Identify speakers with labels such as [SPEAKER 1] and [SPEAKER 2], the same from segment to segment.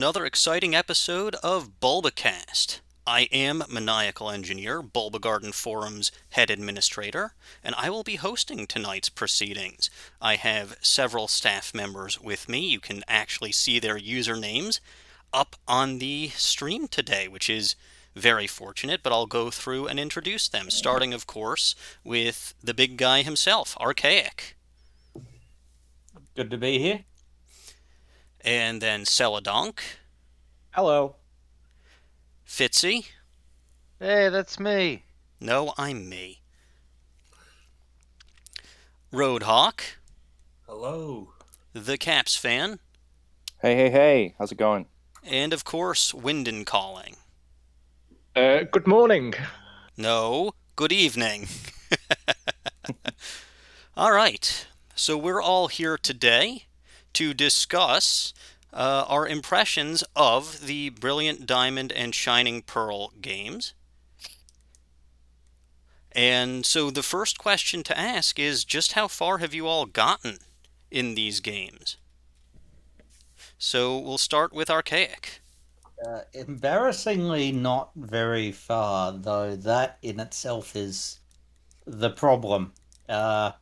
[SPEAKER 1] Another exciting episode of Bulbacast. I am Maniacal Engineer, Bulba Garden Forum's head administrator, and I will be hosting tonight's proceedings. I have several staff members with me. You can actually see their usernames up on the stream today, which is very fortunate, but I'll go through and introduce them, starting, of course, with the big guy himself, Archaic,
[SPEAKER 2] Good to be here.
[SPEAKER 1] and then celadonk,
[SPEAKER 3] Hello.
[SPEAKER 1] Fitzy.
[SPEAKER 4] Hey, that's me.
[SPEAKER 1] No, I'm me. Rhodehawk,
[SPEAKER 5] Hello.
[SPEAKER 1] TheCapsFan,
[SPEAKER 3] Hey. How's it going?
[SPEAKER 1] and of course, WyndonCalling.
[SPEAKER 6] Good morning.
[SPEAKER 1] No, good evening. All right, so we're all here today to discuss our impressions of the Brilliant Diamond and Shining Pearl games. And so the first question to ask is just how far have you all gotten in these games? So we'll start with Archaic.
[SPEAKER 2] Embarrassingly not very far, though that in itself is the problem. Kind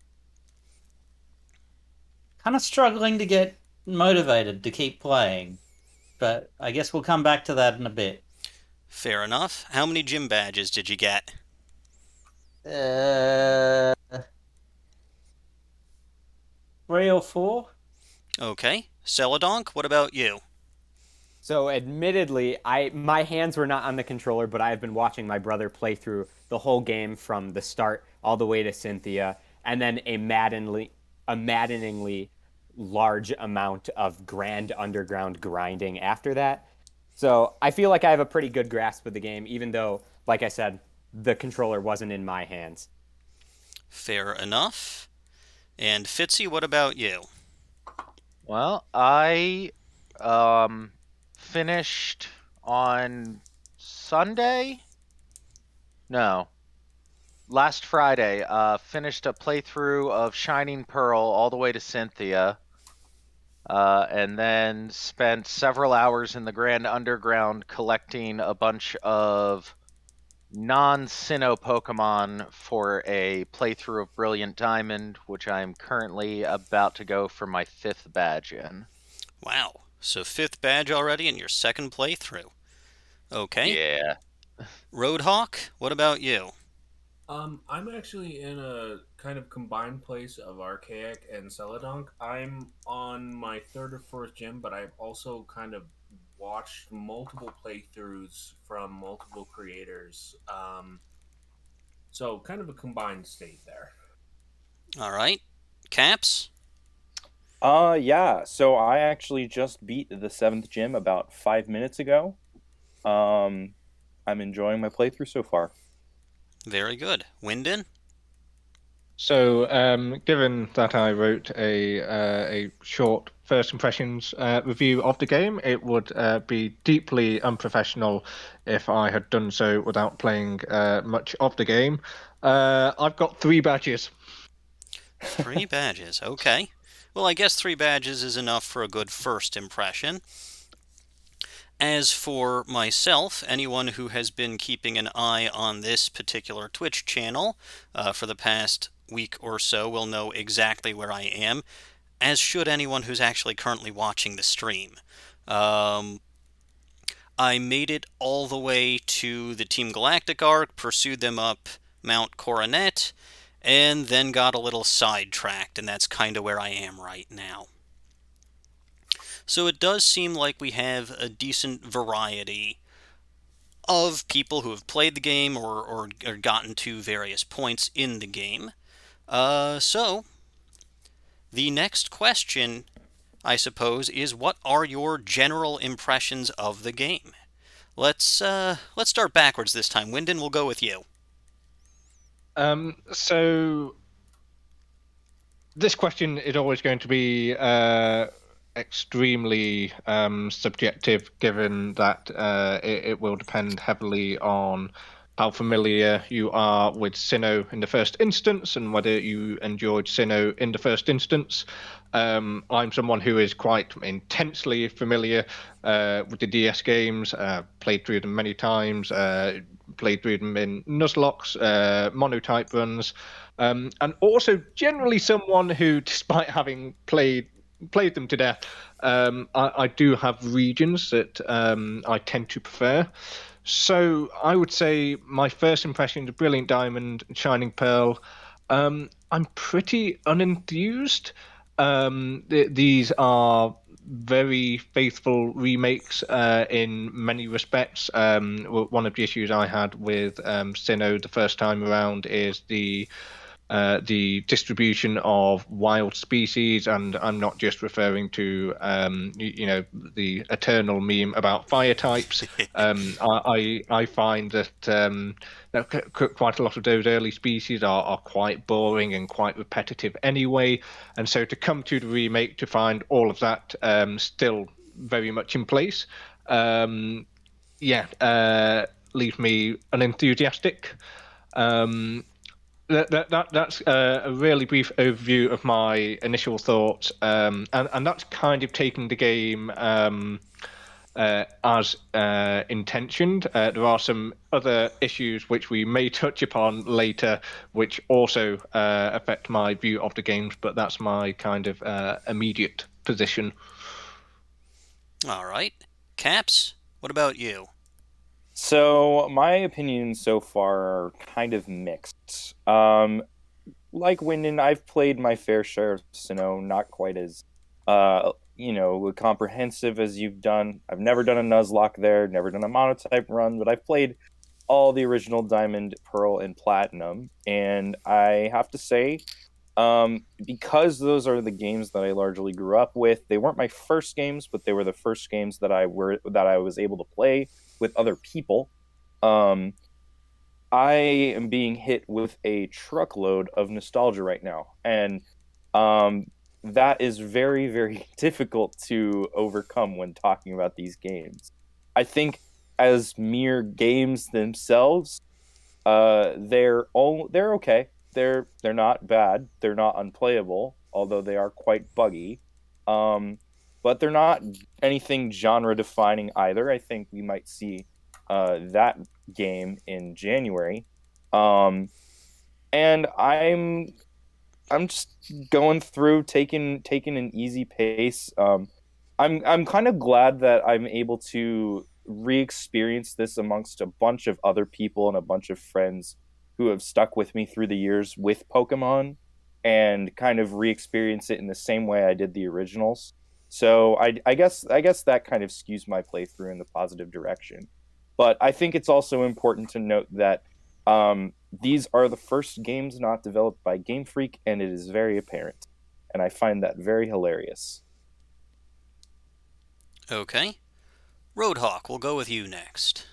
[SPEAKER 2] of struggling to get motivated to keep playing, but I guess we'll come back to that in a bit.
[SPEAKER 1] Fair enough. How many gym badges did you get?
[SPEAKER 2] Uh, 3 or 4?
[SPEAKER 1] Okay. Celadonk, what about you?
[SPEAKER 3] So, admittedly, my hands were not on the controller, but I have been watching my brother play through the whole game from the start all the way to Cynthia, and then a maddeningly large amount of grand underground grinding after that. So, I feel like I have a pretty good grasp of the game, even though, like I said, the controller wasn't in my hands.
[SPEAKER 1] Fair enough. And Fitzy, what about you?
[SPEAKER 4] Well, I finished on Sunday? No, last Friday. Finished a playthrough of Shining Pearl all the way to Cynthia, and then spent several hours in the Grand Underground collecting a bunch of non-Sinnoh Pokemon for a playthrough of Brilliant Diamond, which I'm currently about to go for my 5th badge in.
[SPEAKER 1] Wow. So fifth badge already in your second playthrough. Okay.
[SPEAKER 4] Yeah.
[SPEAKER 1] Rhodehawk, what about you?
[SPEAKER 5] I'm actually in a kind of combined place of Archaic and Celadonk. I'm on my third or fourth gym, but I've also kind of watched multiple playthroughs from multiple creators. So kind of a combined state there.
[SPEAKER 1] All right. Caps?
[SPEAKER 6] Yeah. So I actually just beat the 7th gym about 5 minutes ago. I'm enjoying my playthrough so far.
[SPEAKER 1] Very good. Wyndon?
[SPEAKER 6] So, given that I wrote a short first impressions review of the game, it would be deeply unprofessional if I had done so without playing much of the game. I've got 3 badges.
[SPEAKER 1] 3 badges. Okay. Well, I guess 3 badges is enough for a good first impression. As for myself, anyone who has been keeping an eye on this particular Twitch channel for the past week or so will know exactly where I am, as should anyone who's actually currently watching the stream. I made it all the way to the Team Galactic arc, pursued them up Mount Coronet, and then got a little sidetracked, and that's kind of where I am right now. So it does seem like we have a decent variety of people who have played the game or gotten to various points in the game. So the next question, I suppose, is what are your general impressions of the game? Let's start backwards this time. Wyndon, we'll go with you.
[SPEAKER 6] So this question is always going to be extremely subjective, given that it will depend heavily on how familiar you are with Sinnoh in the first instance and whether you enjoyed Sinnoh in the first instance. I'm someone who is quite intensely familiar with the DS games, played through them many times, played through them in Nuzlocke, monotype runs, and also generally someone who, despite having played them to death, I do have regions that I tend to prefer. So I would say my first impression of Brilliant Diamond and Shining Pearl, I'm pretty unenthused. These are very faithful remakes in many respects. One of the issues I had with Sinnoh the first time around is the distribution of wild species, and I'm not just referring to the eternal meme about fire types. I find that quite a lot of those early species are quite boring and quite repetitive anyway, and so to come to the remake to find all of that still very much in place, leaves me unenthusiastic. Um, that's a really brief overview of my initial thoughts, and that's kind of taking the game as intentioned. There are some other issues which we may touch upon later, which also affect my view of the games, but that's my kind of immediate position.
[SPEAKER 1] All right. Caps, what about you?
[SPEAKER 7] So my opinions so far are kind of mixed. Like Wyndon, I've played my fair share of Sinnoh, not quite as comprehensive as you've done. I've never done a Nuzlocke there, never done a monotype run, but I've played all the original Diamond, Pearl, and Platinum, and I have to say, because those are the games that I largely grew up with. They weren't my first games, but they were the first games that I was able to play with other people. Um, I am being hit with a truckload of nostalgia right now, and um, that is very, very difficult to overcome when talking about these games. I think as mere games themselves, they're okay. They're not bad. They're not unplayable, although they are quite buggy. Um, but they're not anything genre defining either. I think we might see that game in January. Um, and I'm just going through taking an easy pace. I'm kind of glad that I'm able to re-experience this amongst a bunch of other people and a bunch of friends who have stuck with me through the years with Pokemon, and kind of re-experience it in the same way I did the originals. So I guess that kind of skews my playthrough in the positive direction. But I think it's also important to note that these are the first games not developed by Game Freak, and it is very apparent. And I find that very hilarious.
[SPEAKER 1] Okay. Rhodehawk, we'll go with you next.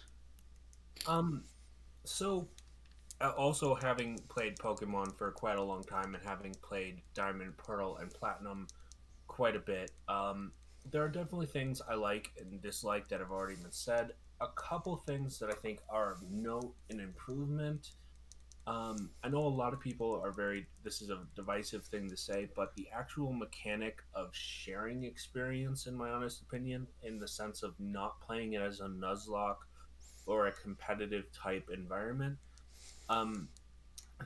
[SPEAKER 5] So also having played Pokemon for quite a long time and having played Diamond, Pearl, and Platinum quite a bit, there are definitely things I like and dislike that have already been said. A couple things that I think are of note and improvement. I know a lot of people are very, this is a divisive thing to say, but the actual mechanic of sharing experience, in my honest opinion, in the sense of not playing it as a Nuzlocke or a competitive type environment, um,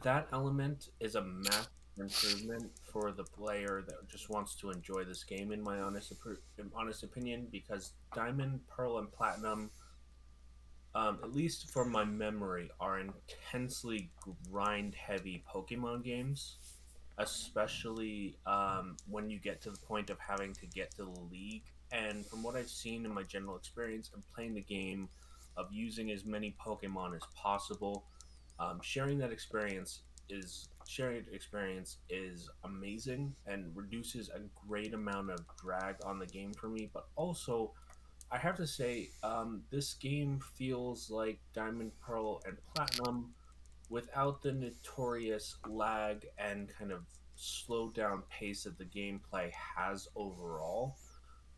[SPEAKER 5] that element is a massive improvement for the player that just wants to enjoy this game, in my honest opinion, because Diamond, Pearl, and Platinum, at least from my memory, are intensely grind heavy Pokemon games, especially when you get to the point of having to get to the league. And from what I've seen in my general experience of playing the game, of using as many Pokemon as possible, sharing experience is amazing and reduces a great amount of drag on the game for me. But also, I have to say, this game feels like Diamond, Pearl, and Platinum without the notorious lag and kind of slowed down pace that the gameplay has overall.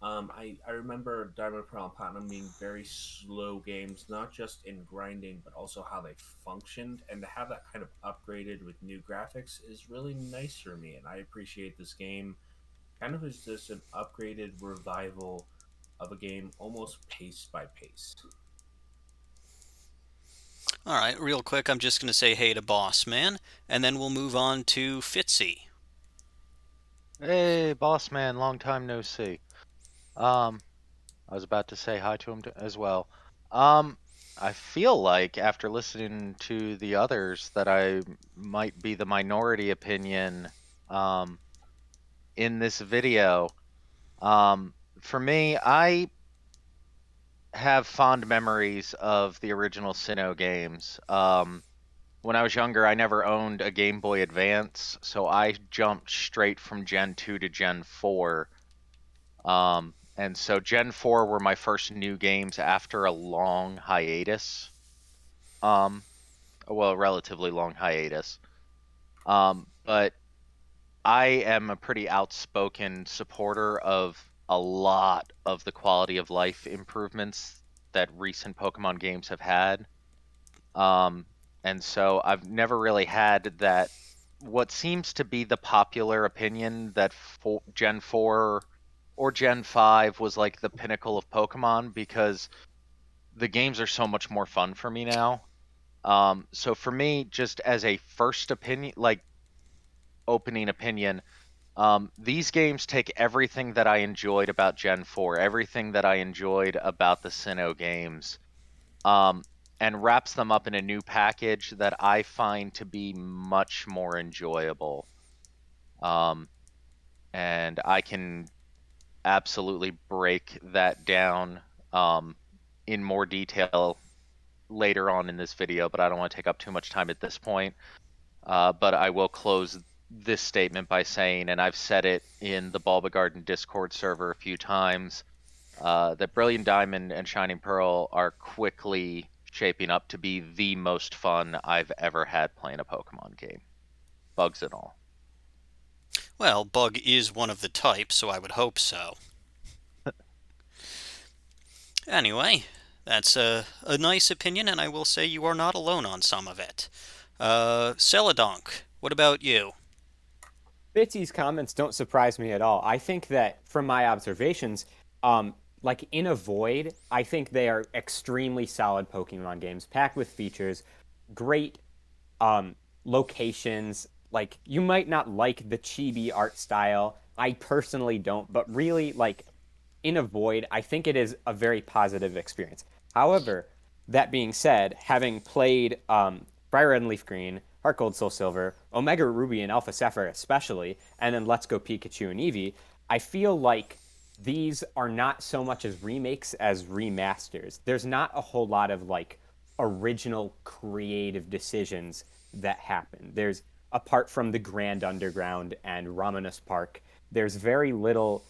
[SPEAKER 5] I remember Diamond Pearl and Platinum being very slow games, not just in grinding, but also how they functioned. And to have that kind of upgraded with new graphics is really nice for me. And I appreciate this game kind of as just an upgraded revival of a game almost pace by pace.
[SPEAKER 1] All right, real quick, I'm just going to say hey to Boss Man, and then we'll move on to Fitzy.
[SPEAKER 4] Hey, boss man, long time no see. Um, I was about to say hi to him as well. Um, I feel like after listening to the others that I might be the minority opinion um, in this video. Um, for me, I have fond memories of the original Sinnoh games. When I was younger, I never owned a Game Boy Advance, so I jumped straight from Gen 2 to Gen 4. And so Gen 4 were my first new games after a long hiatus. Um, well, a relatively long hiatus. But I am a pretty outspoken supporter of a lot of the quality of life improvements that recent Pokemon games have had. Um, and so I've never really had that, what seems to be the popular opinion that Gen 4 or Gen 5 was like the pinnacle of Pokemon because the games are so much more fun for me now. So for me, just as a first opinion, like opening opinion, these games take everything that I enjoyed about Gen 4, everything that I enjoyed about the Sinnoh games, um, and wraps them up in a new package that I find to be much more enjoyable. Um, and I can absolutely break that down in more detail later on in this video, but I don't want to take up too much time at this point. But I will close this statement by saying, and I've said it in the Bulba Garden Discord server a few times, that Brilliant Diamond and Shining Pearl are quickly shaping up to be the most fun I've ever had playing a Pokemon game, bugs and all.
[SPEAKER 1] Well, Bug is one of the types, so I would hope so. Anyway, that's a nice opinion, and I will say you are not alone on some of it. Celadonk, what about you?
[SPEAKER 3] Fitzy's comments don't surprise me at all. I think that from my observations, like in a Void, I think they are extremely solid Pokemon games, packed with features, great um, locations. Like you might not like the chibi art style. I personally don't, but really, like in a Void, I think it is a very positive experience. However, that being said, having played Fire Red and Leaf Green, Heart Gold, Soul Silver, Omega Ruby, and Alpha Sapphire especially, and then Let's Go Pikachu and Eevee, I feel like these are not so much as remakes as remasters. There's not a whole lot of like original creative decisions that happen. There's apart from the Grand Underground and Ramanas Park, there's very little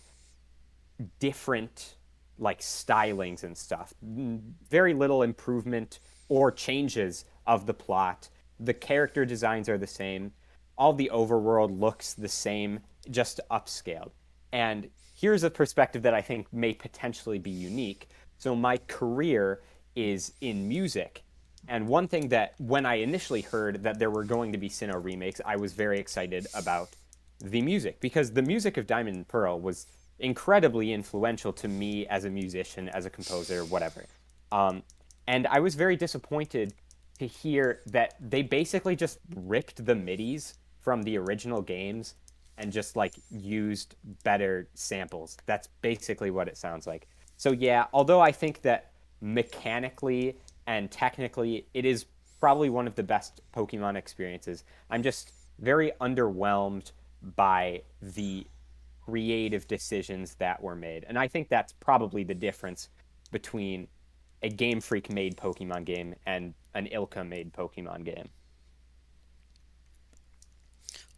[SPEAKER 3] different like stylings and stuff. Very little improvement or changes of the plot. The character designs are the same. All the overworld looks the same, just upscaled. And here's a perspective that I think may potentially be unique. So my career is in music. And one thing that when I initially heard that there were going to be Sinnoh remakes, I was very excited about the music because the music of Diamond and Pearl was incredibly influential to me as a musician, as a composer, whatever. Um, and I was very disappointed to hear that they basically just ripped the MIDIs from the original games and just like used better samples. That's basically what it sounds like. So yeah, although I think that mechanically and technically it is probably one of the best Pokemon experiences, I'm just very underwhelmed by the creative decisions that were made. And I think that's probably the difference between a Game Freak made Pokemon game and an Ilka made Pokemon game.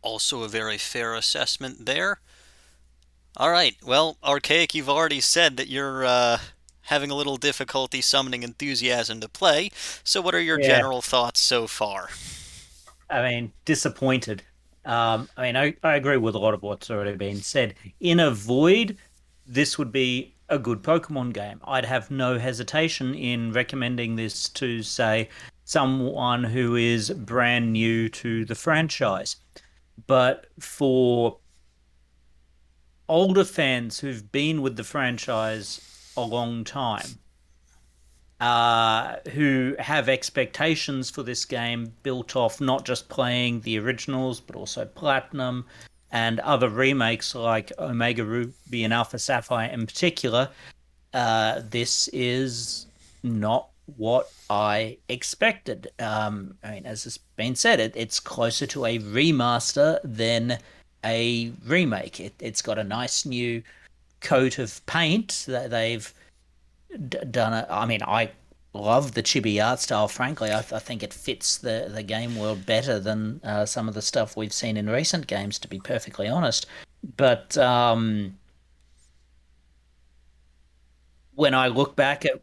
[SPEAKER 1] Also, a very fair assessment there. All right, well, Archaic, you've already said that you're having a little difficulty summoning enthusiasm to play, so what are your
[SPEAKER 2] Yeah,
[SPEAKER 1] general thoughts so far?
[SPEAKER 2] I mean, disappointed. I agree with a lot of what's already been said. In a Void, this would be a good Pokemon game. I'd have no hesitation in recommending this to, say, someone who is brand new to the franchise. But for older fans who've been with the franchise a long time, who have expectations for this game built off not just playing the originals, but also Platinum and other remakes like Omega Ruby and Alpha Sapphire in particular, this is not what I expected. I mean, as has been said, it's closer to a remaster than a remake. It's got a nice new coat of paint that they've done it. I mean, I love the chibi art style. Frankly, I think it fits the game world better than some of the stuff we've seen in recent games. To be perfectly honest, but when I look back at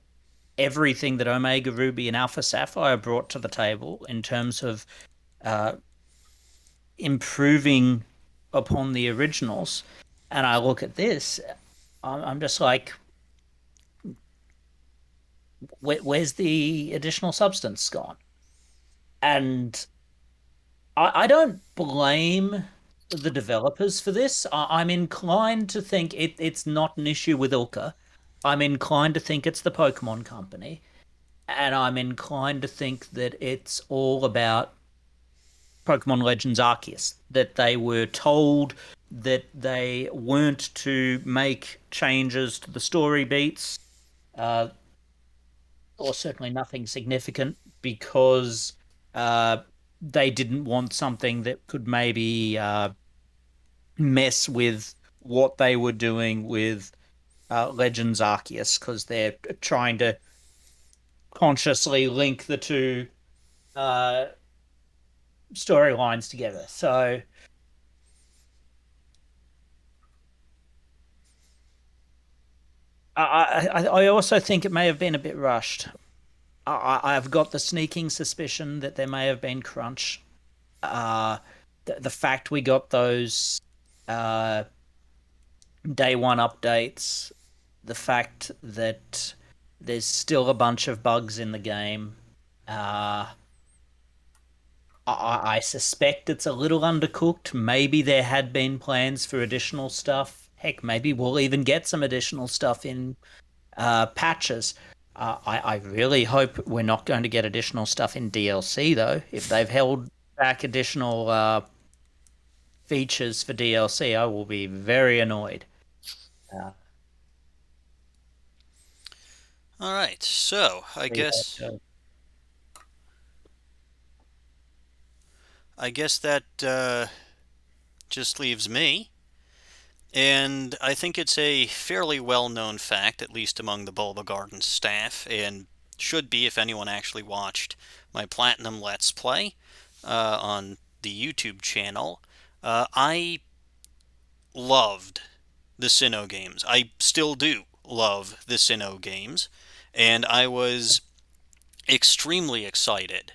[SPEAKER 2] everything that Omega Ruby and Alpha Sapphire brought to the table in terms of uh, improving upon the originals, and I look at this, I'm just like, where's the additional substance gone? And I don't blame the developers for this. I'm inclined to think it's not an issue with Ilka. I'm inclined to think it's the Pokemon Company. And I'm inclined to think that it's all about Pokemon Legends Arceus, that they were told that they weren't to make changes to the story beats, uh, or certainly nothing significant, because uh, they didn't want something that could maybe mess with what they were doing with Legends Arceus, because they're trying to consciously link the two uh, storylines together. So I also think it may have been a bit rushed. I've got the sneaking suspicion that there may have been crunch. Uh, the fact we got those uh, day one updates, the fact that there's still a bunch of bugs in the game. I suspect it's a little undercooked. Maybe there had been plans for additional stuff. Heck, maybe we'll even get some additional stuff in patches. I really hope we're not going to get additional stuff in DLC, though. If they've held back additional features for DLC, I will be very annoyed.
[SPEAKER 1] All right, so I guess that just leaves me. And I think it's a fairly well-known fact, at least among the Bulba Garden staff, and should be if anyone actually watched my Platinum Let's Play on the YouTube channel. I loved the Sinnoh games. I still do love the Sinnoh games, and I was extremely excited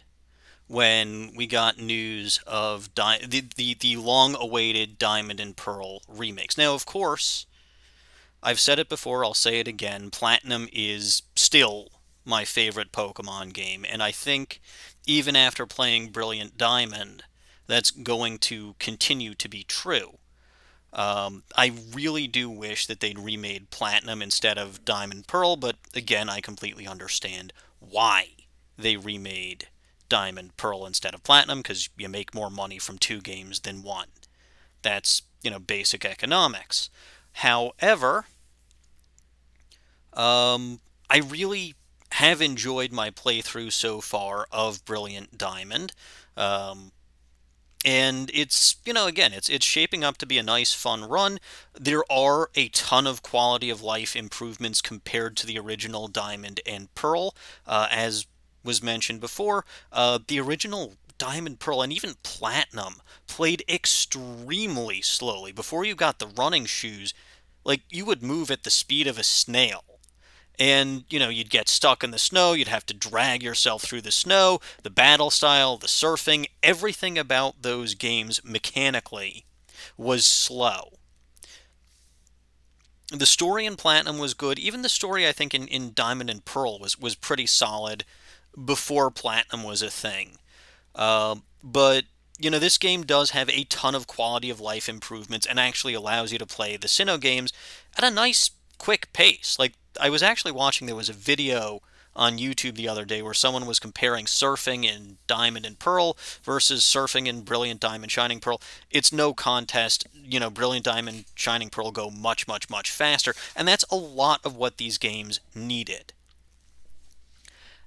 [SPEAKER 1] when we got news of the long-awaited Diamond and Pearl remakes. Now, of course, I've said it before, I'll say it again, Platinum is still my favorite Pokemon game, and I think even after playing Brilliant Diamond, that's going to continue to be true. I really do wish that they'd remade Platinum instead of Diamond Pearl, but again, I completely understand why they remade Diamond Pearl instead of Platinum, because you make more money from two games than one. That's, basic economics. However, I really have enjoyed my playthrough so far of Brilliant Diamond. And it's, again, it's shaping up to be a nice, fun run. There are a ton of quality of life improvements compared to the original Diamond and Pearl. As was mentioned before, the original Diamond, Pearl, and even Platinum played extremely slowly. Before you got the running shoes, like, you would move at the speed of a snail. And, you'd get stuck in the snow, you'd have to drag yourself through the snow, the battle style, the surfing, everything about those games mechanically was slow. The story in Platinum was good. Even the story, I think, in Diamond and Pearl was pretty solid before Platinum was a thing. But this game does have a ton of quality of life improvements and actually allows you to play the Sinnoh games at a nice, quick pace. Like, I was actually watching, there was a video on YouTube the other day where someone was comparing surfing in Diamond and Pearl versus surfing in Brilliant Diamond Shining Pearl. It's no contest. Brilliant Diamond Shining Pearl go much, much, much faster, and that's a lot of what these games needed.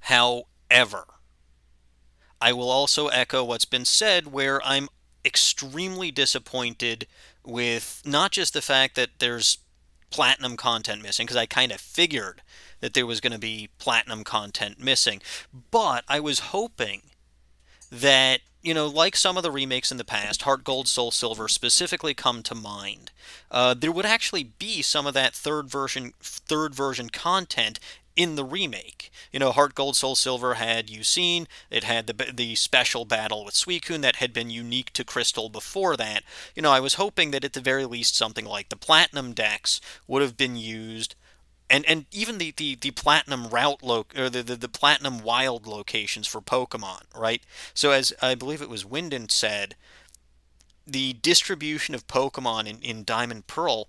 [SPEAKER 1] However, I will also echo what's been said, where I'm extremely disappointed with not just the fact that there's platinum content missing, because I kind of figured that there was going to be platinum content missing, but I was hoping that, like some of the remakes in the past, Heart Gold, Soul Silver specifically come to mind. There would actually be some of that third version content in the remake. Heart Gold, Soul Silver had Yusin. It had the special battle with Suicune that had been unique to Crystal before that. I was hoping that at the very least something like the Platinum decks would have been used, and even the platinum route or the platinum wild locations for Pokemon, right? So as I believe it was Wyndon said, the distribution of Pokemon in Diamond Pearl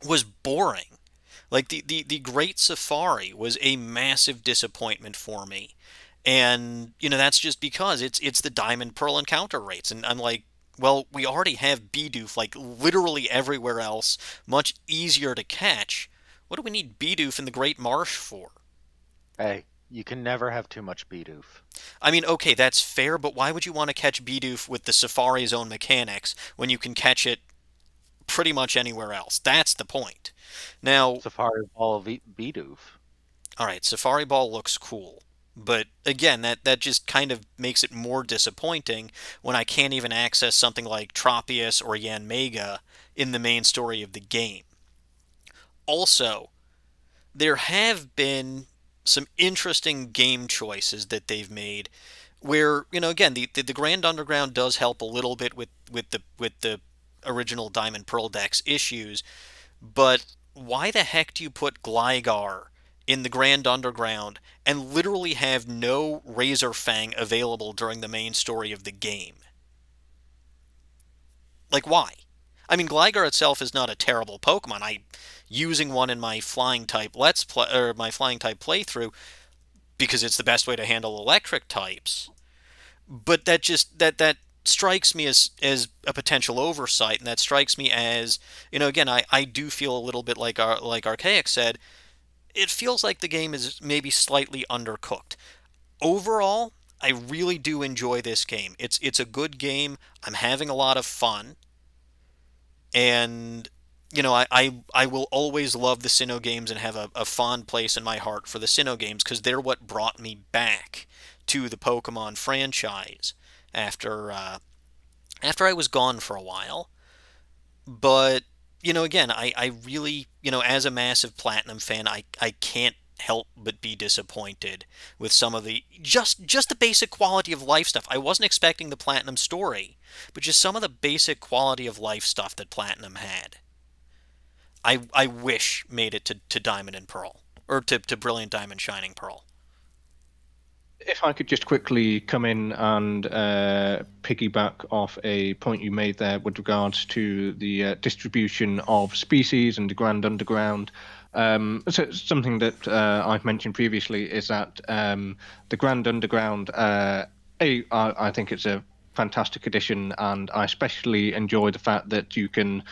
[SPEAKER 1] was boring. Like the Great Safari was a massive disappointment for me. And that's just because it's the Diamond Pearl encounter rates. And I'm like, well, we already have Bidoof like literally everywhere else, much easier to catch. What do we need Bidoof in the Great Marsh for?
[SPEAKER 4] Hey, you can never have too much Bidoof.
[SPEAKER 1] I mean, okay, that's fair, but why would you want to catch Bidoof with the Safari Zone mechanics when you can catch it pretty much anywhere else? That's the point. Now,
[SPEAKER 4] Safari Ball of Bidoof.
[SPEAKER 1] all right, Safari Ball looks cool. But again, that just kind of makes it more disappointing when I can't even access something like Tropius or Yanmega in the main story of the game. Also, there have been some interesting game choices that they've made where, again, the Grand Underground does help a little bit with the original Diamond Pearl decks issues, but why the heck do you put Gligar in the Grand Underground and literally have no Razor Fang available during the main story of the game? Like, why? I mean, Gligar itself is not a terrible Pokemon. I using one in my flying type my flying type playthrough because it's the best way to handle electric types. But that strikes me as a potential oversight, and that strikes me as, again, I do feel a little bit like Archaic said, it feels like the game is maybe slightly undercooked. Overall, I really do enjoy this game. It's a good game. I'm having a lot of fun. And I will always love the Sinnoh games and have a fond place in my heart for the Sinnoh games because they're what brought me back to the Pokemon franchise after I was gone for a while. But again, I really, as a massive Platinum fan, I can't help but be disappointed with some of the just the basic quality of life stuff. I wasn't expecting the Platinum story, but just some of the basic quality of life stuff that Platinum had. I wish made it to Diamond and Pearl, or to Brilliant Diamond Shining Pearl.
[SPEAKER 6] If I could just quickly come in and piggyback off a point you made there with regards to the distribution of species and the Grand Underground. So something that I've mentioned previously is that the Grand Underground, I think it's a fantastic addition, and I especially enjoy the fact that you can,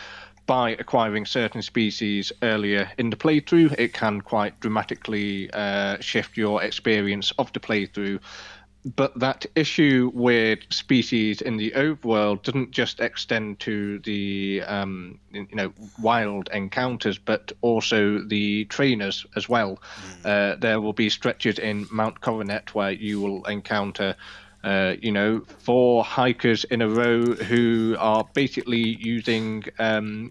[SPEAKER 6] by acquiring certain species earlier in the playthrough, it can quite dramatically shift your experience of the playthrough. But that issue with species in the overworld doesn't just extend to the wild encounters, but also the trainers as well. There will be stretches in Mount Coronet where you will encounter 4 hikers in a row who are basically using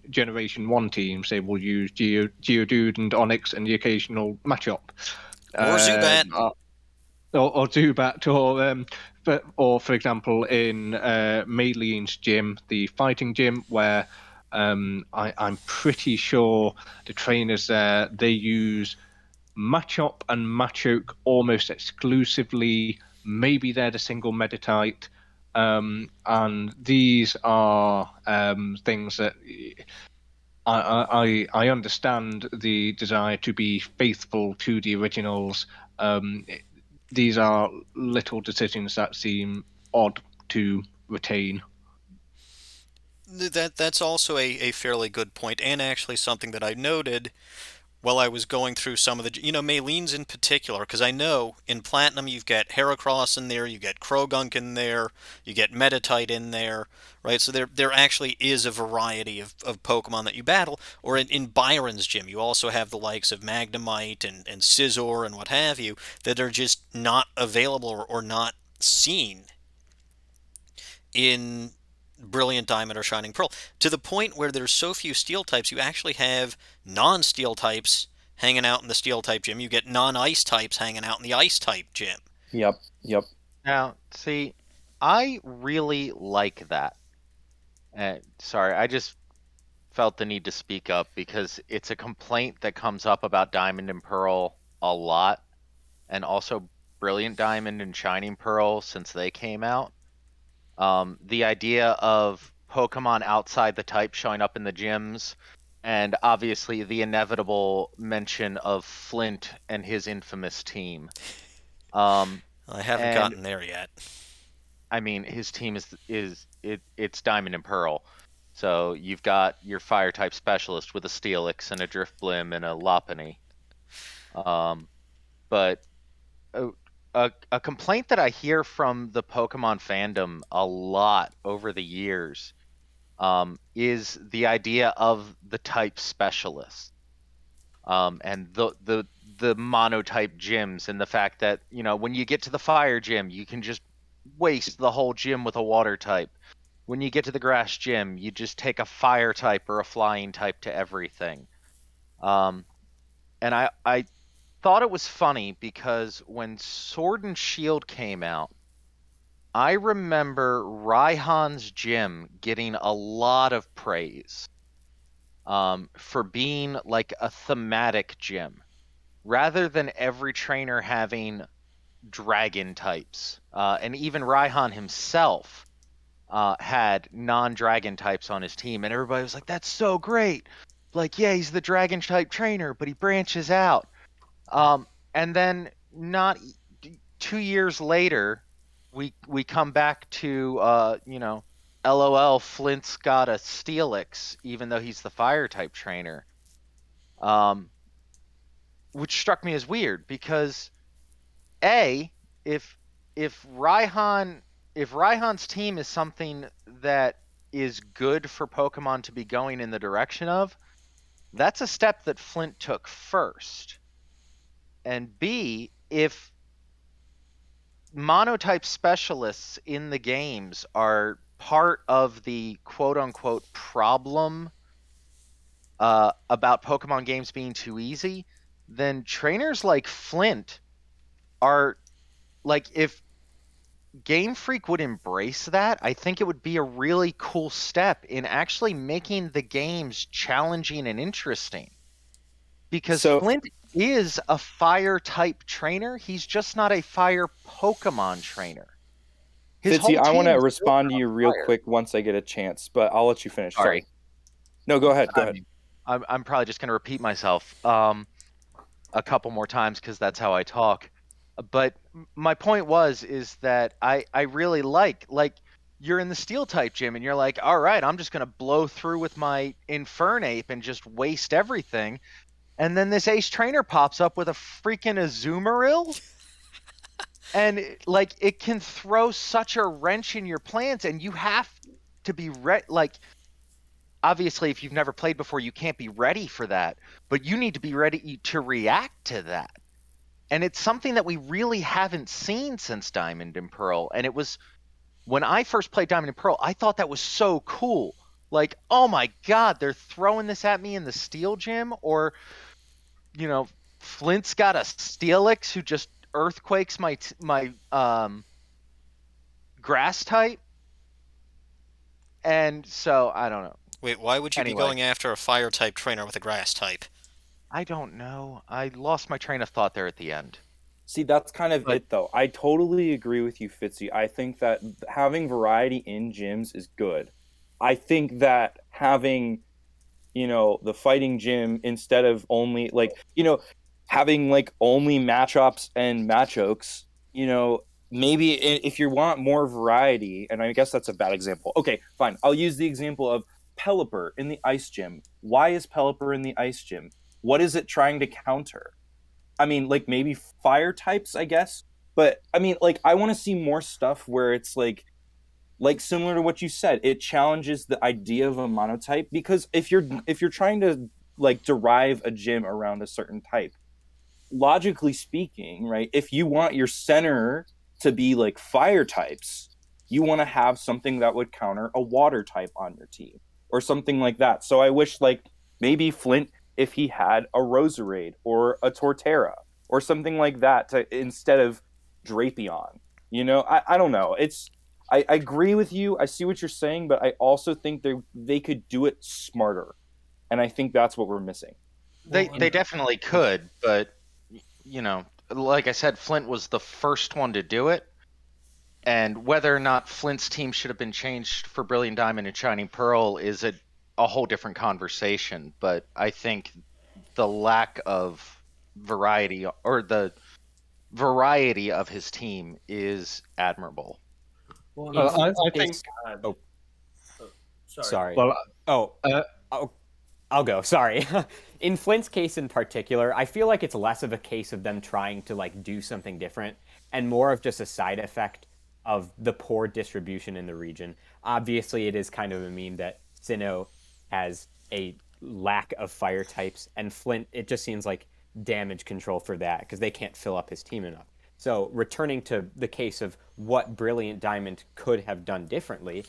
[SPEAKER 6] Generation 1 teams. They will use Geodude and Onyx and the occasional Machop.
[SPEAKER 1] Or Zubat.
[SPEAKER 6] Or Zubat, or for example, in Maylene's gym, the fighting gym, where I'm pretty sure the trainers there, they use Machop and Machoke almost exclusively. Maybe they're the single Meditite. And these are things that I understand the desire to be faithful to the originals. These are little decisions that seem odd to retain.
[SPEAKER 1] That's also a fairly good point, and actually something that I noted while I was going through some of the, Maleen's in particular, because I know in Platinum you've got Heracross in there, you get Krogunk in there, you get Meditite in there, right? So there actually is a variety of Pokemon that you battle. Or in Byron's gym, you also have the likes of Magnemite and Scizor and what have you that are just not available or not seen in Brilliant Diamond or Shining Pearl, to the point where there's so few steel types, you actually have non-steel types hanging out in the steel type gym. You get non-ice types hanging out in the ice type gym.
[SPEAKER 7] Yep.
[SPEAKER 4] Now, see, I really like that. Sorry, I just felt the need to speak up because it's a complaint that comes up about Diamond and Pearl a lot, and also Brilliant Diamond and Shining Pearl since they came out. The idea of Pokemon outside the type showing up in the gyms, and obviously the inevitable mention of Flint and his infamous team.
[SPEAKER 1] I haven't
[SPEAKER 4] And
[SPEAKER 1] gotten there yet.
[SPEAKER 4] I mean, his team it's Diamond and Pearl. So you've got your fire type specialist with a Steelix and a Driftblim and a Lopunny. But a complaint that I hear from the Pokemon fandom a lot over the years is the idea of the type specialist, and the monotype gyms, and the fact that when you get to the fire gym, you can just waste the whole gym with a water type. When you get to the grass gym, you just take a fire type or a flying type to everything. And I thought it was funny because when Sword and Shield came out, I remember Raihan's gym getting a lot of praise for being like a thematic gym, rather than every trainer having dragon types. And even Raihan himself had non-dragon types on his team, and everybody was like, "That's so great!" Like, yeah, he's the dragon type trainer, but he branches out. And then not 2 years later, we come back to LOL. Flint's got a Steelix, even though he's the fire type trainer, um, which struck me as weird because a if if Raihan if Raihan's team is something that is good for Pokemon to be going in the direction of, that's a step that Flint took first. And B, if monotype specialists in the games are part of the quote unquote problem about Pokemon games being too easy, then trainers like Flint are like, if Game Freak would embrace that, I think it would be a really cool step in actually making the games challenging and interesting. Because
[SPEAKER 7] So-
[SPEAKER 4] Flint is a fire type trainer, he's just not a fire Pokemon trainer. His
[SPEAKER 7] Fitzy,
[SPEAKER 4] whole
[SPEAKER 7] I want to
[SPEAKER 4] team is
[SPEAKER 7] respond to
[SPEAKER 4] built
[SPEAKER 7] you
[SPEAKER 4] on
[SPEAKER 7] real
[SPEAKER 4] fire.
[SPEAKER 7] quick once I get a chance, but I'll let you finish.
[SPEAKER 4] Sorry.
[SPEAKER 7] No, go ahead. Go
[SPEAKER 4] I
[SPEAKER 7] ahead.
[SPEAKER 4] mean, I'm probably just going to repeat myself a couple more times because that's how I talk. But my point is that I really like you're in the steel type gym and you're like, all right, I'm just going to blow through with my Infernape and just waste everything. And then this ace trainer pops up with a freaking Azumarill. And it can throw such a wrench in your plans, and you have to be ready. Like, obviously, if you've never played before, you can't be ready for that, but you need to be ready to react to that. And it's something that we really haven't seen since Diamond and Pearl. And it was when I first played Diamond and Pearl, I thought that was so cool. Like, oh my God, they're throwing this at me in the steel gym. Or, Flint's got a Steelix who just earthquakes my grass type. And so I don't know.
[SPEAKER 1] Wait, why would you be
[SPEAKER 4] Anyway,
[SPEAKER 1] going after a fire type trainer with a grass type?
[SPEAKER 4] I don't know. I lost my train of thought there at the end.
[SPEAKER 7] See, that's kind of
[SPEAKER 4] But
[SPEAKER 7] it, though. I totally agree with you, Fitzy. I think that having variety in gyms is good. I think that having, the fighting gym instead of only having like only matchups and matchokes, maybe if you want more variety, and I guess that's a bad example. Okay, fine. I'll use the example of Pelipper in the ice gym. Why is Pelipper in the ice gym? What is it trying to counter? I mean, like maybe fire types, I guess. But I mean, like I want to see more stuff where it's like similar to what you said, it challenges the idea of a monotype because if you're trying to like derive a gym around a certain type, logically speaking, right? If you want your center to be like fire types, you want to have something that would counter a water type on your team or something like that. So I wish like maybe Flint, if he had a Roserade or a Torterra or something like that to instead of Drapion. I don't know. I agree with you. I see what you're saying, but I also think they could do it smarter, and I think that's what we're missing.
[SPEAKER 4] they definitely could, but like I said, Flint was the first one to do it. And whether or not Flint's team should have been changed for Brilliant Diamond and Shining Pearl is a whole different conversation. But I think the lack of variety or the variety of his team is admirable.
[SPEAKER 5] Well,
[SPEAKER 6] I think.
[SPEAKER 5] oh,
[SPEAKER 3] Sorry.
[SPEAKER 6] Well,
[SPEAKER 3] Oh, I'll go. Sorry. In Flint's case in particular, I feel like it's less of a case of them trying to like do something different and more of just a side effect of the poor distribution in the region. Obviously, it is kind of a meme that Sinnoh has a lack of fire types, and Flint, it just seems like damage control for that because they can't fill up his team enough. So, returning to the case of what Brilliant Diamond could have done differently.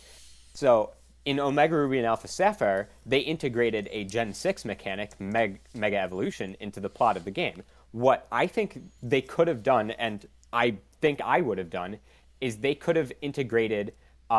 [SPEAKER 3] So, in Omega Ruby and Alpha Sapphire, they integrated a Gen 6 mechanic, Mega Evolution, into the plot of the game. What I think they could have done, and I think I would have done, is they could have integrated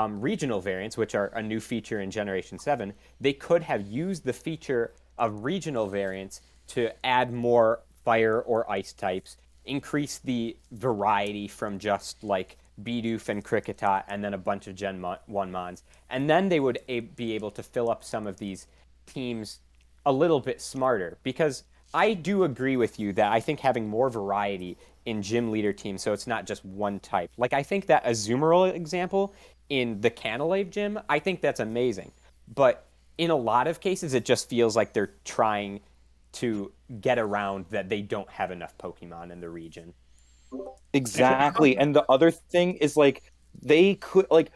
[SPEAKER 3] regional variants, which are a new feature in Generation 7. They could have used the feature of regional variants to add more fire or ice types, increase the variety from just like Bidoof and Kricketot and then a bunch of Gen 1 Mons. And then they would be able to fill up some of these teams a little bit smarter. Because I do agree with you that I think having more variety in gym leader teams, so it's not just one type. Like, I think that Azumarill example in the Canalave gym, I think that's amazing. But in a lot of cases, it just feels like they're trying to get around that they don't have enough Pokemon in the region.
[SPEAKER 7] Exactly. And the other thing is like they could like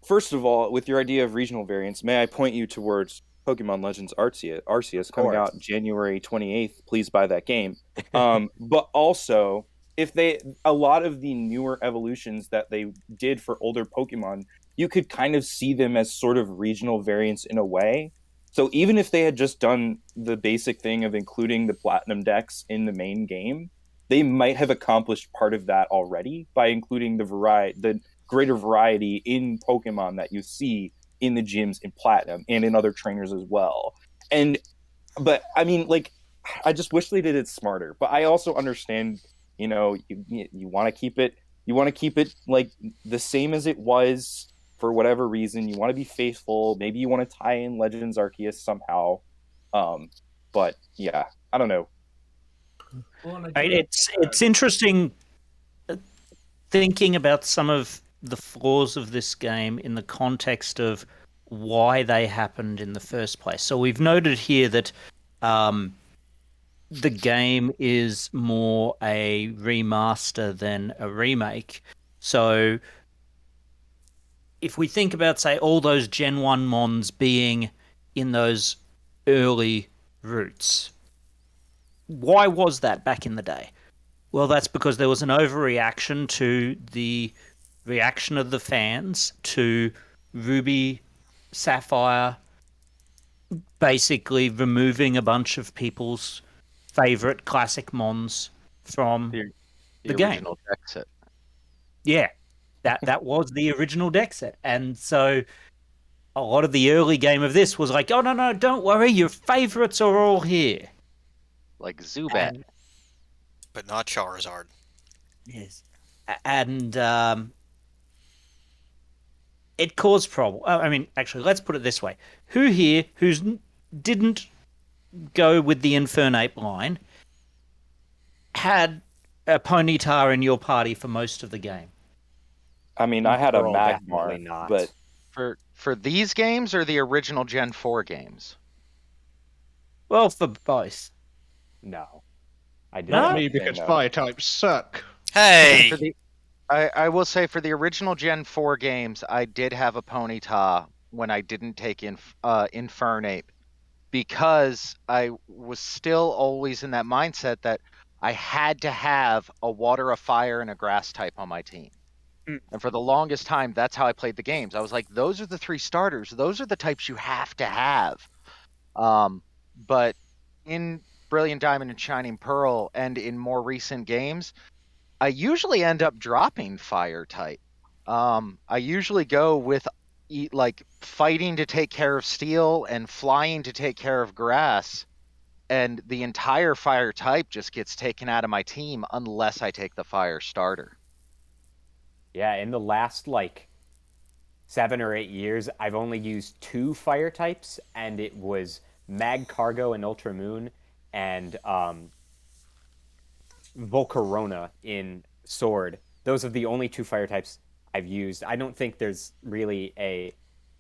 [SPEAKER 7] first of all, with your idea of regional variants, may I point you towards Pokemon Legends Arceus coming out January 28th. Please buy that game. But also, a lot of the newer evolutions that they did for older Pokemon, you could kind of see them as sort of regional variants in a way. So even if they had just done the basic thing of including the Platinum Dex in the main game, they might have accomplished part of that already by including the greater variety in Pokemon that you see in the gyms in Platinum and in other trainers as well. But I mean, like, I just wish they did it smarter. But I also understand, you want to keep it like the same as it was for whatever reason. You want to be faithful. Maybe you want to tie in Legends Arceus somehow. But yeah, I don't know.
[SPEAKER 5] Well,
[SPEAKER 2] It's interesting thinking about some of the flaws of this game in the context of why they happened in the first place. So we've noted here that the game is more a remaster than a remake. So if we think about, say, all those Gen 1 Mons being in those early routes, why was that back in the day? Well, that's because there was an overreaction to the reaction of the fans to Ruby, Sapphire, basically removing a bunch of people's favorite classic Mons from the game.
[SPEAKER 4] Original deck set.
[SPEAKER 2] Yeah, that was the original deck set. And so a lot of the early game of this was like, oh no, don't worry, your favorites are all here.
[SPEAKER 4] Like Zubat.
[SPEAKER 2] And
[SPEAKER 1] But not Charizard.
[SPEAKER 2] yes, and it caused problem. I mean, actually, let's put it this way: who here didn't go with the Infernape line had a Ponyta in your party for most of the game?
[SPEAKER 7] I mean, I had a
[SPEAKER 3] Pearl, definitely
[SPEAKER 7] Magmar,
[SPEAKER 3] not.
[SPEAKER 7] but
[SPEAKER 4] For these games or the original Gen 4 games?
[SPEAKER 2] Well, for both.
[SPEAKER 3] No, I did
[SPEAKER 2] No?
[SPEAKER 6] Not
[SPEAKER 3] not
[SPEAKER 6] me,
[SPEAKER 3] say
[SPEAKER 6] because
[SPEAKER 3] no.
[SPEAKER 6] fire types suck.
[SPEAKER 1] Hey!
[SPEAKER 4] For the I will say for the original Gen 4 games, I did have a Ponyta when I didn't take Infernape because I was still always in that mindset that I had to have a water, a fire, and a grass type on my team.
[SPEAKER 3] Mm.
[SPEAKER 4] And for the longest time, that's how I played the games. I was like, those are the three starters. Those are the types you have to have. But in Brilliant Diamond and Shining Pearl and in more recent games, I usually end up dropping fire type. I usually go with like fighting to take care of steel and flying to take care of grass, and the entire fire type just gets taken out of my team unless I take the fire starter.
[SPEAKER 3] Yeah, in the last like 7 or 8 years, I've only used two fire types, and it was Mag Cargo and Ultra Moon, and Volcarona in Sword. Those are the only two fire types I've used. I don't think there's really a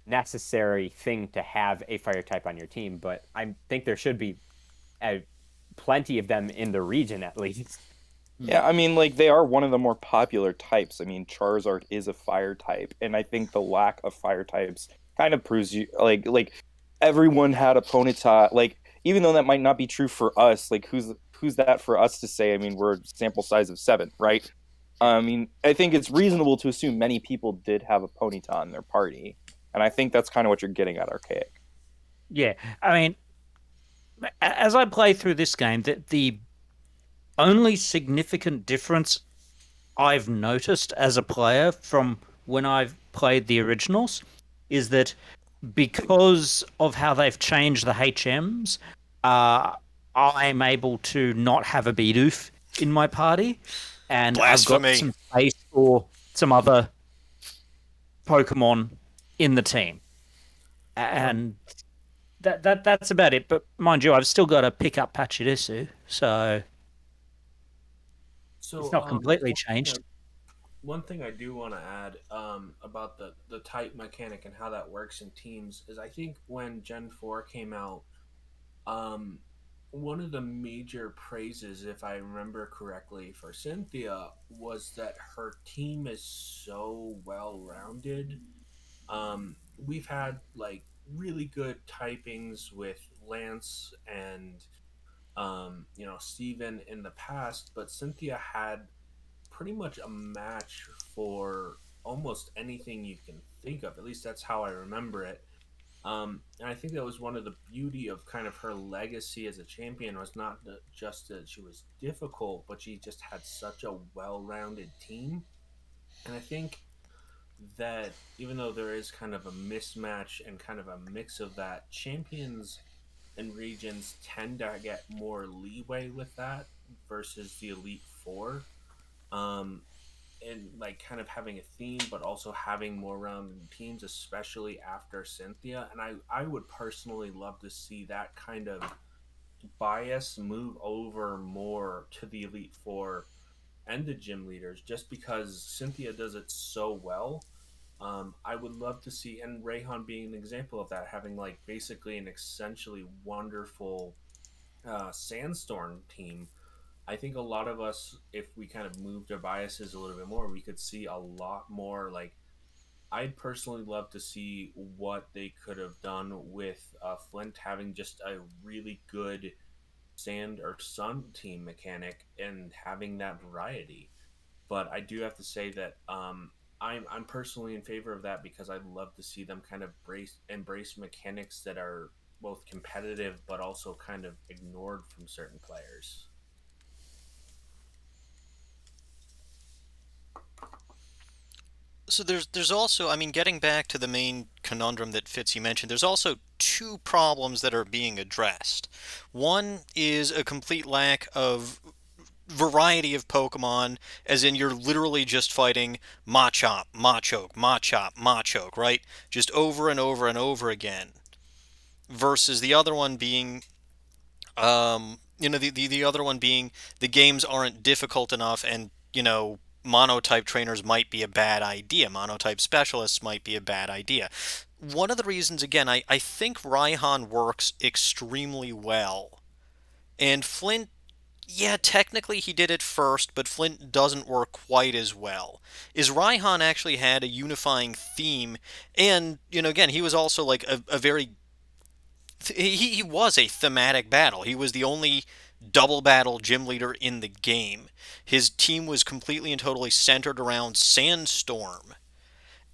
[SPEAKER 3] necessary thing to have a fire type on your team, but I think there should be plenty of them in the region at least.
[SPEAKER 7] yeah, I mean, like they are one of the more popular types. I mean, Charizard is a fire type, and I think the lack of fire types kind of proves you like everyone had a Ponyta. Like even though that might not be true for us, like who's that for us to say? I mean, we're a sample size of 7, right? I mean, I think it's reasonable to assume many people did have a Ponyta in their party, and I think that's kind of what you're getting at, Archaic.
[SPEAKER 2] Yeah, I mean, as I play through this game, the only significant difference I've noticed as a player from when I've played the originals is that because of how they've changed the HMs, I'm able to not have a Bidoof in my party, and I've got
[SPEAKER 1] Blasphemy.
[SPEAKER 2] some space for some other Pokemon in the team, and that's about it. But mind you, I've still got to pick up Pachirisu, so it's
[SPEAKER 5] So,
[SPEAKER 2] not completely changed.
[SPEAKER 5] one thing I do want to add about the type mechanic and how that works in teams is I think when Gen 4 came out, um, one of the major praises, if I remember correctly, for Cynthia was that her team is so well rounded. We've had like really good typings with Lance and Steven in the past, but Cynthia had pretty much a match for almost anything you can think of. At least that's how I remember it. And I think that was one of the beauty of kind of her legacy as a champion was not just that she was difficult, but she just had such a well-rounded team. And I think that even though there is kind of a mismatch and kind of a mix of that, champions and regions tend to get more leeway with that versus the Elite Four. Um, and like kind of having a theme, but also having more rounded teams, especially after Cynthia. And I would personally love to see that kind of bias move over more to the Elite Four and the gym leaders, just because Cynthia does it so well. I would love to see, and Rayhan being an example of that, having like basically an essentially wonderful Sandstorm team. I think a lot of us, if we kind of moved our biases a little bit more, we could see a lot more. Like, I'd personally love to see what they could have done with Flint having just a really good sand or sun team mechanic and having that variety. But I do have to say that I'm personally in favor of that because I'd love to see them kind of embrace mechanics that are both competitive but also kind of ignored from certain players.
[SPEAKER 1] So there's also, I mean, getting back to the main conundrum that Fitzy mentioned, there's also two problems that are being addressed. One is a complete lack of variety of Pokemon, as in you're literally just fighting Machop, Machoke, Machop, Machoke, right? Just over and over and over again. Versus the other one being, the other one being the games aren't difficult enough, and monotype trainers might be a bad idea. Monotype specialists might be a bad idea. One of the reasons, again, I think Raihan works extremely well. And Flint, yeah, technically he did it first, but Flint doesn't work quite as well. Is Raihan actually had a unifying theme, and, again, he was also like a very. He was a thematic battle. He was the only double battle gym leader in the game. His team was completely and totally centered around Sandstorm,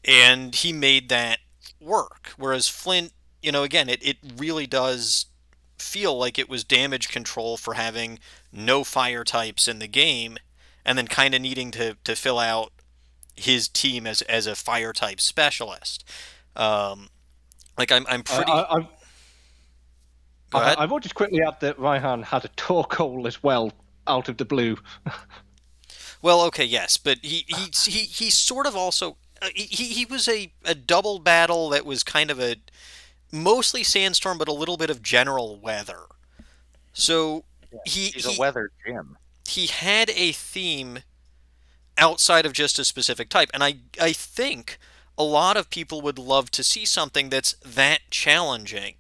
[SPEAKER 1] and he made that work. Whereas Flint, again, it really does feel like it was damage control for having no fire types in the game, and then kind of needing to fill out his team as a fire type specialist. Like I'm pretty. Go ahead.
[SPEAKER 6] I will just quickly add that Raihan had a Torkoal as well out of the blue.
[SPEAKER 1] Well, okay, yes, but he sort of also he was a double battle that was kind of a mostly sandstorm, but a little bit of general weather. So
[SPEAKER 4] He's a weather gym.
[SPEAKER 1] he had a theme outside of just a specific type, and I think a lot of people would love to see something that's that challenging,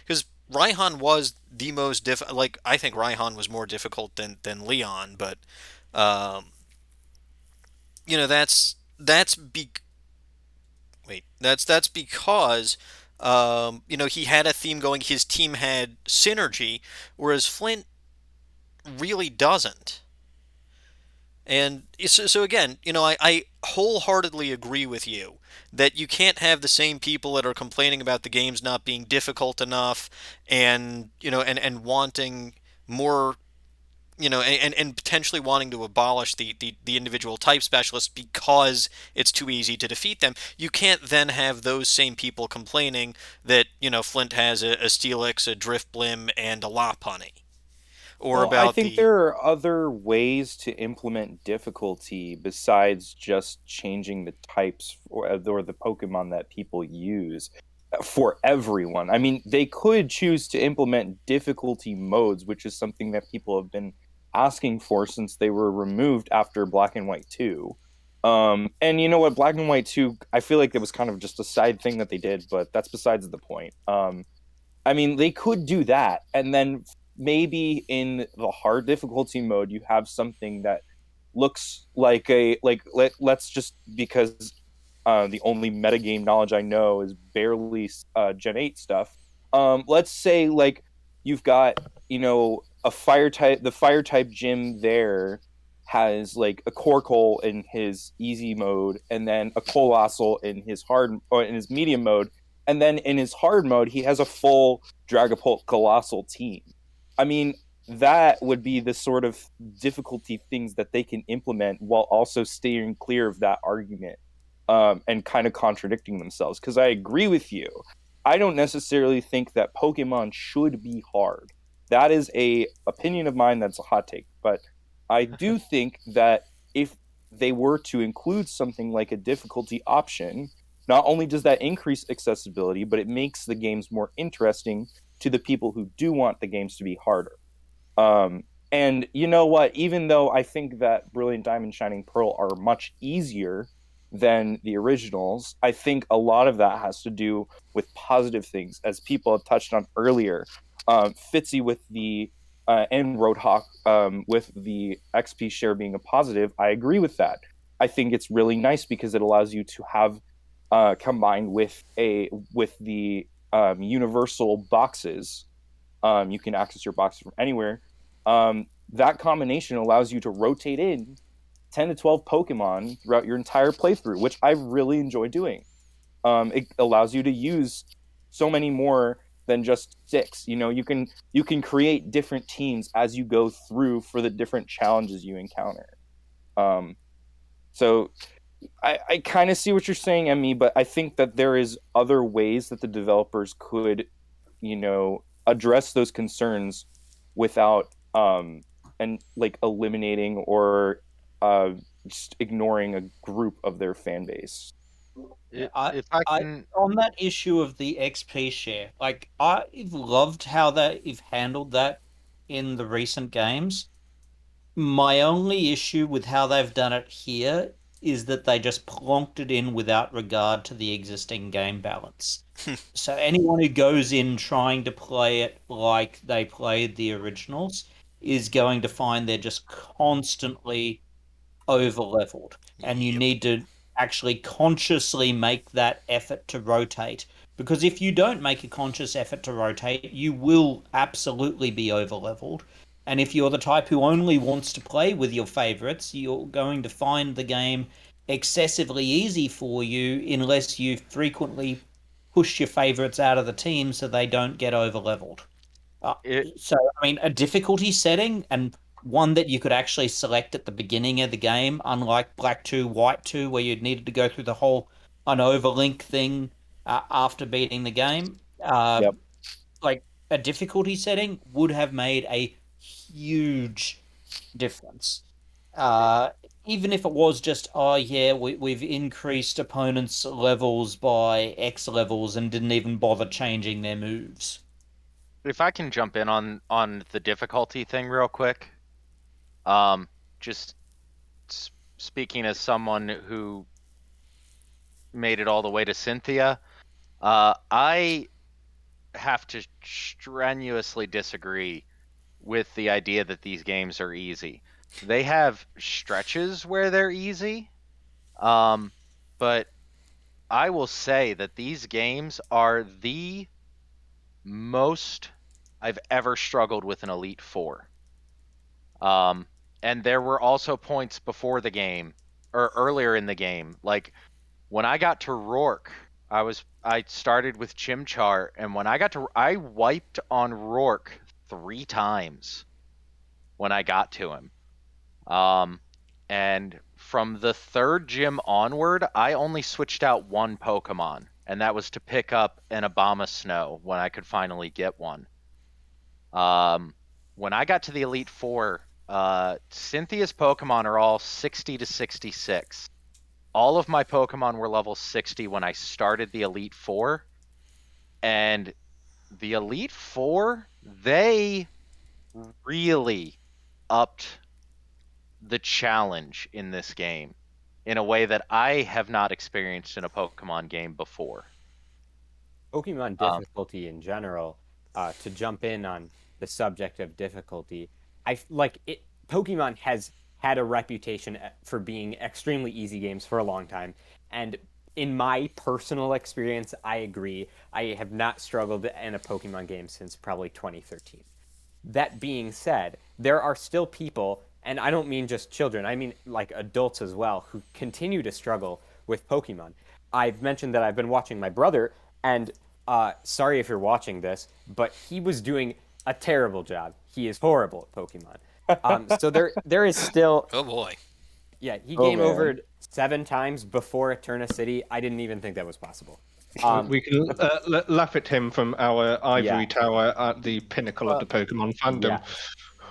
[SPEAKER 1] because Raihan was the most like I think Raihan was more difficult than Leon, but um, that's that's because he had a theme going. His team had synergy, whereas Flint really doesn't. And so again, I wholeheartedly agree with you that you can't have the same people that are complaining about the games not being difficult enough, and and wanting more, and potentially wanting to abolish the individual type specialists because it's too easy to defeat them. You can't then have those same people complaining that Flint has a Steelix, a Driftblim, and a Lopunny, or
[SPEAKER 7] Well, I
[SPEAKER 1] about
[SPEAKER 7] think there are other ways to implement difficulty besides just changing the types or the Pokemon that people use for everyone. I mean, they could choose to implement difficulty modes, which is something that people have been asking for since they were removed after Black and White 2. And you know what, Black and White 2, I feel like it was kind of just a side thing that they did, but that's besides the point. I mean, they could do that, and then maybe in the hard difficulty mode, you have something that looks like let's just, because the only metagame knowledge I know is barely Gen 8 stuff. Let's say like you've got a fire type. The fire type gym there has like a Corkle in his easy mode, and then a Colossal in his hard or in his medium mode, and then in his hard mode he has a full Dragapult Colossal team. I mean, that would be the sort of difficulty things that they can implement while also staying clear of that argument, and kind of contradicting themselves. Because I agree with you. I don't necessarily think that Pokemon should be hard. That is a opinion of mine that's a hot take. But I do think that if they were to include something like a difficulty option, not only does that increase accessibility, but it makes the games more interesting to the people who do want the games to be harder. And you know what? Even though I think that Brilliant Diamond, Shining Pearl are much easier than the originals, I think a lot of that has to do with positive things, as people have touched on earlier. Fitzy with the and Rhodehawk with the XP share being a positive, I agree with that. I think it's really nice because it allows you to have combined with the universal boxes. You can access your boxes from anywhere. That combination allows you to rotate in 10 to 12 Pokemon throughout your entire playthrough, which I really enjoy doing. It allows you to use so many more than just 6. You can create different teams as you go through for the different challenges you encounter. So I kind of see what you're saying, Emmy, but I think that there is other ways that the developers could, address those concerns without and like eliminating or just ignoring a group of their fan base.
[SPEAKER 2] Yeah,
[SPEAKER 4] If I
[SPEAKER 2] I
[SPEAKER 4] can,
[SPEAKER 2] on that issue of the XP share, like I've loved how they've handled that in the recent games. My only issue with how they've done it here is that they just plonked it in without regard to the existing game balance. So anyone who goes in trying to play it like they played the originals is going to find they're just constantly over leveled, and you
[SPEAKER 1] Yep.
[SPEAKER 2] need to actually consciously make that effort to rotate. Because if you don't make a conscious effort to rotate, you will absolutely be over leveled. And if you're the type who only wants to play with your favorites, you're going to find the game excessively easy for you unless you frequently push your favorites out of the team so they don't get over leveled. Uh,
[SPEAKER 4] it,
[SPEAKER 2] so, I mean, a difficulty setting and one that you could actually select at the beginning of the game, unlike Black 2, White 2, where you needed to go through the whole an overlink thing after beating the game.
[SPEAKER 7] Yep.
[SPEAKER 2] Like a difficulty setting would have made a huge difference. Uh, Even if it was just, oh yeah, we've increased opponents' levels by X levels and didn't even bother changing their moves.
[SPEAKER 4] if I can jump in on the difficulty thing real quick, um, just speaking as someone who made it all the way to Cynthia, I have to strenuously disagree with the idea that these games are easy. They have stretches where they're easy, um, but I will say that these games are the most I've ever struggled with an Elite Four. Um, and there were also points before the game or earlier in the game, like when I got to Rourke, I started with Chimchar, and when I wiped on Rourke 3 times when I got to him. Um, and from the third gym onward, I only switched out one Pokemon, and that was to pick up an Obama Snow when I could finally get one. Um, when I got to the Elite Four, Cynthia's Pokemon are all 60 to 66. All of my Pokemon were level 60 when I started the Elite Four, and the Elite Four, they really upped the challenge in this game in a way that I have not experienced in a Pokemon game before.
[SPEAKER 3] Pokemon
[SPEAKER 4] Um,
[SPEAKER 3] difficulty in general, to jump in on the subject of difficulty, like it. Pokemon has had a reputation for being extremely easy games for a long time, and in my personal experience, I agree. I have not struggled in a Pokemon game since probably 2013. That being said, there are still people, and I don't mean just children, I mean like adults as well, who continue to struggle with Pokemon. I've mentioned that I've been watching my brother, and sorry if you're watching this, but he was doing a terrible job. He is horrible at Pokemon. So there is still,
[SPEAKER 1] Oh boy.
[SPEAKER 3] yeah, he
[SPEAKER 7] Oh
[SPEAKER 3] game
[SPEAKER 7] man.
[SPEAKER 3] overed 7 times before Eterna City. I didn't even think that was possible.
[SPEAKER 6] We can laugh at him from our ivory
[SPEAKER 3] Yeah.
[SPEAKER 6] tower at the pinnacle of the Pokemon fandom.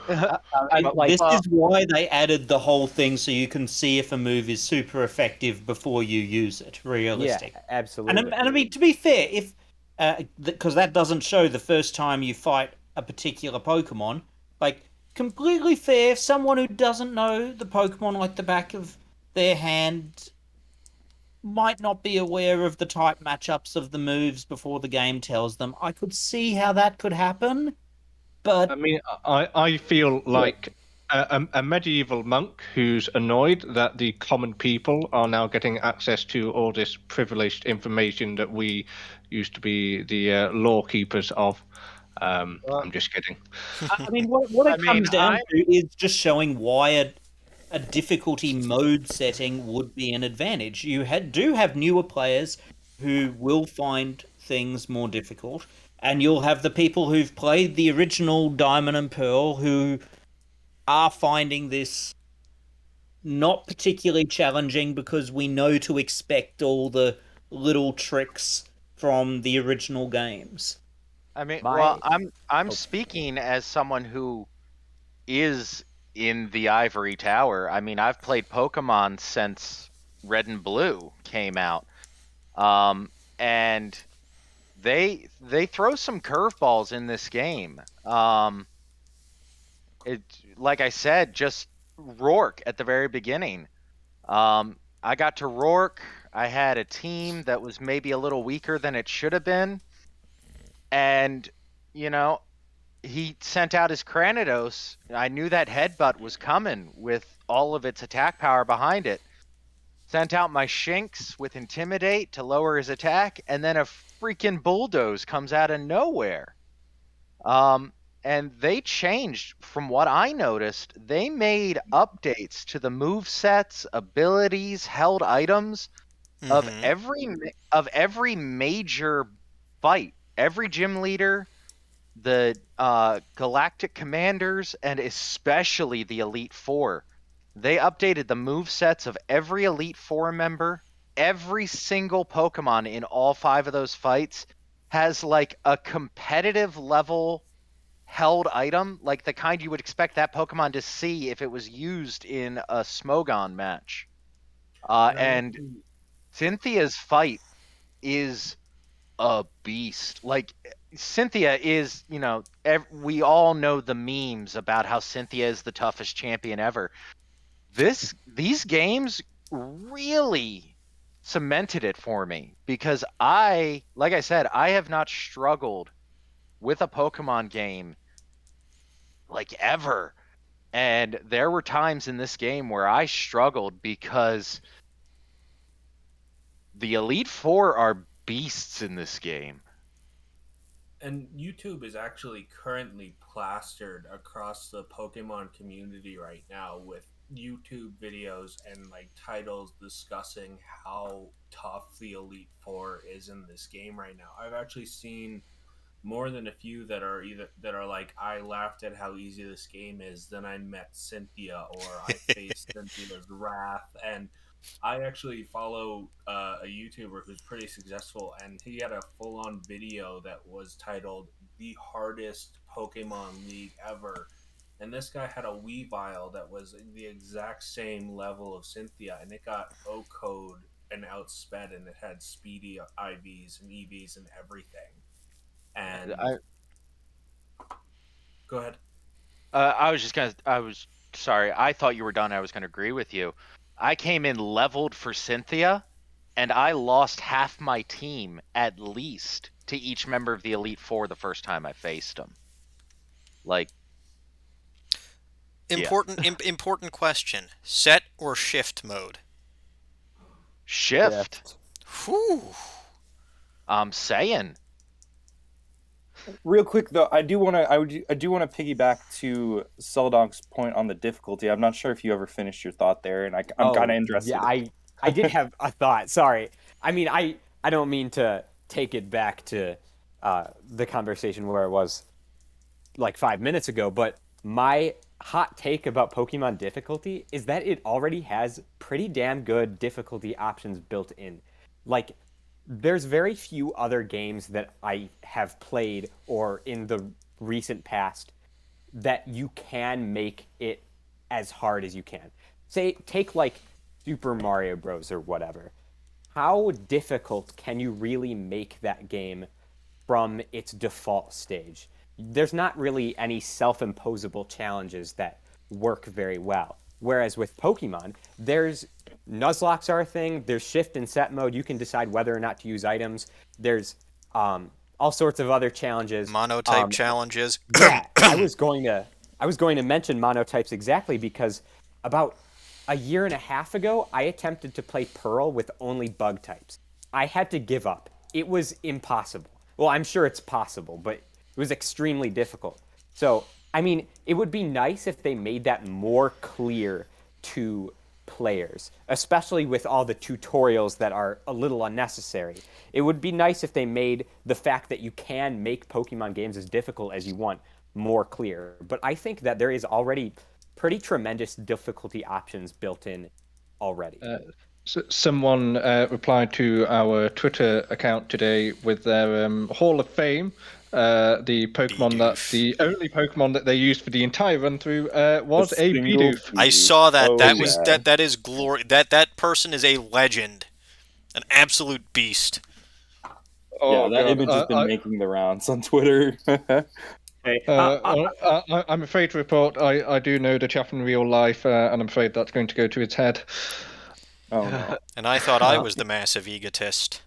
[SPEAKER 3] Yeah.
[SPEAKER 2] And
[SPEAKER 3] Like,
[SPEAKER 2] this is why they added the whole thing so you can see if a move is super effective before you use it,
[SPEAKER 3] yeah,
[SPEAKER 2] realistic. And,
[SPEAKER 3] absolutely.
[SPEAKER 2] and I mean, to be fair, if because that doesn't show the first time you fight a particular Pokemon, like completely fair. If someone who doesn't know the Pokemon like the back of their hand might not be aware of the type matchups of the moves before the game tells them, I could see how that could happen, but
[SPEAKER 6] I mean, I feel like a medieval monk who's annoyed that the common people are now getting access to all this privileged information that we used to be the law keepers of. I'm just kidding.
[SPEAKER 2] I mean, what
[SPEAKER 4] I
[SPEAKER 2] it
[SPEAKER 4] mean,
[SPEAKER 2] comes down to is just showing why a difficulty mode setting would be an advantage. Do have newer players who will find things more difficult, and you'll have the people who've played the original Diamond and Pearl who are finding this not particularly challenging because we know to expect all the little tricks from the original games.
[SPEAKER 4] I mean, well,
[SPEAKER 3] My
[SPEAKER 4] I'm
[SPEAKER 3] oh,
[SPEAKER 4] speaking as someone who is in the ivory tower. I mean, I've played Pokemon since Red and Blue came out. And they throw some curveballs in this game. It like I said, just Rourke at the very beginning. I got to Rourke. I had a team that was maybe a little weaker than it should have been, and you know, he sent out his Cranidos. I knew that headbutt was coming with all of its attack power behind it. Sent out my Shinx with Intimidate to lower his attack, and then a freaking Bulldoze comes out of nowhere. Um, and they changed from what I noticed. They made updates to the move sets, abilities, held items of
[SPEAKER 1] Mm-hmm.
[SPEAKER 4] every major fight. Every gym leader, the galactic commanders, and especially the Elite Four. They updated the move sets of every Elite Four member. Every single Pokemon in all 5 of those fights has like a competitive level held item, like the kind you would expect that Pokemon to see if it was used in a Smogon match.
[SPEAKER 5] And I
[SPEAKER 4] And
[SPEAKER 5] actually
[SPEAKER 4] Cynthia's fight is a beast. Like Cynthia is, we all know the memes about how Cynthia is the toughest champion ever. These games really cemented it for me because like I said, I have not struggled with a Pokemon game like ever. And there were times in this game where I struggled because the Elite Four are beasts in this game.
[SPEAKER 5] and YouTube is actually currently plastered across the Pokemon community right now with YouTube videos and like titles discussing how tough the Elite Four is in this game right now. I've actually seen more than a few that are like, I laughed at how easy this game is, then I met Cynthia, or I faced Cynthia's wrath. And I actually follow a YouTuber who's pretty successful, and he had a full-on video that was titled "The Hardest Pokemon League Ever." And this guy had a Weavile that was the exact same level of Cynthia, and it got O code and outsped, and it had speedy IVs and EVs and everything. And
[SPEAKER 4] I,
[SPEAKER 5] go ahead.
[SPEAKER 4] I was sorry. I thought you were done. I was going to agree with you. I came in leveled for Cynthia, and I lost half my team at least to each member of the Elite Four the first time I faced them. Like, yeah,
[SPEAKER 1] Important question. Set or shift mode?
[SPEAKER 4] shift.
[SPEAKER 1] Whew.
[SPEAKER 4] I'm saying.
[SPEAKER 7] Real quick though, I do want to piggyback to Seldonk's point on the difficulty. I'm not sure if you ever finished your thought there, and I'm kind of interested.
[SPEAKER 3] Yeah, I did have a thought. Sorry. I mean, I don't mean to take it back to the conversation where it was like 5 minutes ago, but my hot take about Pokemon difficulty is that it already has pretty damn good difficulty options built in. Like, there's very few other games that I have played or in the recent past that you can make it as hard as you can. Say, take like Super Mario Bros. Or whatever. How difficult can you really make that game from its default stage? There's not really any self-imposable challenges that work very well. Whereas with Pokemon, there's Nuzlocks are a thing. There's shift and set mode. You can decide whether or not to use items. There's all sorts of other challenges.
[SPEAKER 1] Monotype challenges.
[SPEAKER 3] Yeah, I was going to mention monotypes exactly because about a year and a half ago, I attempted to play Pearl with only bug types. I had to give up. It was impossible. Well, I'm sure it's possible, but it was extremely difficult. So, I mean, it would be nice if they made that more clear to players, especially with all the tutorials that are a little unnecessary. It would be nice if they made the fact that you can make Pokemon games as difficult as you want more clear. But I think that there is already pretty tremendous difficulty options built in already.
[SPEAKER 6] Someone replied to our Twitter account today with their Hall of Fame. The only Pokemon that they used for the entire run through was a
[SPEAKER 7] single
[SPEAKER 6] Bidoof.
[SPEAKER 1] I saw that.
[SPEAKER 7] Oh,
[SPEAKER 1] That is glory. That person is a legend, an absolute beast.
[SPEAKER 7] Yeah,
[SPEAKER 6] Oh
[SPEAKER 7] that
[SPEAKER 6] god!
[SPEAKER 7] image has been making the rounds on Twitter.
[SPEAKER 2] Okay.
[SPEAKER 6] I'm afraid to report I do know the chap in real life, and I'm afraid that's going to go to his head.
[SPEAKER 7] Oh no.
[SPEAKER 1] And I thought I was the massive egotist.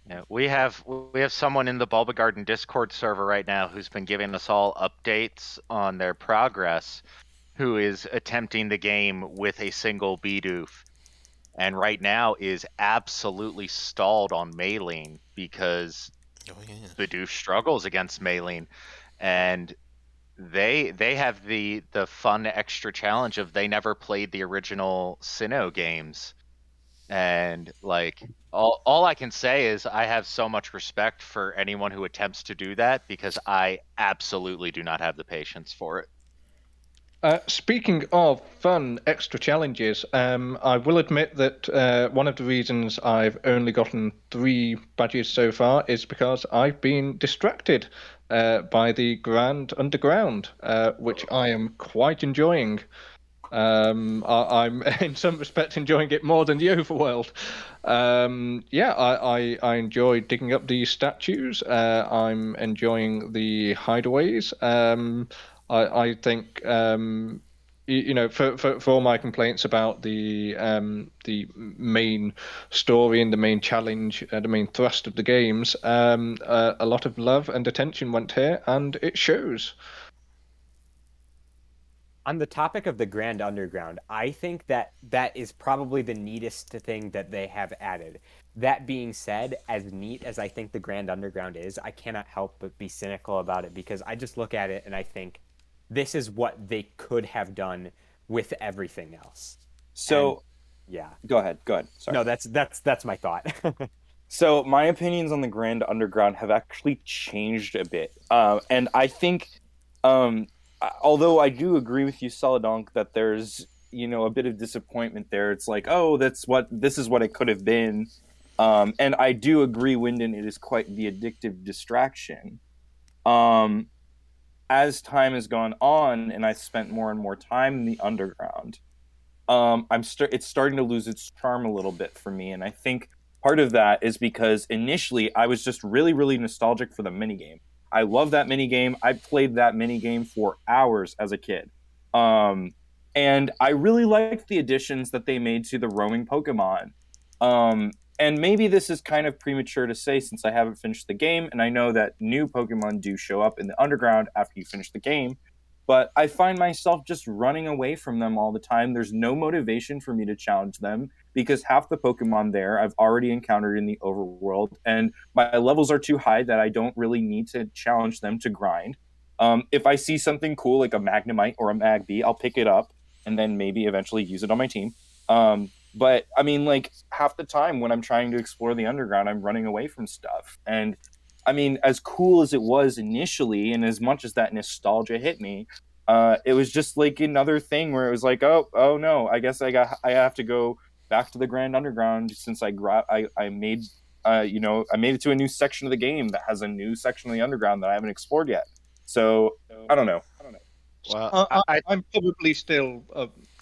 [SPEAKER 4] Yeah, we have someone in the Bulba Garden Discord server right now who's been giving us all updates on their progress, who is attempting the game with a single Bidoof, and right now is absolutely stalled on Maylene because
[SPEAKER 1] Oh yeah.
[SPEAKER 4] Bidoof struggles against Maylene, and they have the fun extra challenge of they never played the original Sinnoh games. And like all I can say is I have so much respect for anyone who attempts to do that because I absolutely do not have the patience for it.
[SPEAKER 6] Speaking of fun extra challenges, I will admit that one of the reasons I've only gotten 3 badges so far is because I've been distracted by the Grand Underground, which I am quite enjoying. I'm in some respects enjoying it more than the overworld. Yeah, I enjoy digging up these statues. I'm enjoying the hideaways. I think you know, for all my complaints about the main story and the main challenge, the main thrust of the games, a lot of love and attention went here, and it shows.
[SPEAKER 3] On the topic of the Grand Underground, I think that is probably the neatest thing that they have added. That being said, as neat as I think the Grand Underground is, I cannot help but be cynical about it because I just look at it and I think this is what they could have done with everything else.
[SPEAKER 7] So,
[SPEAKER 3] yeah.
[SPEAKER 7] Go ahead. Sorry.
[SPEAKER 3] No, that's my thought.
[SPEAKER 7] So my opinions on the Grand Underground have actually changed a bit, and I think, although I do agree with you, Celadonk, that there's a bit of disappointment there. It's like, oh, this is what it could have been, and I do agree, Wyndon, it is quite the addictive distraction. As time has gone on, and I spent more and more time in the underground, it's starting to lose its charm a little bit for me, and I think part of that is because initially I was just really, really nostalgic for the minigame. I love that minigame. I played that minigame for hours as a kid. And I really liked the additions that they made to the roaming Pokemon. And maybe this is kind of premature to say since I haven't finished the game, and I know that new Pokemon do show up in the underground after you finish the game. But I find myself just running away from them all the time. There's no motivation for me to challenge them because half the Pokemon there I've already encountered in the overworld, and my levels are too high that I don't really need to challenge them to grind. If I see something cool like a Magnemite or a Magby, I'll pick it up and then maybe eventually use it on my team. But I mean, like half the time when I'm trying to explore the underground, I'm running away from stuff. And I mean, as cool as it was initially, and as much as that nostalgia hit me, it was just like another thing where it was like, oh no, I guess I have to go back to the Grand Underground since I made I made it to a new section of the game that has a new section of the underground that I haven't explored yet. So I don't know.
[SPEAKER 4] Well,
[SPEAKER 6] I'm probably still.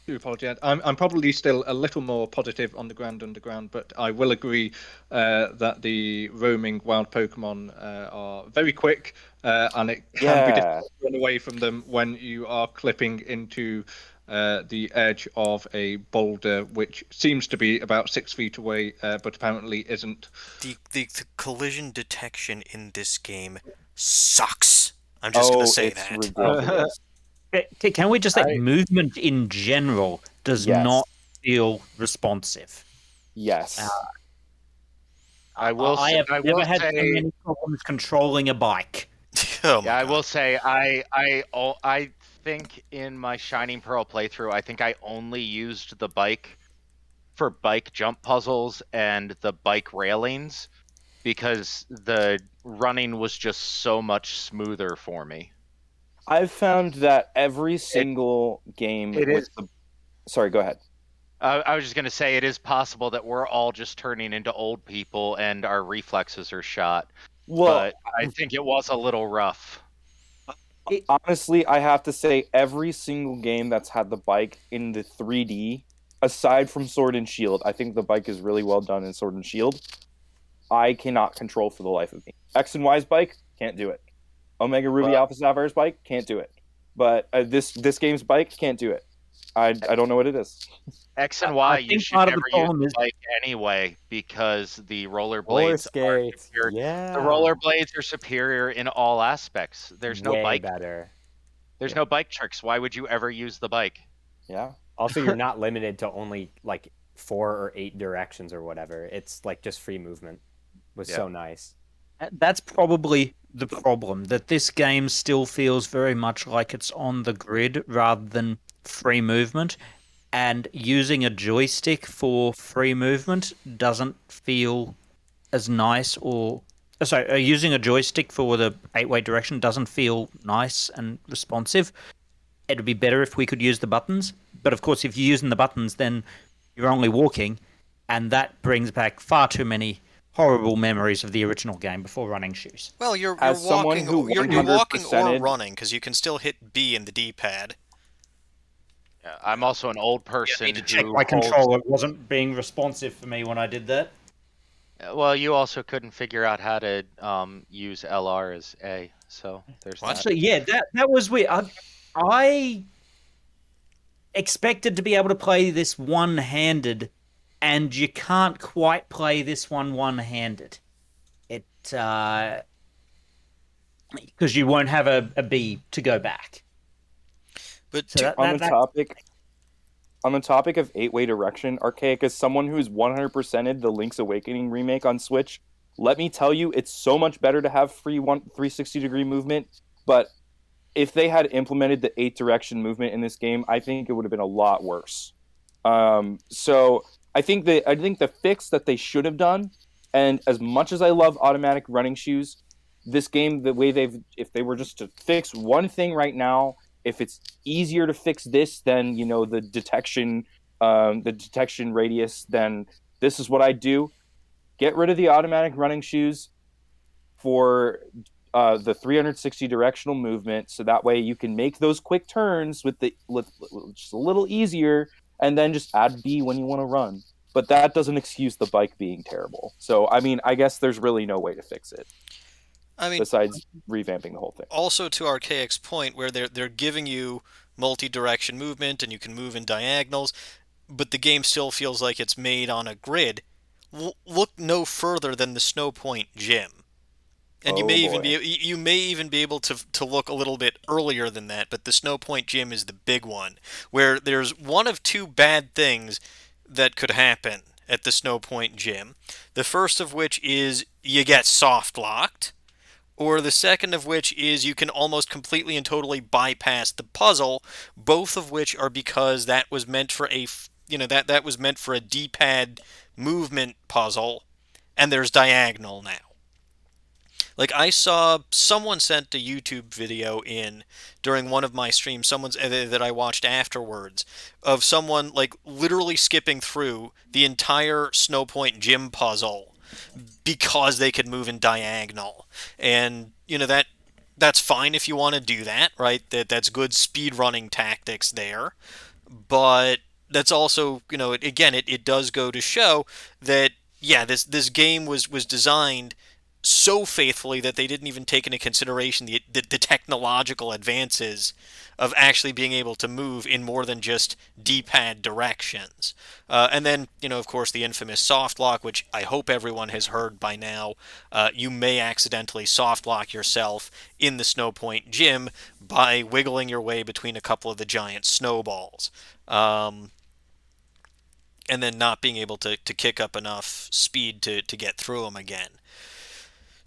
[SPEAKER 6] Do apologize. I'm probably still a little more positive on the Grand Underground, but I will agree that the roaming wild Pokemon are very quick, and it can be difficult to run away from them when you are clipping into the edge of a boulder, which seems to be about 6 feet away, but apparently isn't.
[SPEAKER 1] The collision detection in this game sucks. I'm just gonna say
[SPEAKER 7] it's
[SPEAKER 1] that.
[SPEAKER 7] ridiculous.
[SPEAKER 2] Can we just say movement in general does
[SPEAKER 7] Yes.
[SPEAKER 2] not feel responsive?
[SPEAKER 7] Yes.
[SPEAKER 4] I will.
[SPEAKER 2] I have never had so
[SPEAKER 4] say,
[SPEAKER 2] many problems controlling a bike.
[SPEAKER 1] Oh my
[SPEAKER 4] yeah, I
[SPEAKER 1] God.
[SPEAKER 4] will say I think in my Shining Pearl playthrough, I think I only used the bike for bike jump puzzles and the bike railings because the running was just so much smoother for me.
[SPEAKER 7] I've found that every single game
[SPEAKER 4] it
[SPEAKER 7] with
[SPEAKER 4] is.
[SPEAKER 7] the. Sorry, go ahead.
[SPEAKER 4] I was just going to say it is possible that we're all just turning into old people and our reflexes are shot,
[SPEAKER 7] Well,
[SPEAKER 4] but I think it was a little rough.
[SPEAKER 7] honestly, I have to say every single game that's had the bike in the 3D, aside from Sword and Shield, I think the bike is really well done in Sword and Shield. I cannot control for the life of me. X and Y's bike, can't do it. Omega Ruby
[SPEAKER 4] Well,
[SPEAKER 7] Alpha Sapphire's bike, can't do it. But this game's bike can't do it. I don't know what it is.
[SPEAKER 4] X and
[SPEAKER 2] I
[SPEAKER 4] Y, you
[SPEAKER 2] think
[SPEAKER 4] should
[SPEAKER 2] part of the
[SPEAKER 4] never use
[SPEAKER 2] problem
[SPEAKER 4] the
[SPEAKER 2] is
[SPEAKER 4] bike anyway because the
[SPEAKER 3] Roller
[SPEAKER 4] rollerblades are
[SPEAKER 3] skates,
[SPEAKER 4] superior. The
[SPEAKER 3] yeah,
[SPEAKER 4] rollerblades are superior in all aspects. There's no
[SPEAKER 3] way
[SPEAKER 4] bike.
[SPEAKER 3] better.
[SPEAKER 4] There's
[SPEAKER 3] Yeah.
[SPEAKER 4] no bike tricks. Why would you ever use the bike?
[SPEAKER 7] Yeah.
[SPEAKER 3] Also, you're not limited to only like 4 or 8 directions or whatever. It's like just free movement. Was
[SPEAKER 4] Yeah.
[SPEAKER 3] so nice.
[SPEAKER 2] that's probably the problem, that this game still feels very much like it's on the grid rather than free movement, and using a joystick for free movement doesn't feel as nice, or sorry, using a joystick for the 8-way direction doesn't feel nice and responsive. It would be better if we could use the buttons, but of course if you're using the buttons then you're only walking, and that brings back far too many horrible memories of the original game before running shoes.
[SPEAKER 1] Well, you're
[SPEAKER 7] As someone
[SPEAKER 1] walking,
[SPEAKER 7] who
[SPEAKER 1] you're walking or
[SPEAKER 7] 100%ed
[SPEAKER 1] running because you can still hit B in the D-pad.
[SPEAKER 4] Yeah, I'm also an old
[SPEAKER 2] I
[SPEAKER 4] person
[SPEAKER 2] need to check
[SPEAKER 4] who
[SPEAKER 2] my
[SPEAKER 4] holds.
[SPEAKER 2] controller. It wasn't being responsive for me when I did that.
[SPEAKER 4] Well, you also couldn't figure out how to use LR as A, so there's
[SPEAKER 1] What?
[SPEAKER 4] that.
[SPEAKER 2] So yeah, that was weird. I expected to be able to play this one-handed, and you can't quite play this one-handed. It because you won't have a B to go back.
[SPEAKER 1] But
[SPEAKER 2] So
[SPEAKER 1] to,
[SPEAKER 7] On the topic of 8-way direction, Archaic, as someone who's 100%ed the Link's Awakening remake on Switch, let me tell you, it's so much better to have free 360-degree movement. But if they had implemented the 8-direction movement in this game, I think it would have been a lot worse. So I think the fix that they should have done, and as much as I love automatic running shoes, this game, the way if they were just to fix one thing right now, if it's easier to fix this than the detection radius, then this is what I do: get rid of the automatic running shoes for the 360 directional movement, so that way you can make those quick turns with just a little easier, and then just add B when you want to run. But that doesn't excuse the bike being terrible. So I mean, I guess there's really no way to fix it besides revamping the whole thing.
[SPEAKER 1] Also to Archaic's point, where they're giving you multi-direction movement and you can move in diagonals, but the game still feels like it's made on a grid. Look no further than the Snowpoint Gym. And you may even be able to look a little bit earlier than that, but the Snowpoint Gym is the big one, where there's one of two bad things that could happen at the Snowpoint Gym. The first of which is you get soft locked, or the second of which is you can almost completely and totally bypass the puzzle, both of which are because that was meant for that was meant for a D-pad movement puzzle, and there's diagonal now. Like, I saw someone sent a YouTube video in during one of my streams, someone's that I watched afterwards, of someone like literally skipping through the entire Snowpoint Gym puzzle because they could move in diagonal. And that's fine if you want to do that, right? That's good speed running tactics there. But that's also, it does go to show that yeah, this game was designed so faithfully that they didn't even take into consideration the technological advances of actually being able to move in more than just D-pad directions. And then, of course, the infamous soft lock, which I hope everyone has heard by now. You may accidentally soft lock yourself in the Snowpoint Gym by wiggling your way between a couple of the giant snowballs. And then not being able to kick up enough speed to get through them again.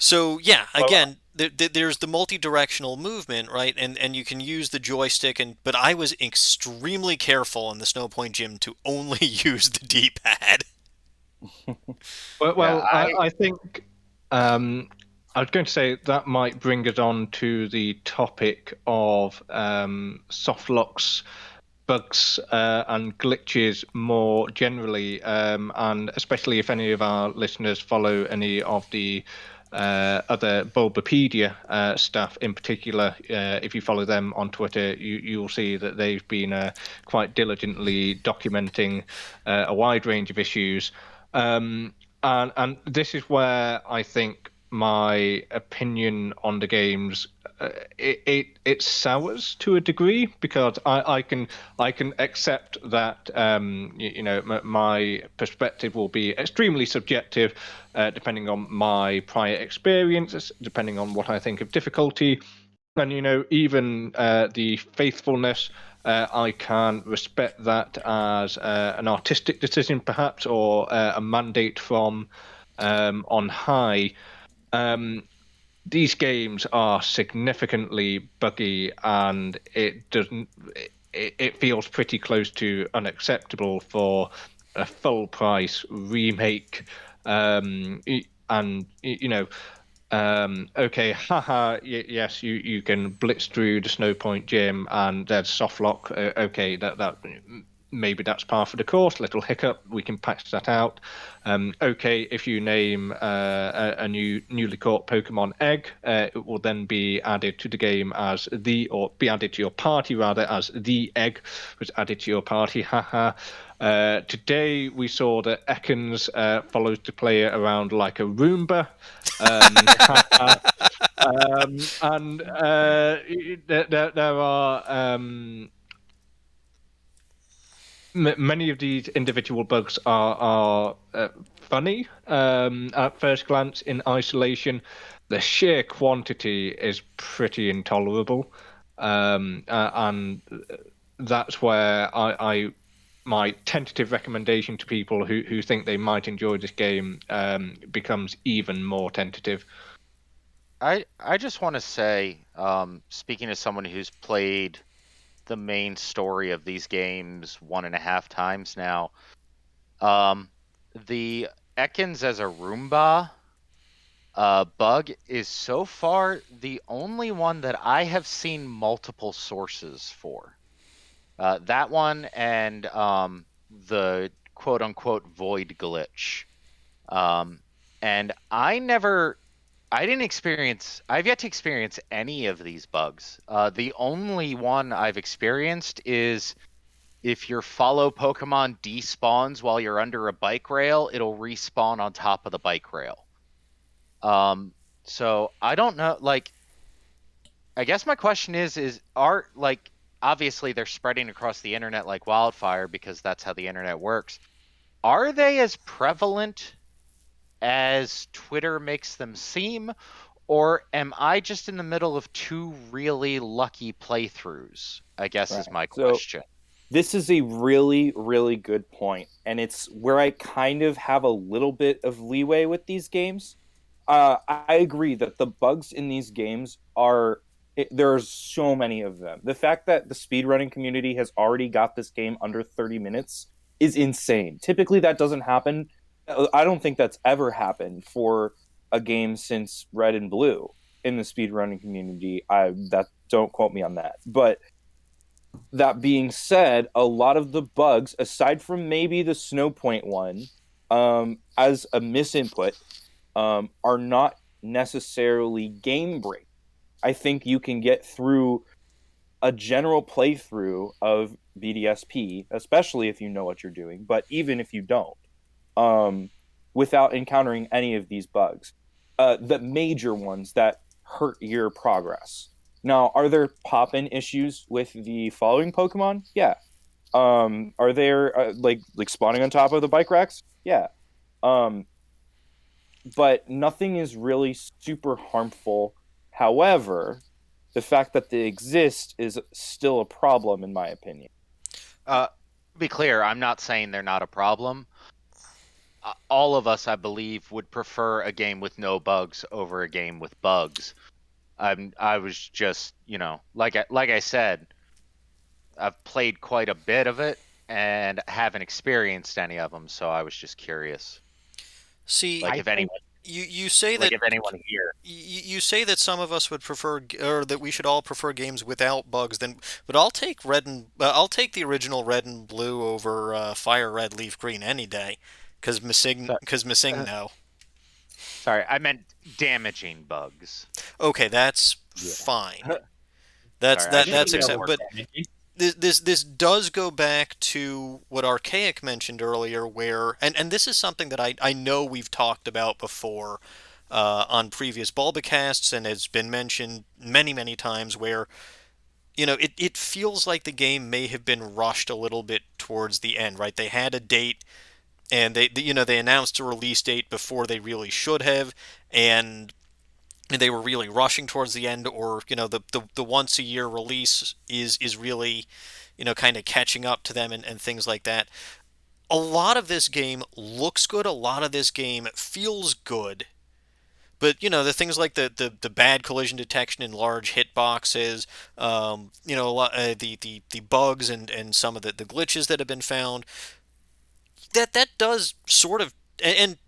[SPEAKER 1] So yeah, again, there's the multi-directional movement, right? And you can use the joystick, but I was extremely careful in the Snowpoint Gym to only use the D-pad.
[SPEAKER 6] Well, I think I was going to say that might bring us on to the topic of soft locks, bugs, and glitches more generally, and especially if any of our listeners follow any of the other Bulbapedia staff in particular. If you follow them on Twitter, you'll see that they've been quite diligently documenting a wide range of issues. And this is where I think my opinion on the games it sours to a degree, because I can accept that my perspective will be extremely subjective, depending on my prior experiences, depending on what I think of difficulty, and even the faithfulness. I can respect that as an artistic decision, perhaps, or a mandate from on high. These games are significantly buggy, and it doesn't. It feels pretty close to unacceptable for a full price remake. And okay, haha, yes, you can blitz through the Snowpoint gym and there's softlock. Okay, that maybe that's par for the course. Little hiccup, we can patch that out. Okay, if you name a newly caught Pokemon egg, it will then be added to the game or be added to your party rather, as the egg was added to your party. Haha. Today we saw that Ekans follows the player around like a Roomba. And there are many of these individual bugs are funny at first glance in isolation. The sheer quantity is pretty intolerable, and that's where my tentative recommendation to people who think they might enjoy this game becomes even more tentative.
[SPEAKER 4] I just want to say, speaking as someone who's played the main story of these games 1.5 times now, the Ekans as a Roomba bug is so far the only one that I have seen multiple sources for. That one and the quote unquote void glitch. And I've yet to experience any of these bugs. The only one I've experienced is if your follow Pokemon despawns while you're under a bike rail, it'll respawn on top of the bike rail. So I don't know, like, I guess my question is obviously they're spreading across the internet like wildfire because that's how the internet works. Are they as prevalent as Twitter makes them seem, or am I just in the middle of two really lucky playthroughs? I guess is my question.
[SPEAKER 7] This is a really, really good point, and it's where I kind of have a little bit of leeway with these games. I agree that the bugs in these games there are so many of them. The fact that the speedrunning community has already got this game under 30 minutes is insane. Typically, that doesn't happen. I don't think that's ever happened for a game since Red and Blue in the speedrunning community. Don't quote me on that. But that being said, a lot of the bugs, aside from maybe the Snowpoint one, as a misinput, are not necessarily game break. I think you can get through a general playthrough of BDSP, especially if you know what you're doing, but even if you don't, without encountering any of these bugs. The major ones that hurt your progress. Now, are there pop-in issues with the following Pokemon? Yeah. Are there like spawning on top of the bike racks? Yeah. But nothing is really super harmful. However, the fact that they exist is still a problem, in my opinion.
[SPEAKER 4] Be clear, I'm not saying they're not a problem. All of us, I believe, would prefer a game with no bugs over a game with bugs. I was just, like I said, I've played quite a bit of it and haven't experienced any of them, so I was just curious.
[SPEAKER 1] See,
[SPEAKER 4] like if anyone,
[SPEAKER 1] you say
[SPEAKER 4] like
[SPEAKER 1] that
[SPEAKER 4] if anyone here.
[SPEAKER 1] you say that some of us would prefer, or that we should all prefer games without bugs. Then, but I'll take the original Red and Blue over Fire Red, Leaf Green any day,
[SPEAKER 8] So,
[SPEAKER 1] missing no.
[SPEAKER 8] sorry, I meant damaging bugs.
[SPEAKER 1] Okay, that's
[SPEAKER 3] Yeah.
[SPEAKER 1] fine.
[SPEAKER 8] Sorry, I should
[SPEAKER 1] That's
[SPEAKER 8] have been
[SPEAKER 1] acceptable.
[SPEAKER 8] more
[SPEAKER 1] But this does go back to what Archaic mentioned earlier, where and this is something that I know we've talked about before on previous Bulbacasts, and has been mentioned many times, where it feels like the game may have been rushed a little bit towards the end, right? They had a date, and they announced a release date before they really should have, and they were really rushing towards the end, or the once a year release is really kind of catching up to them, and things like that. A lot of this game looks good, a lot of this game feels good, but the things like the bad collision detection in large hitboxes, a lot, the bugs, and some of the glitches that have been found, that does sort of, and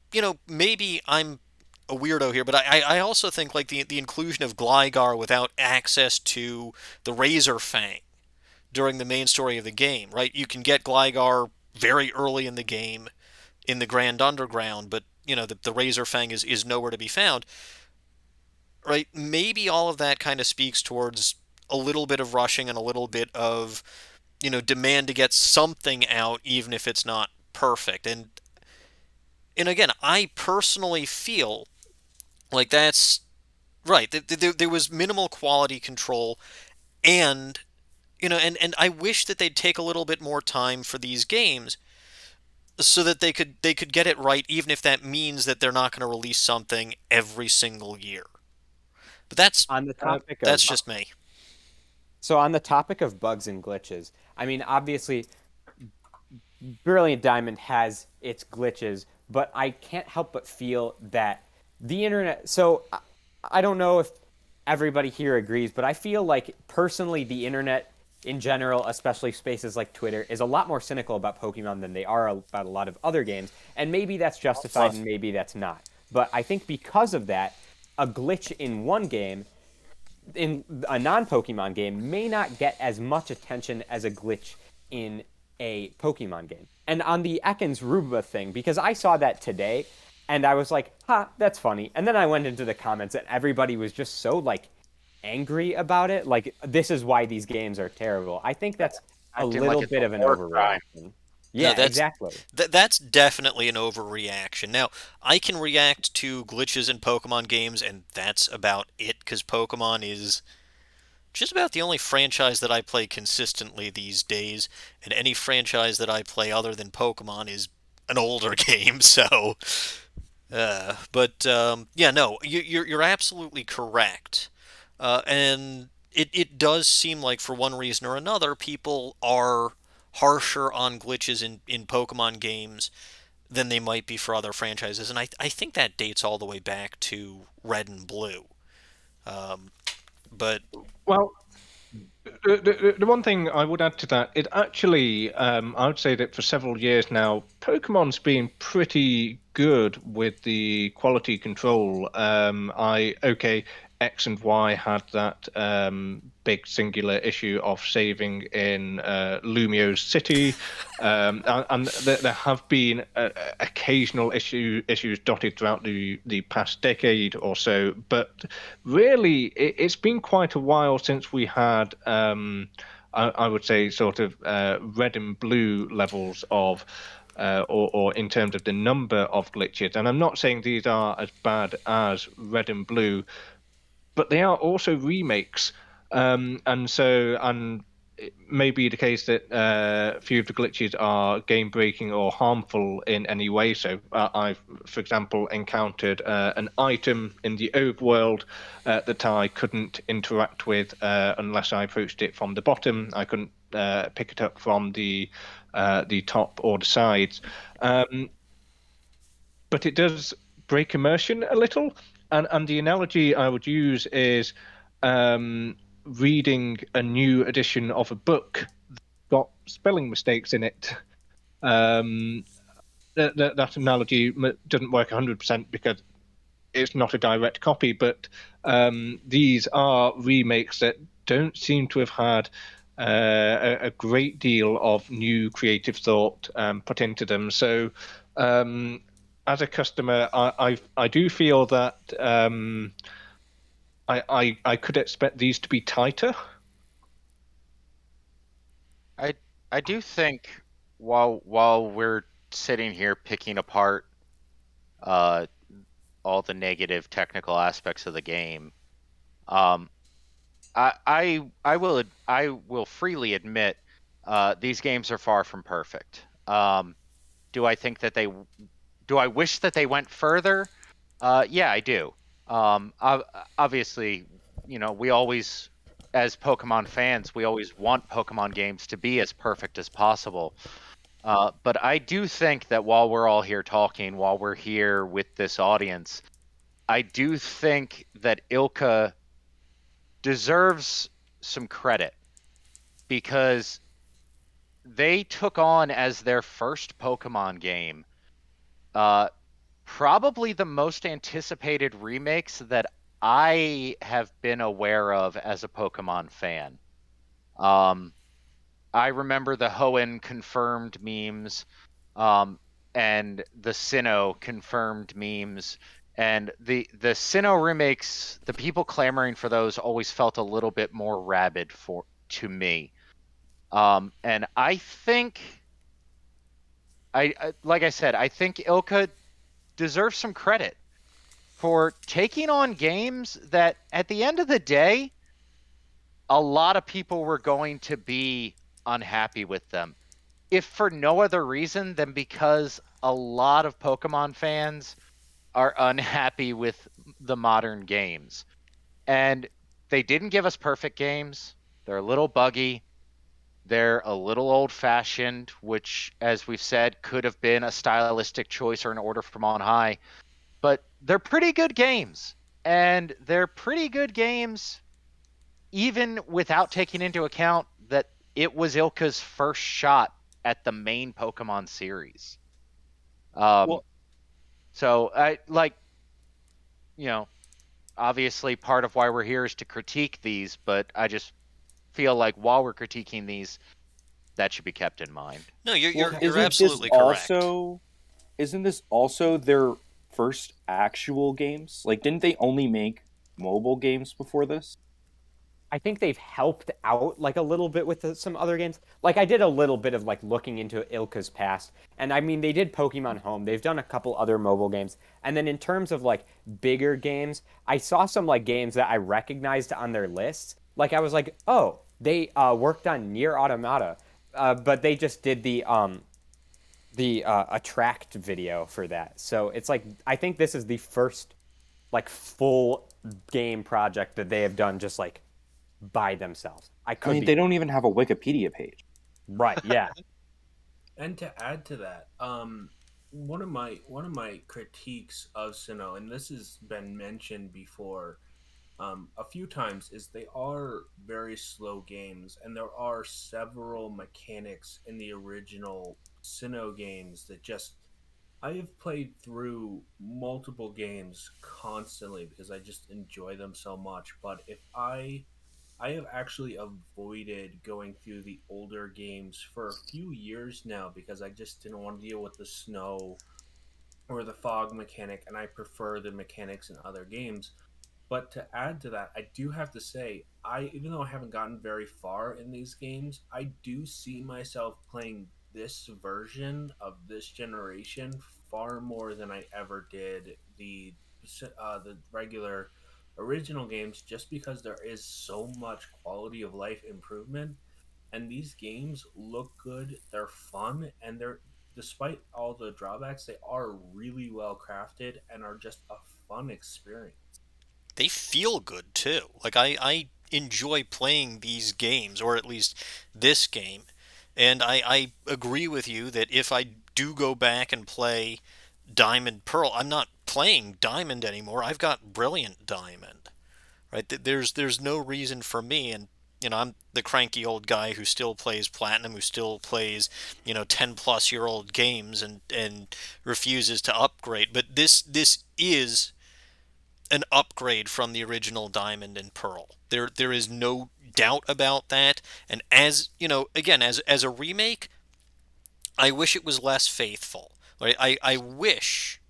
[SPEAKER 1] maybe I'm a weirdo here, but I also think like the inclusion of Gligar without access to the Razor Fang during the main story of the game, right? You can get Gligar very early in the game in the Grand Underground, but the Razor Fang is nowhere to be found, right? Maybe all of that kind of speaks towards a little bit of rushing and a little bit of demand to get something out, even if it's not perfect. And again, I personally feel like that's right. There was minimal quality control, and and I wish that they'd take a little bit more time for these games, so that they could get it right, even if that means that they're not going to release something every single year. But
[SPEAKER 3] On the
[SPEAKER 6] Uh,
[SPEAKER 3] topic
[SPEAKER 1] that's
[SPEAKER 3] of
[SPEAKER 1] just me.
[SPEAKER 3] So on the topic of bugs and glitches, I mean, obviously, Brilliant Diamond has its glitches, but I can't help but feel that the internet. So I don't know if everybody here agrees, but I feel like personally, the internet in general, especially spaces like Twitter, is a lot more cynical about Pokemon than they are about a lot of other games. And maybe that's justified and maybe that's not. But I think because of that, a glitch in one game in a non-Pokemon game may not get as much attention as a glitch in a Pokemon game. And on the Ekans Ruba thing, because I saw that today, and I was like, that's funny. And then I went into the comments, and everybody was just so, like, angry about it. Like, this is why these games are terrible. I think that's a
[SPEAKER 8] Acting
[SPEAKER 3] little
[SPEAKER 8] like it's
[SPEAKER 3] bit
[SPEAKER 8] a
[SPEAKER 3] of an
[SPEAKER 8] war crime.
[SPEAKER 3] overreaction. Yeah,
[SPEAKER 1] that's
[SPEAKER 3] exactly.
[SPEAKER 1] that's definitely an overreaction. Now, I can react to glitches in Pokemon games, and that's about it, because Pokemon is just about the only franchise that I play consistently these days, and any franchise that I play other than Pokemon is an older game. So, but yeah, no, you're absolutely correct, and it does seem like, for one reason or another, people are harsher on glitches in Pokemon games than they might be for other franchises, and I think that dates all the way back to Red and Blue. But
[SPEAKER 6] Well, the one thing I would add to that, it actually, I would say that for several years now, Pokemon's been pretty good with the quality control. Okay, X and Y had that big singular issue of saving in Lumio's city, and there have been occasional issues dotted throughout the past decade or so, but really, it's been quite a while since we had, I would say, sort of red and blue levels of, or in terms of the number of glitches. And I'm not saying these are as bad as red and blue, but they are also remakes. And it may be the case that a few of the glitches are game breaking or harmful in any way. So I've, for example, encountered an item in the overworld that I couldn't interact with unless I approached it from the bottom. I couldn't pick it up from the top or the sides. But it does break immersion a little. And the analogy I would use is reading a new edition of a book that's got spelling mistakes in it. That analogy doesn't work 100% because it's not a direct copy, but these are remakes that don't seem to have had a great deal of new creative thought put into them. So, as a customer, I do feel that I could expect these to be tighter.
[SPEAKER 8] I I do think while we're sitting here picking apart uh all the negative technical aspects of the game, um I will freely admit these games are far from perfect. Do I think that they do I wish that they went further? Yeah, I do. Obviously, we always, as Pokemon fans, we always want Pokemon games to be as perfect as possible. But I do think that while we're all here talking, while we're here with this audience, I do think that Ilka deserves some credit because they took on as their first Pokemon game uh, probably the most anticipated remakes that I have been aware of as a Pokemon fan. Um, I remember the Hoenn confirmed memes, um, and the Sinnoh confirmed memes, and the Sinnoh remakes. The people clamoring for those always felt a little bit more rabid for to me. And I think like I said, I think Ilka deserves some credit for taking on games that at the end of the day, a lot of people were going to be unhappy with them. If for no other reason than because a lot of Pokemon fans are unhappy with the modern games. And they didn't give us perfect games. They're a little buggy. They're a little old fashioned, which, as we've said, could have been a stylistic choice or an order from on high. But they're pretty good games. And they're pretty good games, even without taking into account that it was Ilka's first shot at the main Pokemon series. Um,
[SPEAKER 7] Well,
[SPEAKER 8] so I like, you know, obviously part of why we're here is to critique these, but I just feel like while we're critiquing these, that should be kept in mind.
[SPEAKER 1] No, you're
[SPEAKER 7] well,
[SPEAKER 1] you're you're
[SPEAKER 7] isn't this
[SPEAKER 1] absolutely correct.
[SPEAKER 7] also isn't this also their first actual games? Like, didn't they only make mobile games before this?
[SPEAKER 3] I think they've helped out like a little bit with some other games. Like I did a little bit of like looking into Ilka's past, and I mean they did Pokemon Home. They've done a couple other mobile games, and then in terms of like bigger games, I saw some like games that I recognized on their lists. Like I was like, oh, they worked on Near Automata, but they just did the attract video for that. So it's like I think this is the first like full game project that they have done just like by themselves. I
[SPEAKER 7] I
[SPEAKER 3] could
[SPEAKER 7] mean,
[SPEAKER 3] be
[SPEAKER 7] they don't even have a Wikipedia page.
[SPEAKER 3] right. Yeah.
[SPEAKER 5] And to add to that, one of my critiques of Sinnoh, and this has been mentioned before a few times, is they are very slow games, and there are several mechanics in the original Sinnoh games that just I have played through multiple games constantly because I just enjoy them so much. But if I have actually avoided going through the older games for a few years now because I just didn't want to deal with the snow or the fog mechanic, and I prefer the mechanics in other games. But to add to that, I do have to say, I even though I haven't gotten very far in these games, I do see myself playing this version of this generation far more than I ever did the regular original games, just because there is so much quality of life improvement, and these games look good, they're fun, and they're despite all the drawbacks, they are really well crafted and are just a fun experience.
[SPEAKER 1] They feel good too. Like I enjoy playing these games, or at least this game. And I agree with you that if I do go back and play Diamond Pearl, I'm not playing Diamond anymore. I've got Brilliant Diamond. Right? There's no reason for me, and I'm the cranky old guy who still plays Platinum, who still plays 10-plus-year-old games and refuses to upgrade. But this is an upgrade from the original Diamond and Pearl. There is no doubt about that. And as you know, again, as a remake, I wish it was less faithful. Right? I wish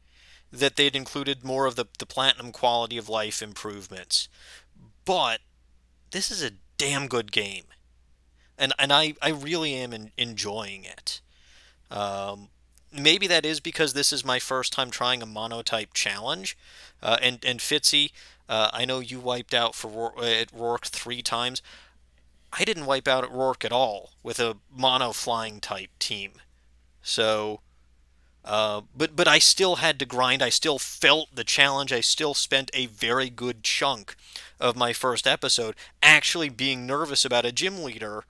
[SPEAKER 1] that they'd included more of the platinum quality of life improvements. But this is a damn good game. And I really am enjoying it. Um, Maybe that is because this is my first time trying a monotype challenge. And Fitzy, I know you wiped out at Rourke 3 times. I didn't wipe out at Rourke at all with a mono flying type team. So, but I still had to grind. I still felt the challenge. I still spent a very good chunk of my first episode actually being nervous about a gym leader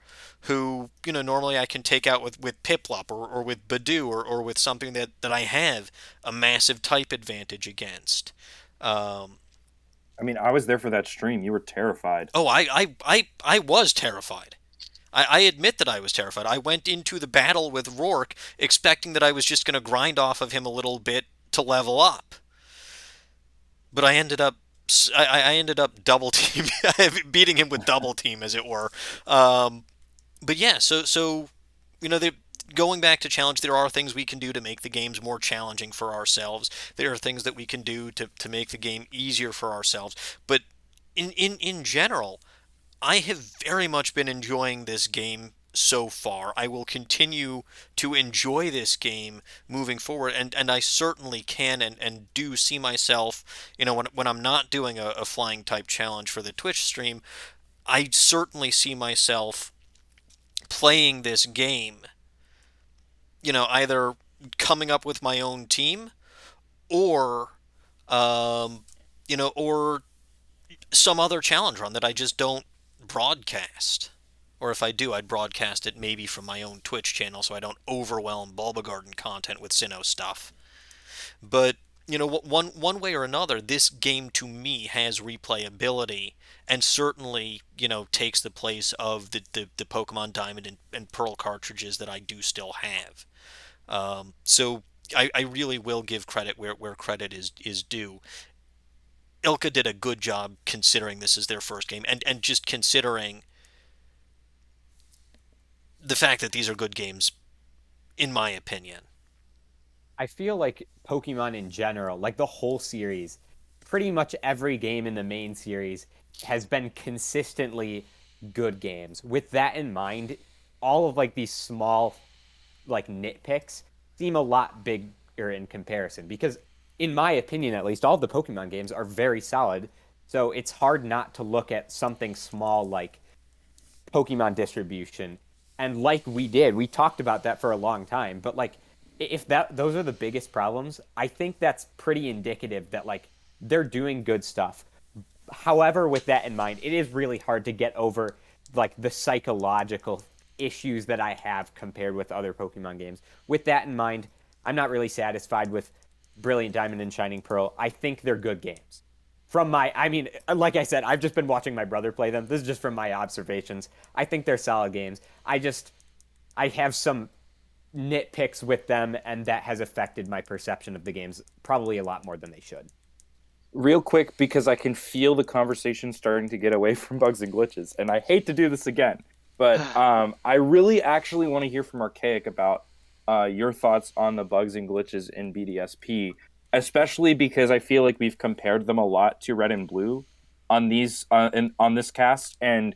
[SPEAKER 1] who, normally I can take out with Piplup or with Badoo or with something that I have a massive type advantage against. Um,
[SPEAKER 7] I mean, I was there for that stream. You were terrified.
[SPEAKER 1] oh, I was terrified. I admit that I was terrified. I went into the battle with Rourke expecting that I was just going to grind off of him a little bit to level up. But I ended up double team beating him with double team, as it were. But yeah, so they going back to challenge, there are things we can do to make the games more challenging for ourselves. There are things that we can do to make the game easier for ourselves. But in general, I have very much been enjoying this game so far. I will continue to enjoy this game moving forward, and I certainly can and do see myself, when I'm not doing a flying type challenge for the Twitch stream, I certainly see myself playing this game, either coming up with my own team or, or some other challenge run that I just don't broadcast. Or if I do, I'd broadcast it maybe from my own Twitch channel so I don't overwhelm Bulbagarden content with Sinnoh stuff. But, one way or another, this game to me has replayability and certainly, takes the place of the Pokemon Diamond and Pearl cartridges that I do still have. So I really will give credit where credit is due. Ilka did a good job considering this is their first game and just considering the fact that these are good games, in my opinion.
[SPEAKER 3] I feel like Pokemon in general, like the whole series, pretty much every game in the main series has been consistently good games. With that in mind, all of like these small like nitpicks seem a lot bigger in comparison because in my opinion at least all of the Pokemon games are very solid. So it's hard not to look at something small like Pokemon distribution. And like we talked about that for a long time, but like if those are the biggest problems, I think that's pretty indicative that like they're doing good stuff. However, with that in mind, it is really hard to get over like the psychological issues that I have compared with other Pokemon games. With that in mind, I'm not really satisfied with Brilliant Diamond and Shining Pearl. I think they're good games. I mean, like I said, I've just been watching my brother play them. This is just from my observations. I think they're solid games. I have some nitpicks with them, and that has affected my perception of the games probably a lot more than they should.
[SPEAKER 7] Real quick, because I can feel the conversation starting to get away from bugs and glitches, and I hate to do this again, but I really actually want to hear from Archaic about your thoughts on the bugs and glitches in BDSP, especially because I feel like we've compared them a lot to Red and Blue on on this cast, and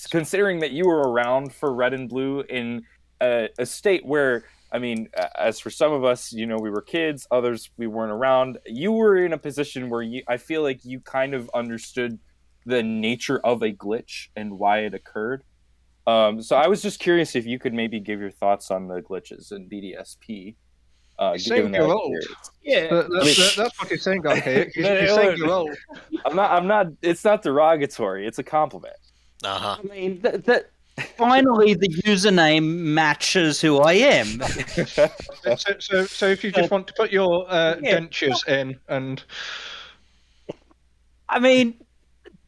[SPEAKER 7] considering that you were around for Red and Blue in a state where, I mean, as for some of us, we were kids, others we weren't around. You were in a position where I feel like you kind of understood the nature of a glitch and why it occurred. So I was just curious if you could maybe give your thoughts on the glitches in BDSP.
[SPEAKER 6] Saying you're old.
[SPEAKER 7] Yeah,
[SPEAKER 6] that's what he's saying, okay? He's saying you're old.
[SPEAKER 7] I'm not. It's not derogatory. It's a compliment.
[SPEAKER 1] Uh-huh.
[SPEAKER 2] I mean, finally the username matches who I am.
[SPEAKER 6] So if you just want to put your dentures in and...
[SPEAKER 2] I mean,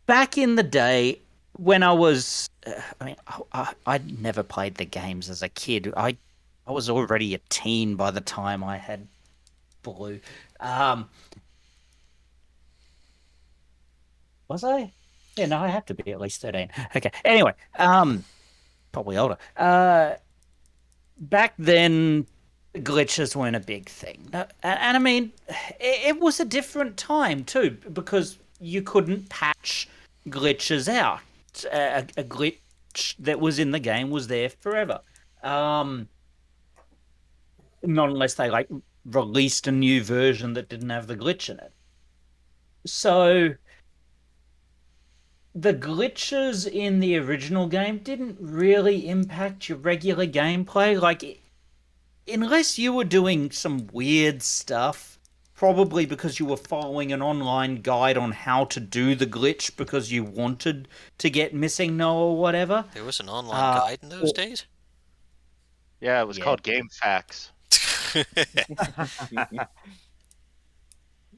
[SPEAKER 2] back in the day when I was... I'd never played the games as a kid. I was already a teen by the time I had Blue. Was I? Yeah, no, I have to be at least 13. Okay. Anyway, probably older. Back then, glitches weren't a big thing. And I mean, it was a different time too, because you couldn't patch glitches out. A glitch that was in the game was there forever. Not unless they like released a new version that didn't have the glitch in it. So the glitches in the original game didn't really impact your regular gameplay. Like, unless you were doing some weird stuff, probably because you were following an online guide on how to do the glitch because you wanted to get missing no or whatever.
[SPEAKER 1] There was an online guide in those days?
[SPEAKER 8] Yeah, it was
[SPEAKER 2] Yeah.
[SPEAKER 8] called Game Facts.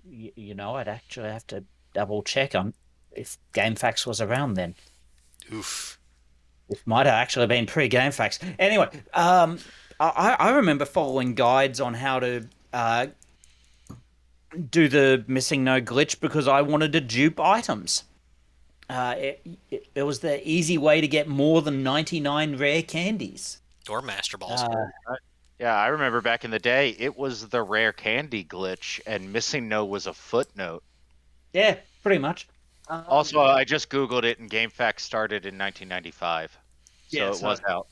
[SPEAKER 2] You know, I'd actually have to double check on if GameFAQs was around then.
[SPEAKER 1] Oof.
[SPEAKER 2] It might have actually been pre-GameFAQs. Anyway, I remember following guides on how to do the missing no glitch because I wanted to dupe items. It was the easy way to get more than 99 rare candies.
[SPEAKER 1] Or Master Balls.
[SPEAKER 8] Yeah, I remember back in the day, it was the rare candy glitch, and missing no was a footnote.
[SPEAKER 2] Yeah, pretty much.
[SPEAKER 8] Also, I just Googled it, and GameFAQs started in 1995. So
[SPEAKER 2] Yeah,
[SPEAKER 8] it was out.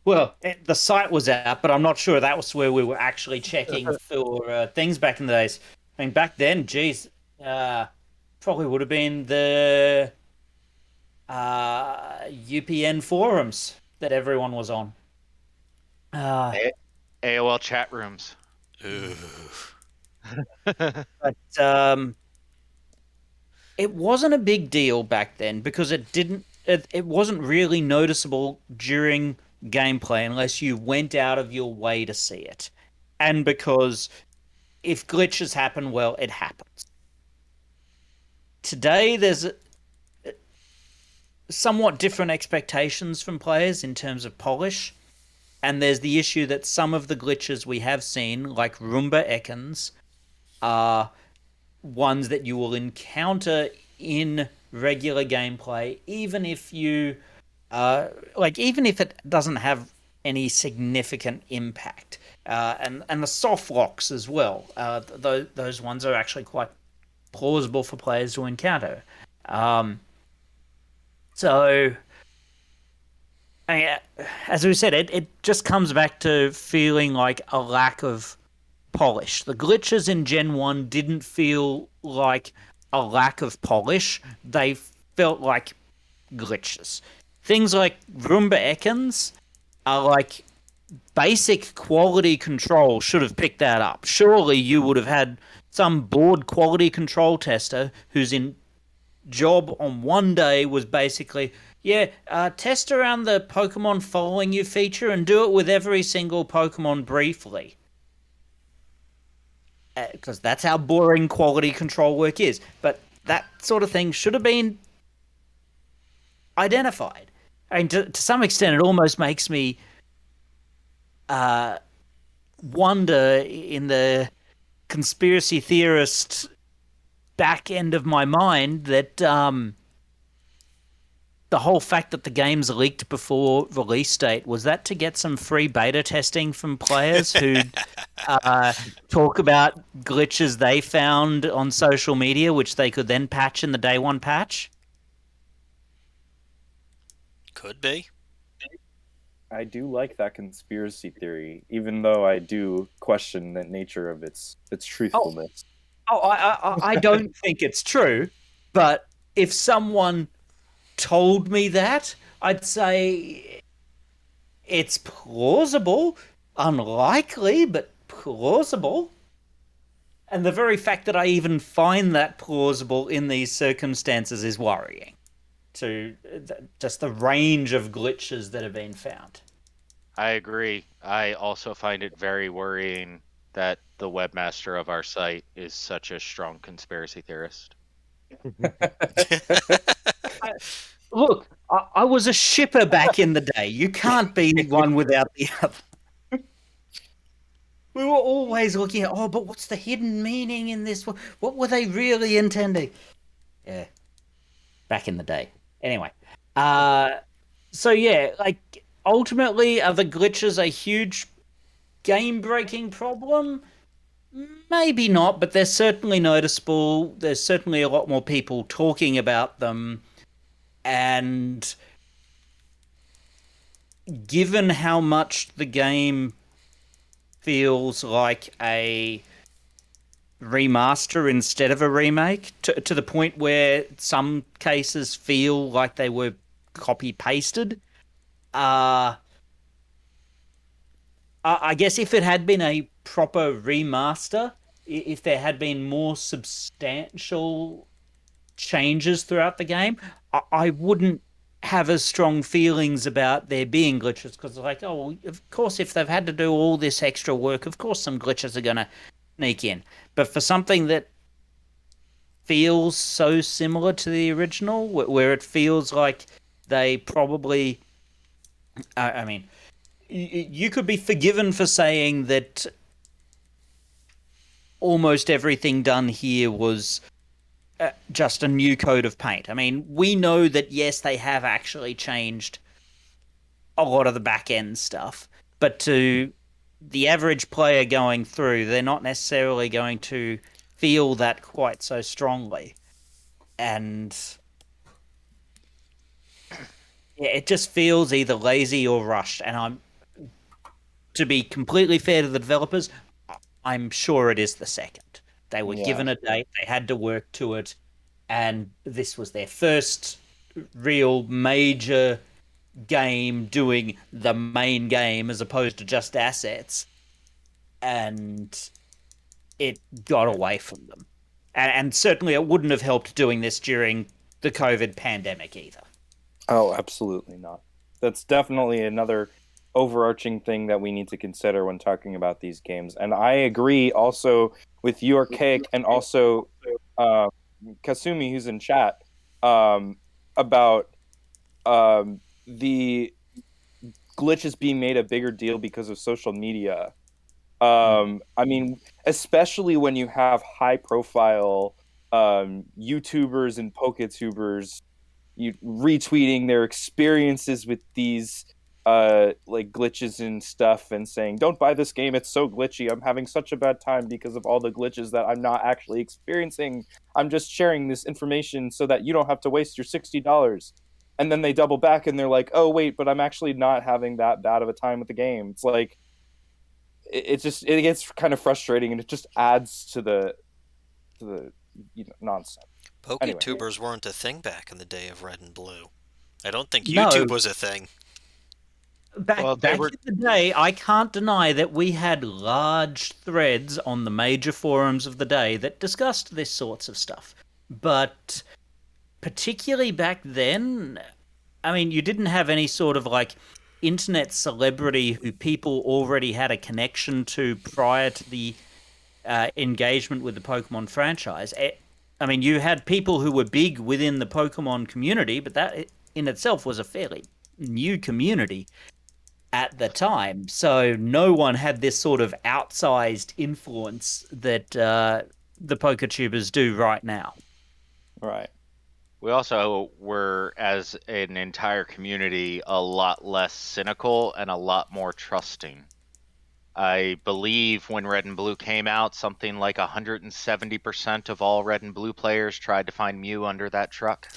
[SPEAKER 2] Well, the site was out, but I'm not sure that was where we were actually checking for things back in the days. I mean, back then, geez, probably would have been the UPN forums that everyone was on.
[SPEAKER 8] AOL chat rooms.
[SPEAKER 1] Ooh.
[SPEAKER 2] But it wasn't a big deal back then because it wasn't really noticeable during gameplay unless you went out of your way to see it. And because if glitches happen, well, it happens. Today, there's somewhat different expectations from players in terms of polish. And there's the issue that some of the glitches we have seen, like Roomba Ekans, are ones that you will encounter in regular gameplay, even if you even if it doesn't have any significant impact. And the soft locks as well. Those ones are actually quite plausible for players to encounter. So, as we said, it just comes back to feeling like a lack of polish. The glitches in Gen 1 didn't feel like a lack of polish. They felt like glitches. Things like Roomba Ekans are like basic quality control should have picked that up. Surely you would have had some bored quality control tester who's in job on one day was basically, test around the Pokemon following you feature and do it with every single Pokemon briefly. Because that's how boring quality control work is. But that sort of thing should have been identified. I mean, to some extent, it almost makes me wonder in the conspiracy theorist back end of my mind that the whole fact that the game's leaked before release date, was that to get some free beta testing from players who talk about glitches they found on social media, which they could then patch in the day one patch?
[SPEAKER 1] Could be.
[SPEAKER 7] I do like that conspiracy theory, even though I do question the nature of its truthfulness.
[SPEAKER 2] I don't think it's true, but if someone told me that, I'd say it's plausible, unlikely, but plausible. And the very fact that I even find that plausible in these circumstances is worrying. To just the range of glitches that have been found.
[SPEAKER 8] I agree. I also find it very worrying that the webmaster of our site is such a strong conspiracy theorist.
[SPEAKER 2] Look, I was a shipper back in the day. You can't be one without the other. We were always looking at, but what's the hidden meaning in this? What were they really intending? Yeah. back in the day. Anyway, so yeah, like ultimately, are the glitches a huge game-breaking problem? Maybe not, but they're certainly noticeable. There's certainly a lot more people talking about them, and given how much the game feels like a remaster instead of a remake, to the point where some cases feel like they were copy pasted. I guess if it had been a proper remaster, if there had been more substantial changes throughout the game, I wouldn't have as strong feelings about there being glitches because, like, oh, of course, if they've had to do all this extra work, of course, some glitches are going to sneak in. But for something that feels so similar to the original, where it feels like they probably, I mean, you could be forgiven for saying that almost everything done here was just a new coat of paint. I mean, we know that yes, they have actually changed a lot of the back end stuff, but to the average player going through, they're not necessarily going to feel that quite so strongly. And yeah, it just feels either lazy or rushed. And to be completely fair to the developers, I'm sure it is the second. They were given a date, they had to work to it, and this was their first real major game doing the main game as opposed to just assets, and it got away from them. And certainly it wouldn't have helped doing this during the COVID pandemic either.
[SPEAKER 7] Oh, absolutely not. That's definitely another overarching thing that we need to consider when talking about these games. And I agree also with you, Archaic, and also Kasumi, who's in chat, about the glitches being made a bigger deal because of social media. I mean, especially when you have high-profile YouTubers and Poketubers retweeting their experiences with these like glitches and stuff and saying, don't buy this game, it's so glitchy, I'm having such a bad time because of all the glitches that I'm not actually experiencing, I'm just sharing this information so that you don't have to waste your $60. And then they double back and they're like, oh wait, but I'm actually not having that bad of a time with the game. It's like it gets kind of frustrating, and it just adds to the nonsense.
[SPEAKER 1] Poketubers weren't a thing back in the day of Red and Blue. I don't think
[SPEAKER 2] No.
[SPEAKER 1] YouTube was a thing.
[SPEAKER 2] Back in the day, I can't deny that we had large threads on the major forums of the day that discussed this sorts of stuff. But particularly back then, I mean, you didn't have any sort of like internet celebrity who people already had a connection to prior to the engagement with the Pokemon franchise. I mean, you had people who were big within the Pokemon community, but that in itself was a fairly new community at the time. So no one had this sort of outsized influence that the Poketubers do right now.
[SPEAKER 7] Right.
[SPEAKER 8] We also were, as an entire community, a lot less cynical and a lot more trusting. I believe when Red and Blue came out, something like 170% of all Red and Blue players tried to find Mew under that truck.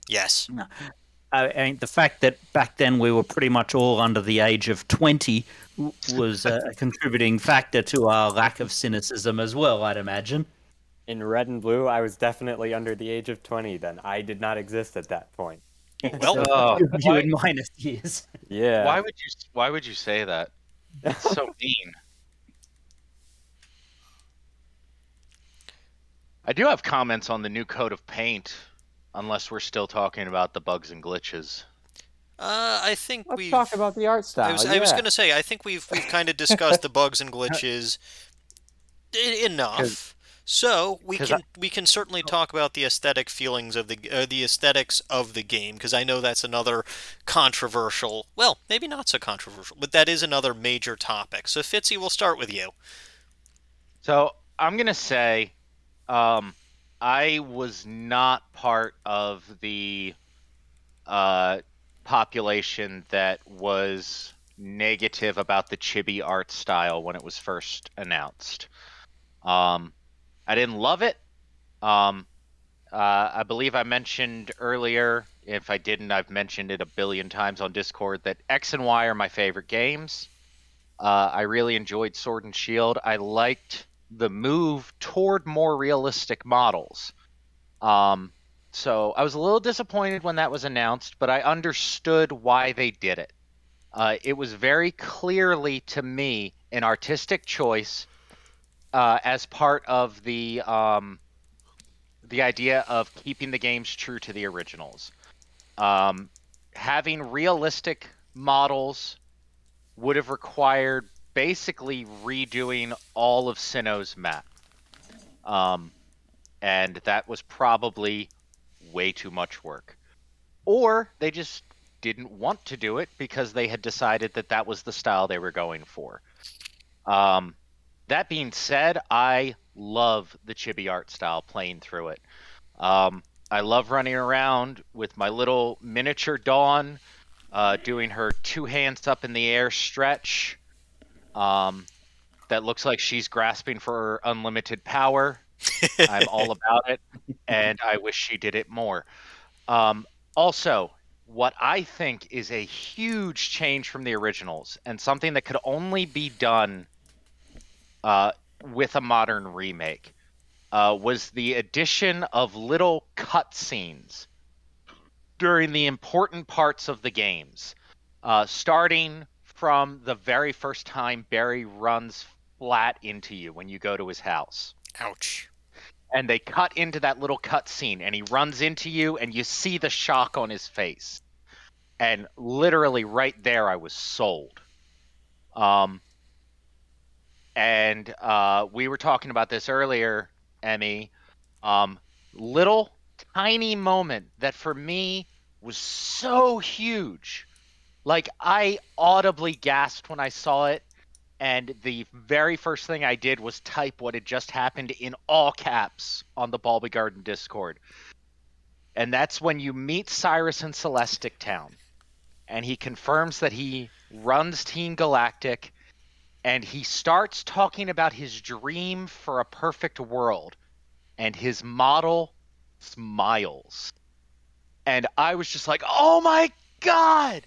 [SPEAKER 1] Yes.
[SPEAKER 2] I mean, the fact that back then we were pretty much all under the age of 20 was a contributing factor to our lack of cynicism as well, I'd imagine.
[SPEAKER 3] In Red and Blue, I was definitely under the age of 20 then. I did not exist at that point.
[SPEAKER 1] Well,
[SPEAKER 2] you in minus years.
[SPEAKER 3] Yeah.
[SPEAKER 8] Why would you say that? It's so mean. I do have comments on the new coat of paint, unless we're still talking about the bugs and glitches.
[SPEAKER 1] I think
[SPEAKER 3] Let's talk about the art style.
[SPEAKER 1] I was going to say, I think we've kind of discussed the bugs and glitches enough. So we can certainly talk about the aesthetic feelings of the aesthetics of the game, because I know that's another controversial. Well, maybe not so controversial, but that is another major topic. So Fitzy, we'll start with you.
[SPEAKER 8] So I'm gonna say, I was not part of the population that was negative about the chibi art style when it was first announced. I didn't love it. Um, I believe I mentioned earlier, if I didn't, I've mentioned it a billion times on Discord, that X and Y are my favorite games. I really enjoyed Sword and Shield. I liked the move toward more realistic models. Um, so I was a little disappointed when that was announced, but I understood why they did it. It was very clearly to me an artistic choice as part of the idea of keeping the games true to the originals. Um, Having realistic models would have required basically redoing all of Sinnoh's map. Um, and that was probably way too much work. Or they just didn't want to do it because they had decided that that was the style they were going for. That being said, I love the chibi art style playing through it. I love running around with my little miniature Dawn, doing her two hands up in the air stretch. That looks like she's grasping for unlimited power. I'm all about it, and I wish she did it more. Um, Also, what I think is a huge change from the originals, and something that could only be done uh, with a modern remake, was the addition of little cutscenes during the important parts of the games, starting from the very first time Barry runs flat into you when you go to his house.
[SPEAKER 1] Ouch.
[SPEAKER 8] And they cut into that little cutscene, and he runs into you, and you see the shock on his face. And literally right there, I was sold. Um, and we were talking about this earlier, Emmy. Um, Little tiny moment that for me was so huge. Like I audibly gasped when I saw it, and the very first thing I did was type what had just happened in all caps on the Balby Garden Discord. And that's when you meet Cyrus in Celestic Town, and he confirms that he runs Team Galactic, and he starts talking about his dream for a perfect world, and his model smiles. And I was just like, oh my God!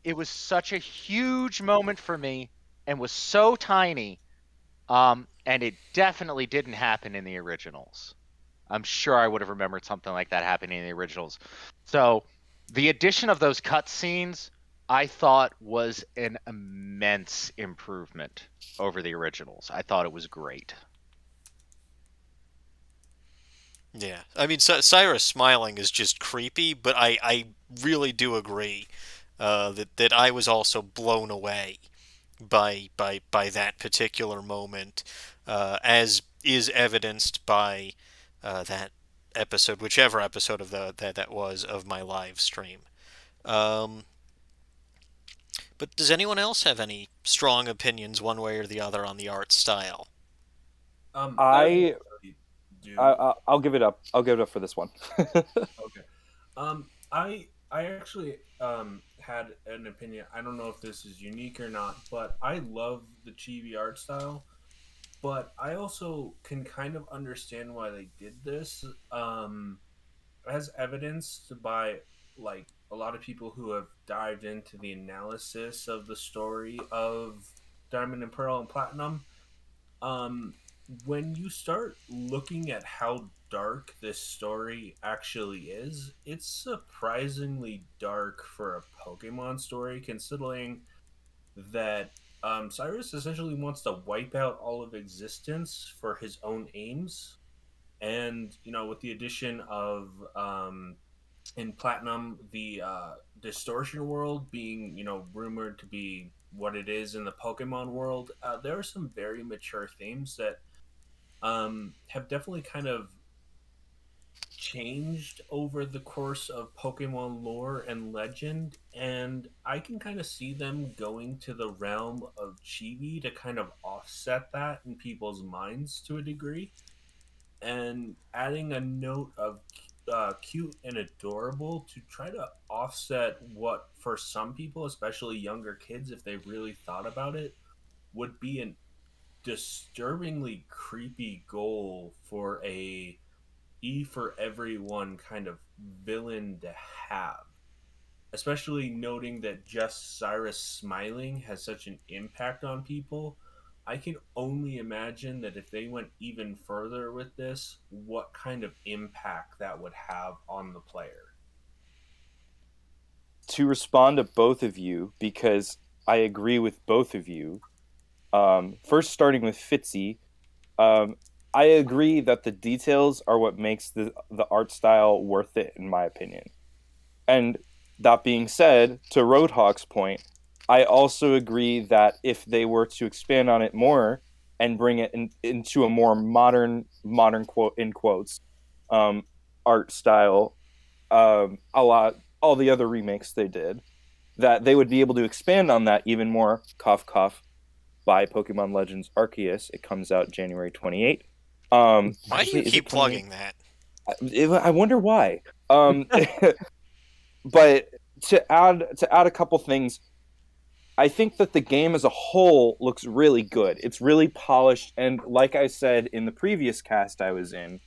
[SPEAKER 8] It was such a huge moment for me and was so tiny. And it definitely didn't happen in the originals. I'm sure I would have remembered something like that happening in the originals. So the addition of those cutscenes, I thought was an immense improvement over the originals. I thought it was great.
[SPEAKER 1] Yeah, I mean, Cyrus smiling is just creepy, but I really do agree that I was also blown away by that particular moment, as is evidenced by that episode, whichever episode of that was of my live stream. Um, but does anyone else have any strong opinions, one way or the other, on the art style?
[SPEAKER 5] I
[SPEAKER 7] I,
[SPEAKER 5] actually do.
[SPEAKER 7] I'll give it up. I'll give it up for this one.
[SPEAKER 5] Okay. I actually had an opinion. I don't know if this is unique or not, but I love the chibi art style. But I also can kind of understand why they did this, as evidenced by like a lot of people who have dived into the analysis of the story of Diamond and Pearl and Platinum. Um, when you start looking at how dark this story actually is, it's surprisingly dark for a Pokemon story, considering that Cyrus essentially wants to wipe out all of existence for his own aims. And, with the addition of in Platinum, the distortion world being, rumored to be what it is in the Pokemon world, there are some very mature themes that have definitely kind of changed over the course of Pokemon lore and legend, and I can kind of see them going to the realm of chibi to kind of offset that in people's minds to a degree. and adding a note of cute and adorable to try to offset what, for some people, especially younger kids, if they really thought about it, would be an disturbingly creepy goal for a E for everyone kind of villain to have. Especially noting that just Cyrus smiling has such an impact on people. I can only imagine that if they went even further with this, what kind of impact that would have on the player.
[SPEAKER 7] To respond to both of you, because I agree with both of you. First, starting with Fitzy, I agree that the details are what makes the art style worth it, in my opinion. And that being said, to Rhodehawk's point, I also agree that if they were to expand on it more and bring it into a more modern quote in quotes art style, all the other remakes they did, that they would be able to expand on that even more. Cough cough. By Pokemon Legends Arceus. It comes out January 28th.
[SPEAKER 1] Why
[SPEAKER 7] Actually,
[SPEAKER 1] do you
[SPEAKER 7] is
[SPEAKER 1] keep
[SPEAKER 7] it 28?
[SPEAKER 1] plugging that?
[SPEAKER 7] I wonder why. But to add a couple things, I think that the game as a whole looks really good. It's really polished, and like I said in the previous cast I was in,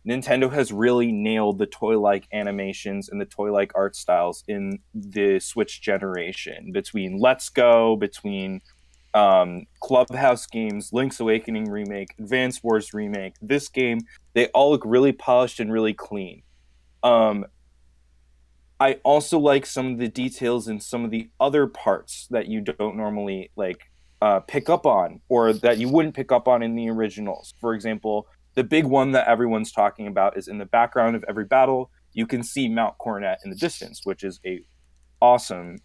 [SPEAKER 7] Nintendo has really nailed the toy-like animations and the toy-like art styles in the Switch generation. Between Let's Go, between Clubhouse games, Link's Awakening remake, Advance Wars remake, this game, they all look really polished and really clean. I also like some of the details in some of the other parts that you don't normally pick up on, or that you wouldn't pick up on in the originals. For example, the big one that everyone's talking about is in the background of every battle, you can see Mount Coronet in the distance, which is a awesome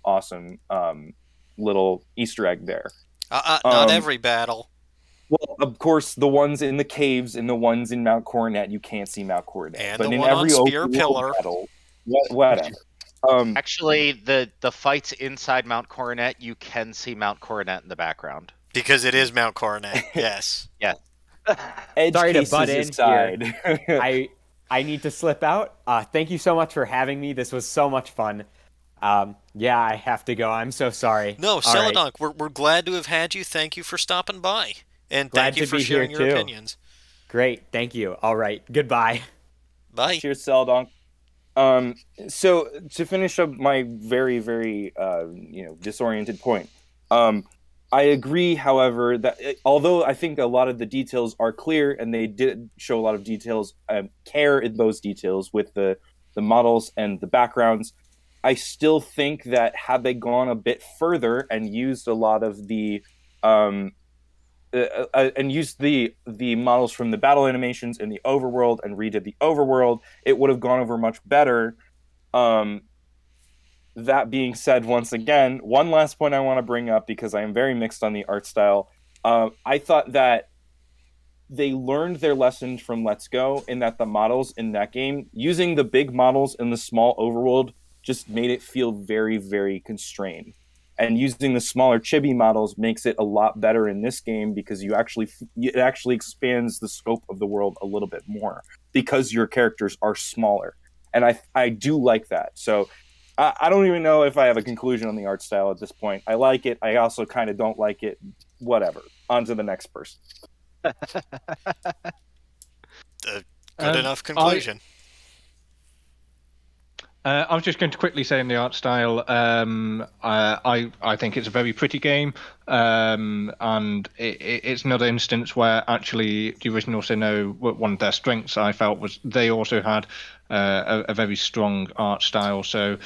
[SPEAKER 7] little Easter egg there.
[SPEAKER 1] Not every battle.
[SPEAKER 7] Well, of course, the ones in the caves and the ones in Mount Coronet, you can't see Mount Coronet.
[SPEAKER 1] And
[SPEAKER 7] but
[SPEAKER 1] the
[SPEAKER 7] in
[SPEAKER 1] one on
[SPEAKER 7] every
[SPEAKER 1] Spear
[SPEAKER 7] open
[SPEAKER 1] Pillar.
[SPEAKER 7] world battle, whatever.
[SPEAKER 8] Actually, the fights inside Mount Coronet, you can see Mount Coronet in the background.
[SPEAKER 1] Because it is Mount Coronet, yes.
[SPEAKER 8] Yeah.
[SPEAKER 3] Sorry to
[SPEAKER 7] cases
[SPEAKER 3] butt in
[SPEAKER 7] aside.
[SPEAKER 3] here. I need to slip out. Thank you so much for having me. This was so much fun. Yeah, I have to go. I'm so sorry.
[SPEAKER 1] No,
[SPEAKER 3] All right.
[SPEAKER 1] celadonk, we're glad to have had you. Thank you for stopping by. And
[SPEAKER 3] Glad
[SPEAKER 1] thank you
[SPEAKER 3] to
[SPEAKER 1] for
[SPEAKER 3] be here,
[SPEAKER 1] sharing your
[SPEAKER 3] too.
[SPEAKER 1] opinions.
[SPEAKER 3] Great. Thank you. All right. Goodbye.
[SPEAKER 1] Bye.
[SPEAKER 7] Cheers, Celadonk. So to finish up my very, very disoriented point, I agree, however, that although I think a lot of the details are clear and they did show a lot of details, care in those details with the models and the backgrounds, I still think that had they gone a bit further and used a lot of the and used the models from the battle animations in the overworld and redid the overworld, it would have gone over much better. That being said, once again, one last point I want to bring up, because I am very mixed on the art style. I thought that they learned their lessons from Let's Go, in that the models in that game, using the big models in the small overworld, just made it feel very, very constrained. And using the smaller chibi models makes it a lot better in this game, because it actually expands the scope of the world a little bit more, because your characters are smaller. And I do like that. So I don't even know if I have a conclusion on the art style at this point. I like it. I also kind of don't like it. Whatever. On to the next person.
[SPEAKER 1] Good enough conclusion.
[SPEAKER 6] I was just going to quickly say in the art style, I think it's a very pretty game, and it's another instance where actually the original Sinnoh, one of their strengths I felt was they also had a very strong art style. So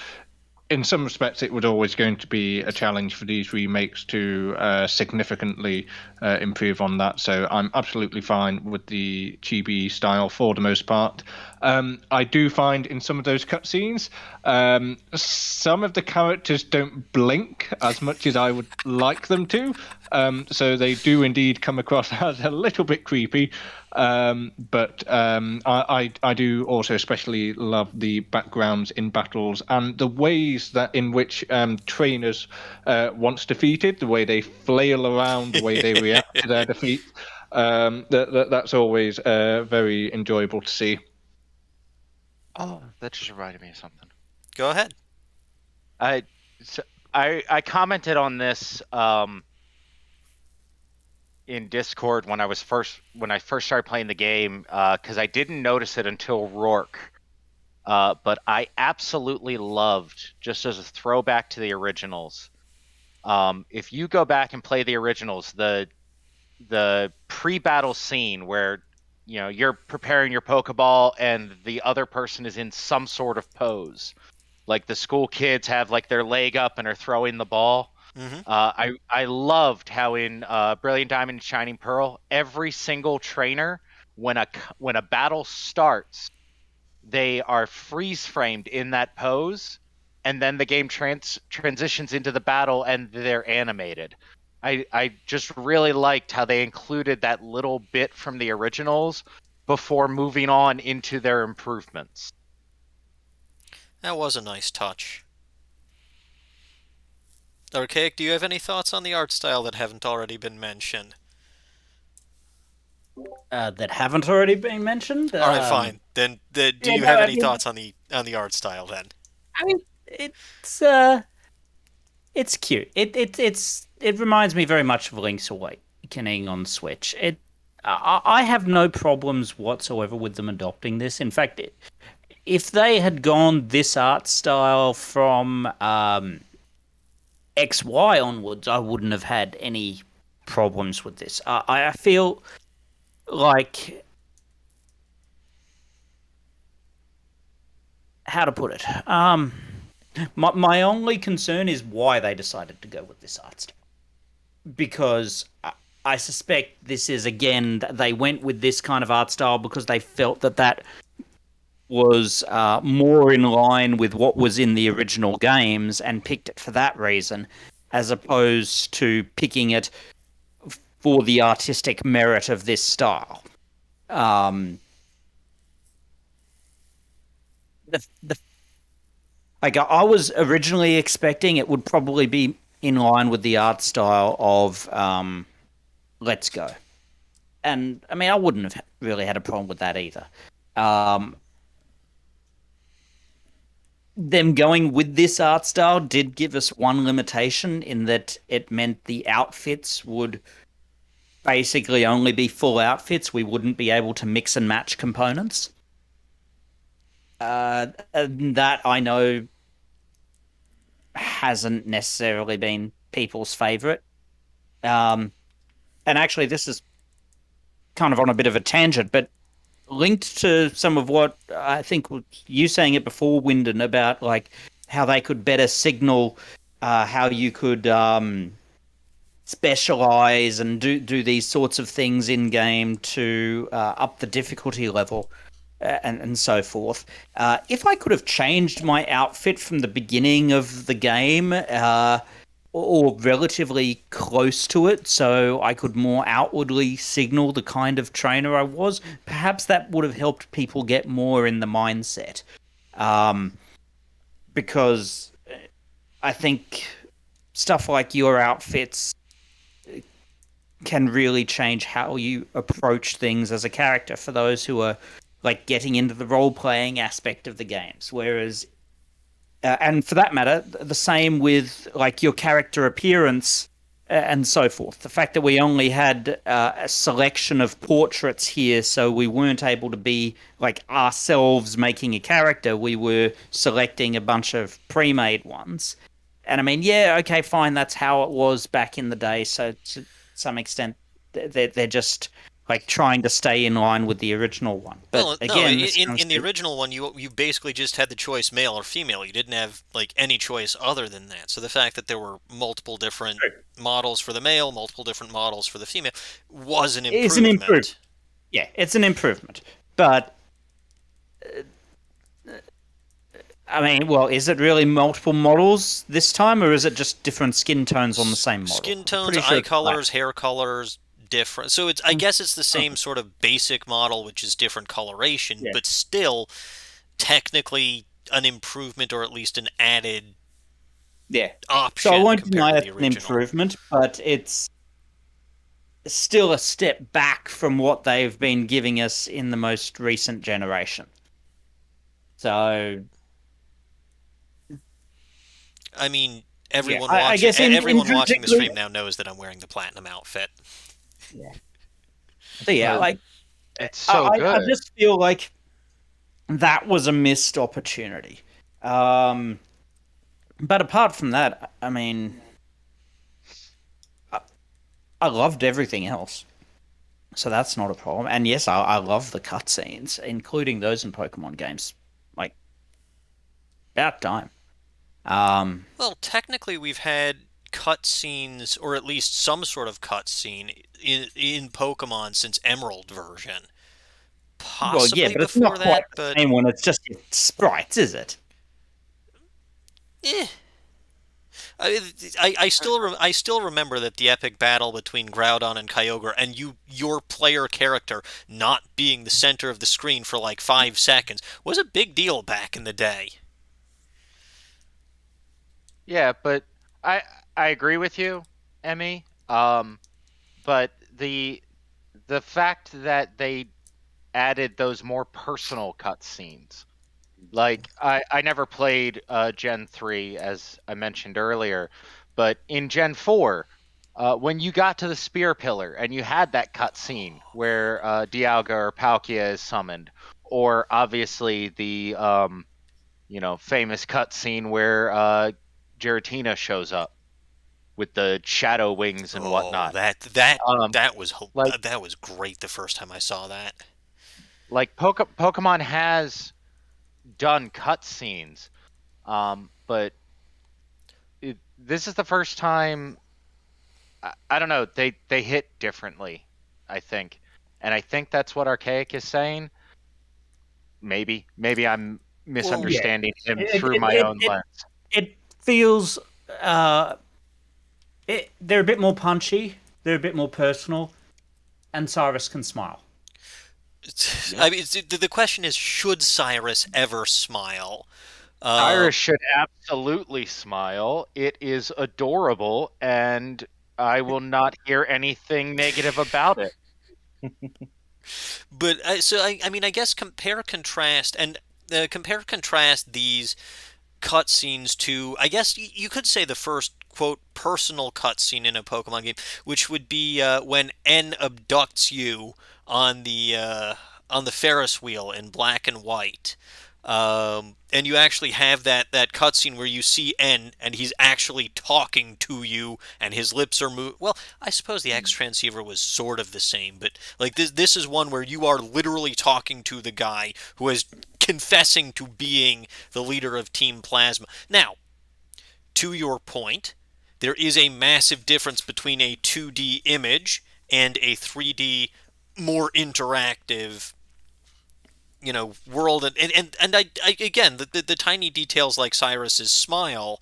[SPEAKER 6] in some respects, it was always going to be a challenge for these remakes to significantly improve on that. So I'm absolutely fine with the chibi style for the most part. I do find in some of those cutscenes, some of the characters don't blink as much as I would like them to. So they do indeed come across as a little bit creepy. But I do also especially love the backgrounds in battles and the ways that in which trainers, once defeated, the way they flail around, the way they react to their defeat. That's always very enjoyable to see.
[SPEAKER 8] Oh, that just reminded me of something.
[SPEAKER 1] Go ahead.
[SPEAKER 8] I commented on this in Discord when I first started playing the game because I didn't notice it until Rourke. But I absolutely loved, just as a throwback to the originals. If you go back and play the originals, the pre-battle scene where you're preparing your Pokeball and the other person is in some sort of pose, like the school kids have like their leg up and are throwing the ball.
[SPEAKER 1] Mm-hmm.
[SPEAKER 8] I loved how in Brilliant Diamond and Shining Pearl, every single trainer, when a battle starts, they are freeze framed in that pose, and then the game transitions into the battle and they're animated. I just really liked how they included that little bit from the originals before moving on into their improvements.
[SPEAKER 1] That was a nice touch. Archaic, do you have any thoughts on the art style that haven't already been mentioned?
[SPEAKER 2] That haven't already been mentioned.
[SPEAKER 1] All right, fine. Then, do
[SPEAKER 2] yeah,
[SPEAKER 1] you
[SPEAKER 2] no,
[SPEAKER 1] have
[SPEAKER 2] I
[SPEAKER 1] any
[SPEAKER 2] mean,
[SPEAKER 1] thoughts on the art style then?
[SPEAKER 2] I mean, it's cute. It reminds me very much of Link's Awakening on Switch. I have no problems whatsoever with them adopting this. In fact, if they had gone this art style from XY onwards, I wouldn't have had any problems with this. I feel like, how to put it? My only concern is why they decided to go with this art style. Because I suspect this is, again, they went with this kind of art style because they felt that was more in line with what was in the original games and picked it for that reason, as opposed to picking it for the artistic merit of this style. Like, I was originally expecting it would probably be in line with the art style of Let's Go. And, I mean, I wouldn't have really had a problem with that either. Them going with this art style did give us one limitation in that it meant the outfits would basically only be full outfits. We wouldn't be able to mix and match components. And that, I know, hasn't necessarily been people's favorite. And actually, this is kind of on a bit of a tangent, but linked to some of what I think you saying it before, Wyndon, about like how they could better signal how you could specialize and do these sorts of things in game to up the difficulty level and so forth. If I could have changed my outfit from the beginning of the game, or relatively close to it, so I could more outwardly signal the kind of trainer I was, perhaps that would have helped people get more in the mindset. Because I think stuff like your outfits can really change how you approach things as a character for those who are like getting into the role-playing aspect of the games. Whereas and for that matter, the same with like your character appearance and so forth. The fact that we only had a selection of portraits here, so we weren't able to be like ourselves making a character. We were selecting a bunch of pre-made ones. And I mean, yeah, okay, fine, that's how it was back in the day. So to some extent, they're just like trying to stay in line with the original one. But
[SPEAKER 1] Well,
[SPEAKER 2] again,
[SPEAKER 1] no,
[SPEAKER 2] this
[SPEAKER 1] in the original one, you basically just had the choice male or female. You didn't have like any choice other than that. So the fact that there were multiple different models for the male, multiple different models for the female, was an
[SPEAKER 2] is an improvement.
[SPEAKER 1] improvement.
[SPEAKER 2] Yeah, it's an improvement. But I mean, well, is it really multiple models this time, or is it just different skin tones on the same model?
[SPEAKER 1] Skin tones,
[SPEAKER 2] Pretty sure
[SPEAKER 1] eye
[SPEAKER 2] it's
[SPEAKER 1] colors,
[SPEAKER 2] black.
[SPEAKER 1] hair colors, different. So I guess it's the same sort of basic model, which is different coloration,
[SPEAKER 2] Yeah.
[SPEAKER 1] but still technically an improvement or at least an added
[SPEAKER 2] Yeah.
[SPEAKER 1] option
[SPEAKER 2] So I won't
[SPEAKER 1] compared
[SPEAKER 2] deny
[SPEAKER 1] to
[SPEAKER 2] it's
[SPEAKER 1] the
[SPEAKER 2] an
[SPEAKER 1] original.
[SPEAKER 2] improvement, but it's still a step back from what they've been giving us in the most recent generation. So
[SPEAKER 1] I mean,
[SPEAKER 2] yeah,
[SPEAKER 1] everyone
[SPEAKER 2] I
[SPEAKER 1] watching
[SPEAKER 2] guess
[SPEAKER 1] everyone watching the
[SPEAKER 2] intrinsically,
[SPEAKER 1] stream now knows that I'm wearing the platinum outfit.
[SPEAKER 2] yeah. So yeah,
[SPEAKER 7] Uh,
[SPEAKER 2] like
[SPEAKER 8] It's so
[SPEAKER 2] I
[SPEAKER 8] good.
[SPEAKER 2] just feel like that was a missed opportunity. Um, but apart from that, I mean, I, I loved everything else. So that's not a problem. And yes, I love the cutscenes, including those in Pokemon games. Like, about time. Um,
[SPEAKER 1] Well, technically, we've had cutscenes, or at least some sort of cutscene in Pokemon since Emerald version.
[SPEAKER 2] well, yeah,
[SPEAKER 1] Possibly
[SPEAKER 2] but it's not
[SPEAKER 1] before
[SPEAKER 2] quite
[SPEAKER 1] that,
[SPEAKER 2] the
[SPEAKER 1] but
[SPEAKER 2] same when it's just sprites, is it?
[SPEAKER 1] eh. I still remember that the epic battle between Groudon and Kyogre, and your player character not being the center of the screen for like 5 seconds was a big deal back in the day.
[SPEAKER 8] Yeah, but I I agree with you, Emmy. But the fact that they added those more personal cutscenes. Like I never played Gen 3 as I mentioned earlier, but in Gen 4, when you got to the spear pillar and you had that cutscene where Dialga or Palkia is summoned, or obviously the famous cutscene where Giratina shows up with the shadow wings and
[SPEAKER 1] Oh,
[SPEAKER 8] whatnot.
[SPEAKER 1] that that
[SPEAKER 8] Um,
[SPEAKER 1] that was
[SPEAKER 8] like
[SPEAKER 1] that was great the first time I saw that.
[SPEAKER 8] Pokemon has done cutscenes, but this is the first time. I don't know. They hit differently, I think, and I think that's what Archaic is saying. Maybe I'm
[SPEAKER 1] Well,
[SPEAKER 2] Yeah.
[SPEAKER 8] misunderstanding him
[SPEAKER 2] It
[SPEAKER 8] through
[SPEAKER 2] it
[SPEAKER 8] my
[SPEAKER 2] it
[SPEAKER 8] own
[SPEAKER 2] it,
[SPEAKER 8] lens.
[SPEAKER 2] it feels they're a bit more punchy, they're a bit more personal, and Cyrus can smile.
[SPEAKER 1] I mean, the question is, should Cyrus ever smile? Uh,
[SPEAKER 8] Iris should absolutely smile. It is adorable, and I will not hear anything negative about it.
[SPEAKER 1] but I mean, I guess compare contrast these cutscenes to, I guess you could say, the first quote personal cutscene in a Pokemon game, which would be when N abducts you on the Ferris wheel in Black and White. And you actually have that cutscene where you see N and he's actually talking to you and his lips are moving. Well, I suppose the X transceiver was sort of the same, but like this is one where you are literally talking to the guy who is confessing to being the leader of Team Plasma. Now, to your point, there is a massive difference between a 2D image and a 3D, more interactive, world. And I again, the tiny details like Cyrus's smile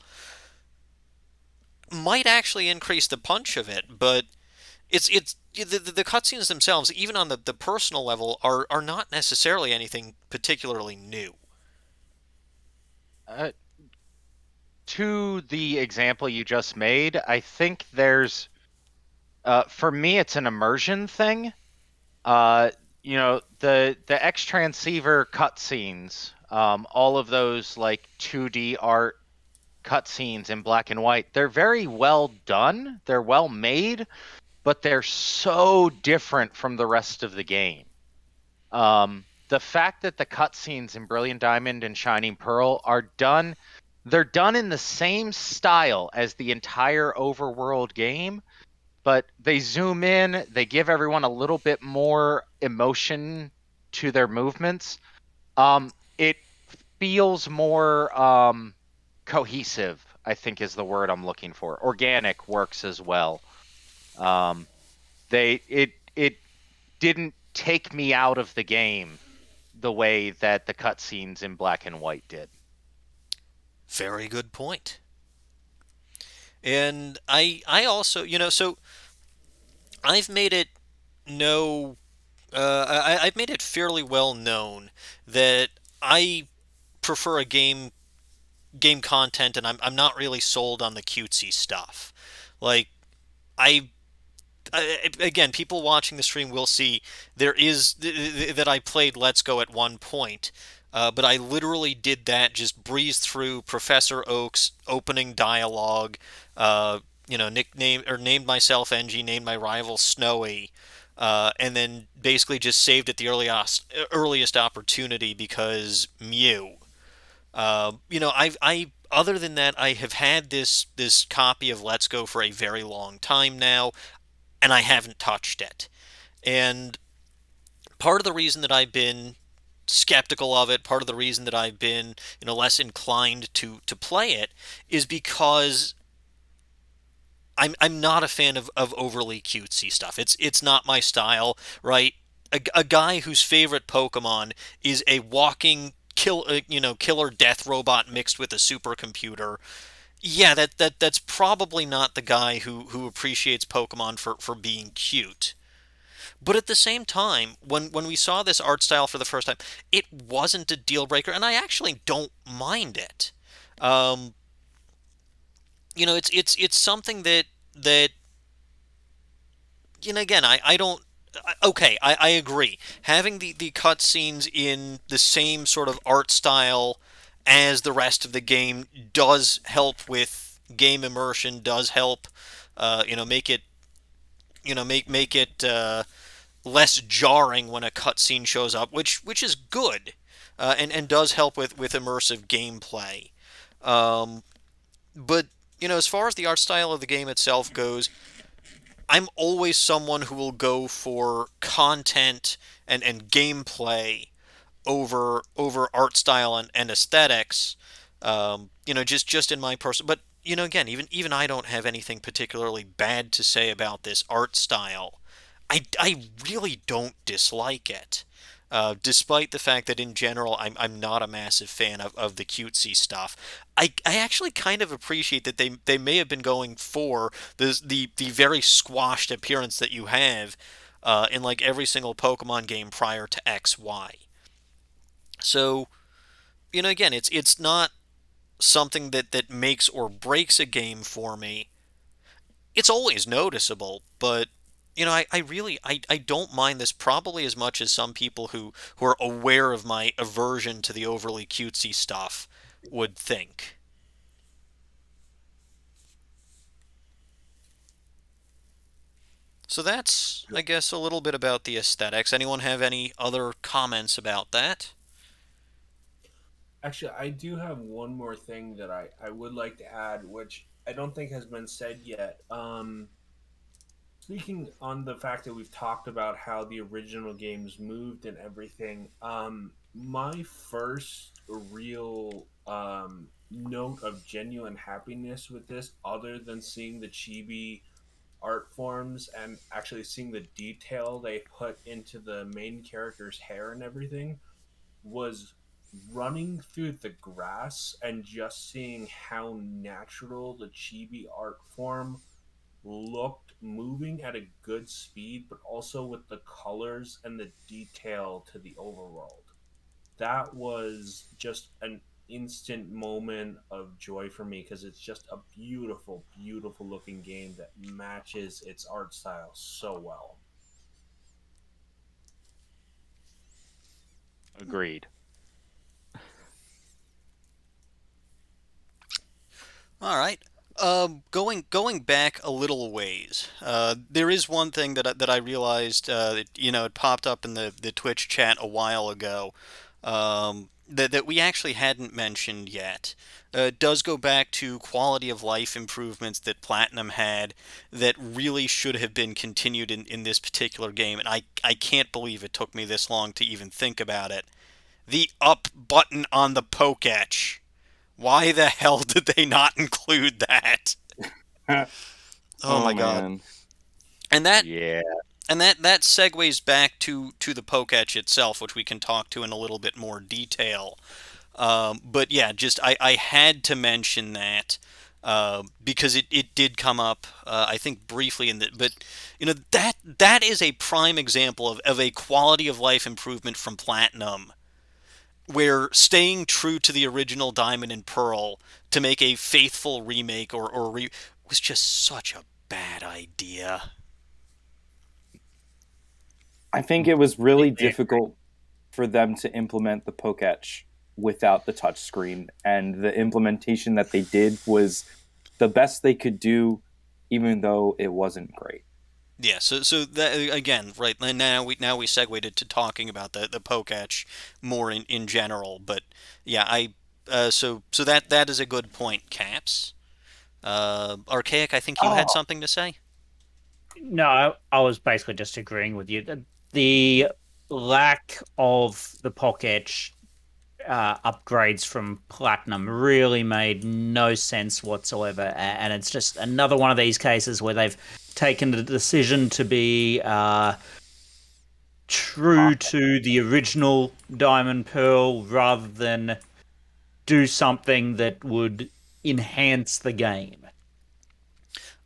[SPEAKER 1] might actually increase the punch of it, but it's the cutscenes themselves, even on the personal level, are not necessarily anything particularly new.
[SPEAKER 8] Uh, to the example you just made, I think there's, for me, it's an immersion thing. Uh, the X transceiver cutscenes, all of those like 2D art cutscenes in black and white, they're very well done. They're well made, but they're so different from the rest of the game. The fact that the cutscenes in Brilliant Diamond and Shining Pearl they're done in the same style as the entire overworld game, but they zoom in, they give everyone a little bit more emotion to their movements. It feels more cohesive, I think is the word I'm looking for. Organic works as well. Um, it didn't take me out of the game the way that the cutscenes in black and white did.
[SPEAKER 1] Very good point. And I also, so I've made it no I've made it fairly well known that I prefer a game content, and I'm not really sold on the cutesy stuff. Like I again, people watching the stream will see there is that I played Let's Go at one point, but I literally did that, just breezed through Professor Oak's opening dialogue, uh, nickname or named myself Engie, named my rival Snowy, and then basically just saved at the earliest opportunity because Mew. I other than that, I have had this copy of Let's Go for a very long time now, and I haven't touched it. And part of the reason that I've been skeptical of it, part of the reason that I've been, less inclined to play it, is because I'm not a fan of overly cutesy stuff. It's not my style, right? A guy whose favorite Pokemon is a walking killer death robot mixed with a supercomputer. Yeah, that's probably not the guy who appreciates Pokemon for being cute. But at the same time, when we saw this art style for the first time, it wasn't a deal breaker, and I actually don't mind it. Um, it's something that again, I don't. Okay, I agree. Having the cutscenes in the same sort of art style as the rest of the game does help with game immersion. Does help, make it make it less jarring when a cutscene shows up, which is good, and does help with immersive gameplay. Um, but as far as the art style of the game itself goes, I'm always someone who will go for content and gameplay over art style and aesthetics. Just in my person, but again, even I don't have anything particularly bad to say about this art style. I really don't dislike it. Despite the fact that in general I'm not a massive fan of the cutesy stuff. I actually kind of appreciate that they may have been going for the very squashed appearance that you have in like every single Pokemon game prior to XY. So, again, it's not something that makes or breaks a game for me. It's always noticeable, but I really I don't mind this probably as much as some people who are aware of my aversion to the overly cutesy stuff would think. So that's, I guess, a little bit about the aesthetics. Anyone have any other comments about that?
[SPEAKER 5] Actually, I do have one more thing that I would like to add, which I don't think has been said yet. Speaking on the fact that we've talked about how the original games moved and everything, my first real note of genuine happiness with this, other than seeing the chibi art forms and actually seeing the detail they put into the main character's hair and everything, was running through the grass and just seeing how natural the chibi art form looked, moving at a good speed, but also with the colors and the detail to the overworld. That was just an instant moment of joy for me because it's just a beautiful, beautiful looking game that matches its art style so well.
[SPEAKER 8] Agreed.
[SPEAKER 1] All right. Going back a little ways, there is one thing that I realized that it popped up in the Twitch chat a while ago, that we actually hadn't mentioned yet. It does go back to quality of life improvements that Platinum had that really should have been continued in this particular game, and I can't believe it took me this long to even think about it. The up button on the Poketch. Why the hell did they not include that? Oh my god.
[SPEAKER 7] Man.
[SPEAKER 1] And that
[SPEAKER 8] Yeah.
[SPEAKER 1] that segues back to the Poketch itself, which we can talk to in a little bit more detail. But yeah, just I had to mention that because it did come up, I think briefly in the, but that is a prime example of a quality of life improvement from Platinum, where staying true to the original Diamond and Pearl to make a faithful remake was just such a bad idea.
[SPEAKER 7] I think it was really difficult for them to implement the Poketch without the touchscreen, and the implementation that they did was the best they could do, even though it wasn't great.
[SPEAKER 1] Yeah, so that again, right now we segued into talking about the Poketch more in general, but yeah, so that is a good point, Caps. Archaic, I think you had
[SPEAKER 2] Oh,
[SPEAKER 1] something to say.
[SPEAKER 2] no, I was basically just agreeing with you. The lack of the Pocket upgrades from Platinum really made no sense whatsoever. And it's just another one of these cases where they've taken the decision to be true to the original Diamond Pearl rather than do something that would enhance the game.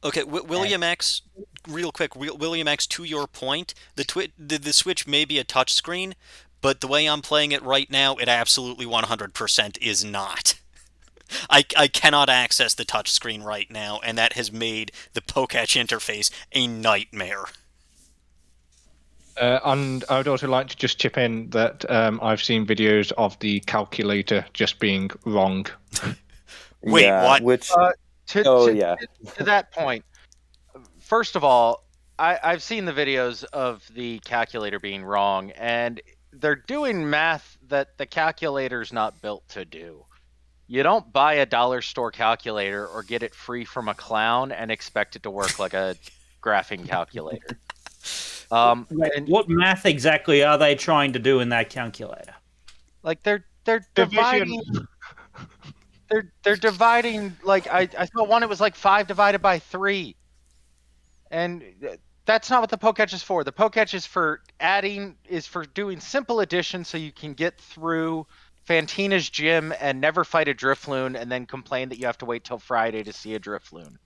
[SPEAKER 1] Okay,
[SPEAKER 2] And
[SPEAKER 1] William X, real quick, William X, to your point, the Switch may be a touchscreen, but the way I'm playing it right now, it absolutely 100% is not. I cannot access the touchscreen right now, and that has made the Poketch interface a nightmare.
[SPEAKER 6] And I would also like to just chip in that I've seen videos of the calculator just being wrong.
[SPEAKER 1] Wait,
[SPEAKER 7] Yeah,
[SPEAKER 1] what?
[SPEAKER 7] which
[SPEAKER 4] To
[SPEAKER 7] yeah.
[SPEAKER 4] to that point, first of all, I've seen the videos of the calculator being wrong, and they're doing math that the calculator's not built to do. You don't buy a dollar store calculator or get it free from a clown and expect it to work like a graphing calculator. And
[SPEAKER 2] what math exactly are they trying to do in that calculator?
[SPEAKER 4] like they're
[SPEAKER 6] Division.
[SPEAKER 4] dividing they're dividing like I saw one, it was like 5 divided by 3. And that's not what the Poketch is for. The Poketch is for doing simple addition so you can get through Fantina's gym and never fight a Drifloon and then complain that you have to wait till Friday to see a Drifloon.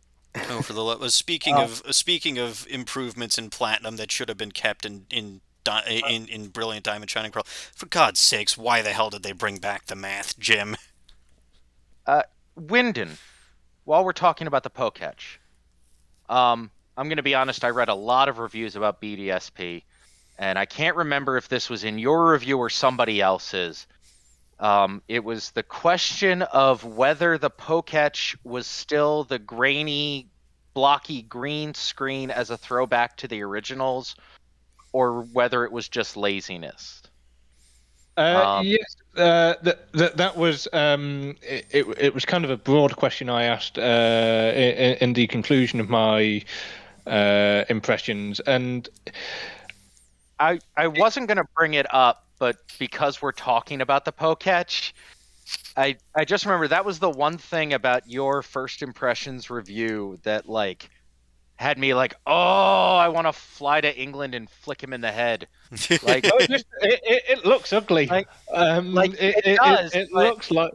[SPEAKER 1] Oh, for the love. Speaking of improvements in Platinum that should have been kept in Brilliant Diamond Shining Pearl. For God's sakes, why the hell did they bring back the math, Jim?
[SPEAKER 4] Wyndon, while we're talking about the Poketch, I'm going to be honest, I read a lot of reviews about BDSP, and I can't remember if this was in your review or somebody else's. It was the question of whether the Poketch was still the grainy, blocky green screen as a throwback to the originals, or whether it was just laziness.
[SPEAKER 6] Yes, that was it was kind of a broad question I asked in the conclusion of my impressions, and
[SPEAKER 4] I wasn't going to bring it up, but because we're talking about the Poketch, I just remember that was the one thing about your first impressions review that like had me like, oh, I want to fly to England and flick him in the head. Like,
[SPEAKER 6] it looks ugly.
[SPEAKER 4] like
[SPEAKER 6] It
[SPEAKER 4] does,
[SPEAKER 6] it
[SPEAKER 4] but,
[SPEAKER 6] looks like.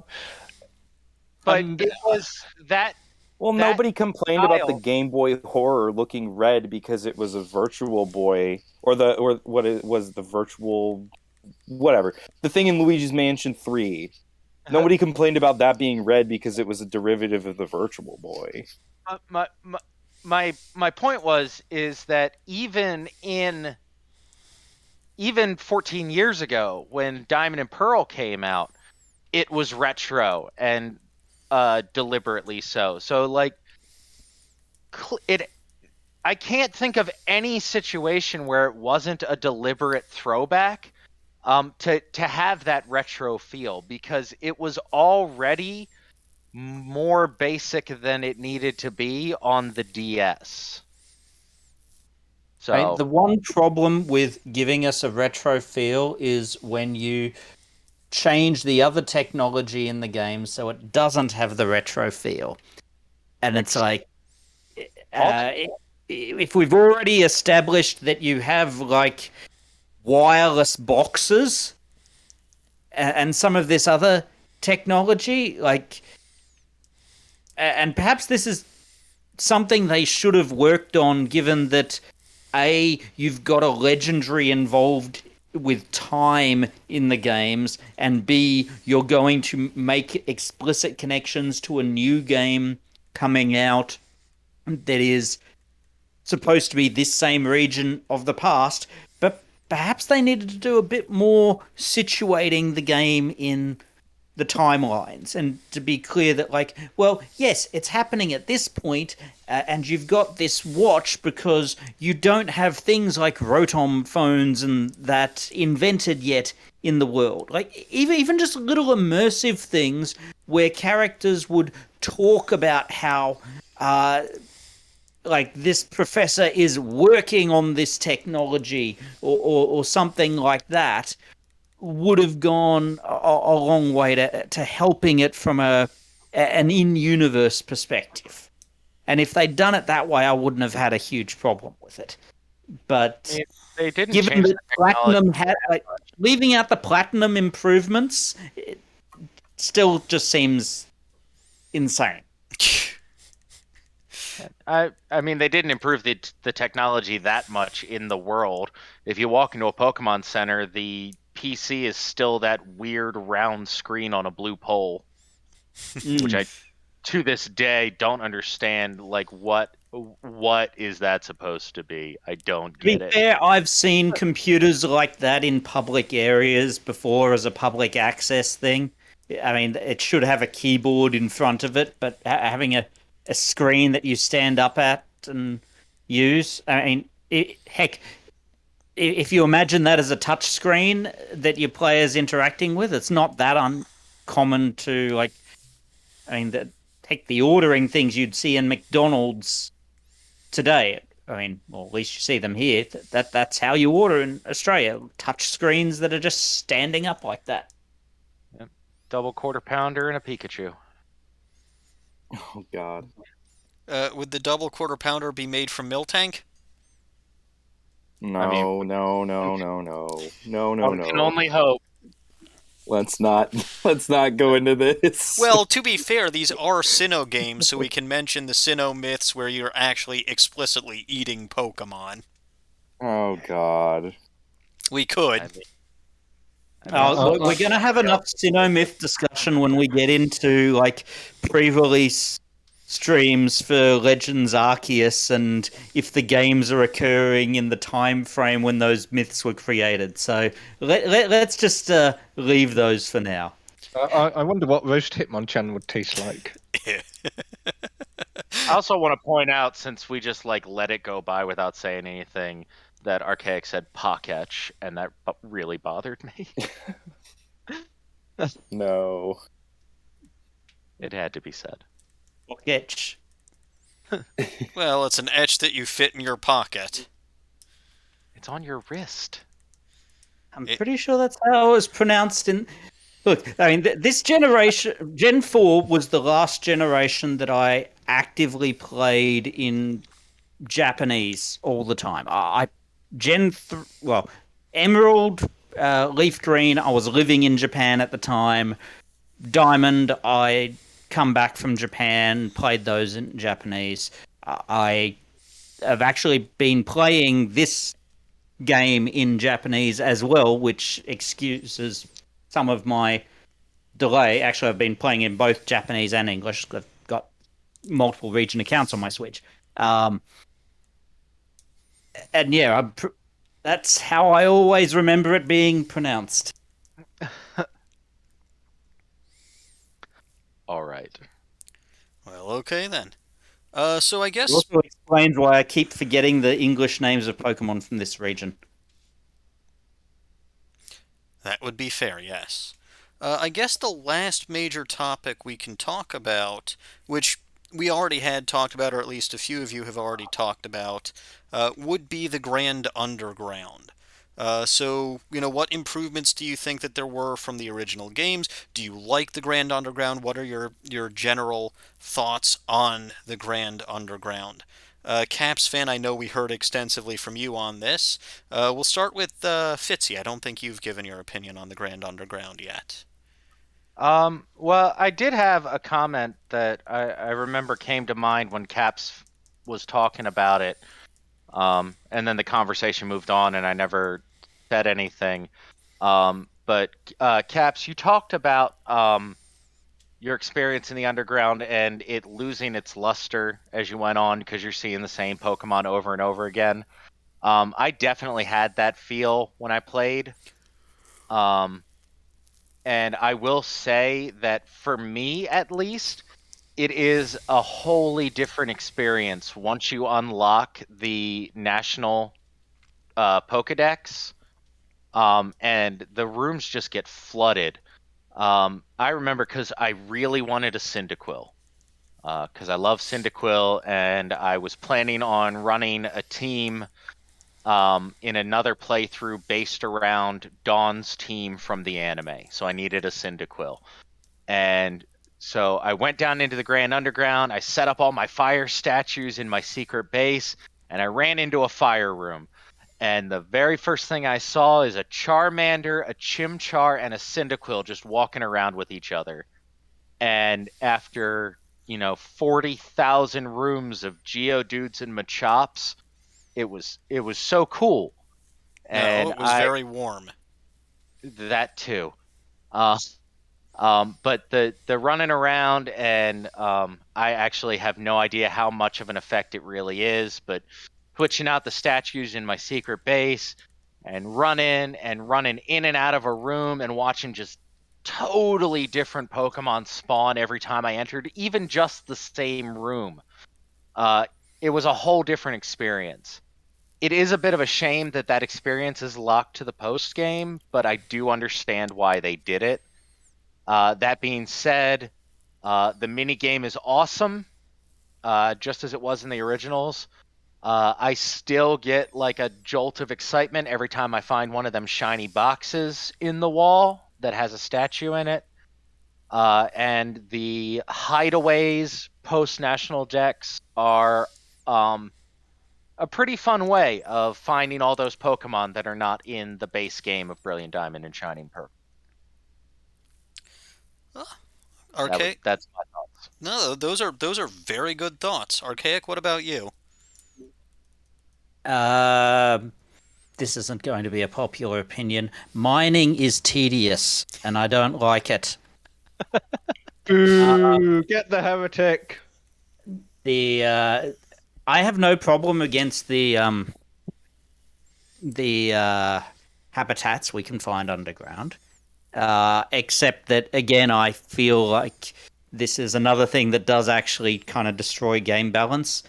[SPEAKER 4] but
[SPEAKER 6] And
[SPEAKER 4] it was that.
[SPEAKER 7] Well,
[SPEAKER 4] that
[SPEAKER 7] nobody complained about the
[SPEAKER 4] style-
[SPEAKER 7] Game Boy Horror looking red because it was a Virtual Boy, or what it was, the virtual whatever. The thing in Luigi's Mansion 3. Nobody complained about that being red because it was a derivative of the Virtual Boy.
[SPEAKER 4] My point is that even 14 years ago when Diamond and Pearl came out, it was retro and deliberately so. So like I can't think of any situation where it wasn't a deliberate throwback to have that retro feel, because it was already more basic than it needed to be on the DS. So
[SPEAKER 2] The one problem with giving us a retro feel is when you change the other technology in the game so it doesn't have the retro feel. And it's like, uh, if we've already established that you have like wireless boxes and some of this other technology, like, and perhaps this is something they should have worked on, given that A, you've got a legendary involved with time in the games, and B, you're going to make explicit connections to a new game coming out that is supposed to be this same region of the past, but perhaps they needed to do a bit more situating the game in the timelines and to be clear that, like, well, yes, it's happening at this point, and you've got this watch because you don't have things like rotom phones and that invented yet in the world. Like, even just little immersive things where characters would talk about how like this professor is working on this technology, or something like that, would have gone a long way to helping it from an in-universe perspective. And if they'd done it that way, I wouldn't have had a huge problem with it. But
[SPEAKER 8] They didn't
[SPEAKER 2] given
[SPEAKER 8] change
[SPEAKER 2] that
[SPEAKER 8] the technology.
[SPEAKER 2] Platinum had, like, leaving out the Platinum improvements, it still just seems insane.
[SPEAKER 8] I mean, they didn't improve the technology that much in the world. If you walk into a Pokemon Center, the PC is still that weird round screen on a blue pole, which I, to this day, don't understand. Like, what is that supposed to be? I don't
[SPEAKER 2] To be
[SPEAKER 8] get it.
[SPEAKER 2] fair, I've seen computers like that in public areas before as a public access thing. I mean, it should have a keyboard in front of it, but having a screen that you stand up at and use, I mean, heck, if you imagine that as a touch screen that your player's interacting with, it's not that uncommon to, like, I mean, heck, the ordering things you'd see in McDonald's today. I mean, well, at least you see them here. That's how you order in Australia. Touch screens that are just standing up like that.
[SPEAKER 8] Yep. Double quarter pounder and a Pikachu.
[SPEAKER 9] Oh God.
[SPEAKER 1] Would the double quarter pounder be made from Miltank?
[SPEAKER 9] No,
[SPEAKER 8] I mean,
[SPEAKER 9] no, no, no, no, no, no,
[SPEAKER 8] one can
[SPEAKER 9] no.
[SPEAKER 8] only hope.
[SPEAKER 9] Let's not go into this.
[SPEAKER 1] Well, to be fair, these are Sinnoh games, so we can mention the Sinnoh myths where you're actually explicitly eating Pokemon.
[SPEAKER 9] Oh God.
[SPEAKER 1] We could.
[SPEAKER 2] We're going to have enough Sinnoh myth discussion when we get into, like, pre-release streams for Legends Arceus and if the games are occurring in the time frame when those myths were created. So let's just leave those for now.
[SPEAKER 6] I wonder what roast Hitmonchan would taste like.
[SPEAKER 8] I also want to point out, since we just like let it go by without saying anything, that Archaic said Pocketch, and that really bothered me.
[SPEAKER 9] No.
[SPEAKER 8] It had to be said.
[SPEAKER 2] Etch.
[SPEAKER 1] Well, it's an etch that you fit in your pocket.
[SPEAKER 8] It's on your wrist.
[SPEAKER 2] I'm pretty sure that's how it was pronounced in... Look, I mean, this generation, Gen 4 was the last generation that I actively played in Japanese all the time. Emerald, Leaf Green, I was living in Japan at the time. Diamond, I come back from Japan, played those in Japanese. I have actually been playing this game in Japanese as well, which excuses some of my delay. Actually, I've been playing in both Japanese and English. I've got multiple region accounts on my Switch. And yeah, that's how I always remember it being pronounced.
[SPEAKER 8] All right.
[SPEAKER 1] Well, okay then. So I guess...
[SPEAKER 2] It also explains why I keep forgetting the English names of Pokemon from this region.
[SPEAKER 1] That would be fair, yes. I guess the last major topic we can talk about, which we already had talked about, or at least a few of you have already talked about, would be the Grand Underground. So, what improvements do you think that there were from the original games? Do you like the Grand Underground? What are your general thoughts on the Grand Underground? CapsFan, I know we heard extensively from you on this. We'll start with Fitzy. I don't think you've given your opinion on the Grand Underground yet.
[SPEAKER 8] Well, I did have a comment that I remember came to mind when Caps was talking about it. And then the conversation moved on and I never said anything. But Caps, you talked about your experience in the underground and it losing its luster as you went on because you're seeing the same Pokemon over and over again. I definitely had that feel when I played. And I will say that for me, at least, it is a wholly different experience once you unlock the national Pokedex, and the rooms just get flooded. I remember because I really wanted a Cyndaquil, because I love Cyndaquil, and I was planning on running a team in another playthrough based around Dawn's team from the anime. So I needed a Cyndaquil. And so I went down into the Grand Underground. I set up all my fire statues in my secret base, and I ran into a fire room. And the very first thing I saw is a Charmander, a Chimchar, and a Cyndaquil just walking around with each other. And after, 40,000 rooms of Geodudes and Machops, it was so cool.
[SPEAKER 1] No,
[SPEAKER 8] And
[SPEAKER 1] it was very warm.
[SPEAKER 8] that too. Uh, but the running around, and I actually have no idea how much of an effect it really is, but switching out the statues in my secret base and running in and out of a room and watching just totally different Pokemon spawn every time I entered, even just the same room. It was a whole different experience. It is a bit of a shame that that experience is locked to the post game, but I do understand why they did it. That being said, the mini game is awesome, just as it was in the originals. I still get like a jolt of excitement every time I find one of them shiny boxes in the wall that has a statue in it. And the hideaways post National Dex are a pretty fun way of finding all those Pokemon that are not in the base game of Brilliant Diamond and Shining Pearl.
[SPEAKER 1] Archaic?
[SPEAKER 8] That's my thoughts.
[SPEAKER 1] No, those are very good thoughts. Archaic, what about you?
[SPEAKER 2] This isn't going to be a popular opinion. Mining is tedious, and I don't like it.
[SPEAKER 6] Boo! Get the heretic.
[SPEAKER 2] I have no problem against the habitats we can find underground, except that again, I feel like this is another thing that does actually kind of destroy game balance.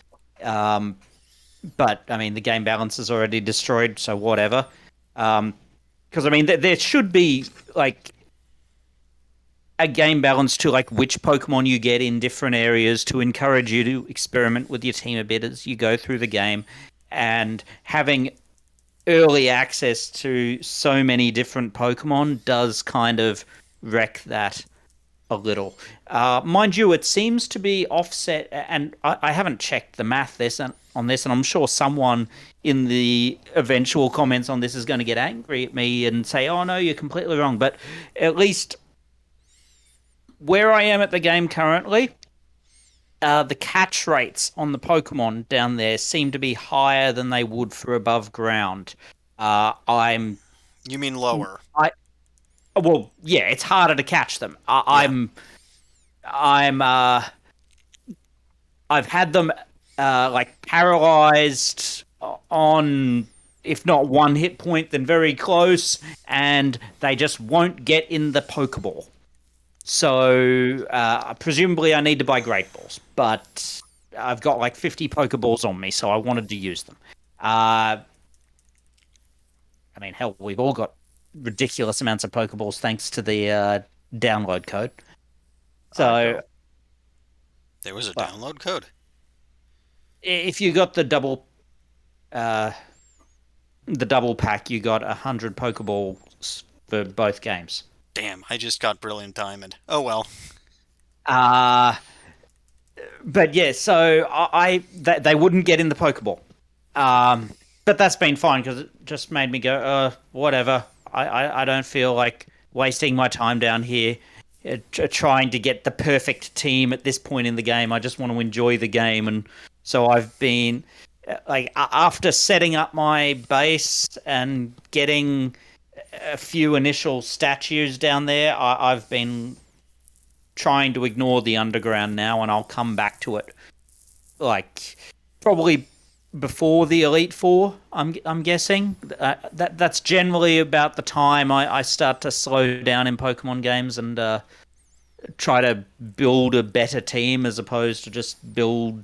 [SPEAKER 2] But I mean, the game balance is already destroyed, so whatever. Because I mean, there should be like a game balance to like which Pokemon you get in different areas to encourage you to experiment with your team a bit as you go through the game, and having early access to so many different Pokemon does kind of wreck that a little. Mind you, it seems to be offset, and I haven't checked the math on this, and I'm sure someone in the eventual comments on this is going to get angry at me and say, "Oh no, you're completely wrong." But at least where I am at the game currently, the catch rates on the Pokemon down there seem to be higher than they would for above ground. I'm
[SPEAKER 1] You mean lower?
[SPEAKER 2] Well, yeah, it's harder to catch them. I've had them like paralyzed on, if not one hit point, then very close, and they just won't get in the Pokeball. So presumably I need to buy Great Balls, but I've got like 50 Pokeballs on me, so I wanted to use them. I mean, hell, we've all got ridiculous amounts of Pokeballs thanks to the download code. So
[SPEAKER 1] there was a download code.
[SPEAKER 2] If you got the double pack, you got 100 Pokeballs for both games.
[SPEAKER 1] Damn, I just got Brilliant Diamond. Oh well.
[SPEAKER 2] But yeah, so they wouldn't get in the Pokeball. But that's been fine because it just made me go, whatever. I don't feel like wasting my time down here trying to get the perfect team at this point in the game. I just want to enjoy the game, and so I've been like after setting up my base and getting a few initial statues down there, I've been trying to ignore the underground now, and I'll come back to it like probably before the Elite Four. I'm guessing that's generally about the time I start to slow down in Pokemon games and try to build a better team as opposed to just build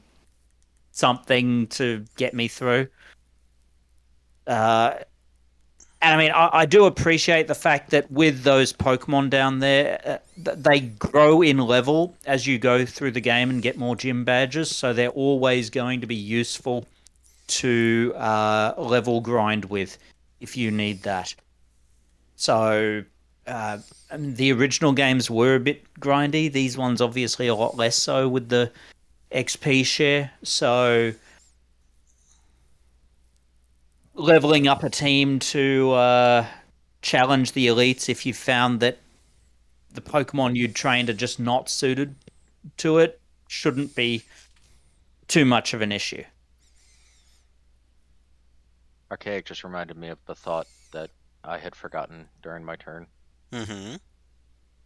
[SPEAKER 2] something to get me through. And I mean, I do appreciate the fact that with those Pokemon down there, they grow in level as you go through the game and get more gym badges. So they're always going to be useful to level grind with if you need that. So I mean, the original games were a bit grindy. These ones obviously a lot less so with the XP share. So leveling up a team to challenge the elites if you found that the Pokemon you'd trained are just not suited to it shouldn't be too much of an issue.
[SPEAKER 8] Archaic just reminded me of the thought that I had forgotten during my turn.
[SPEAKER 1] Mm-hmm.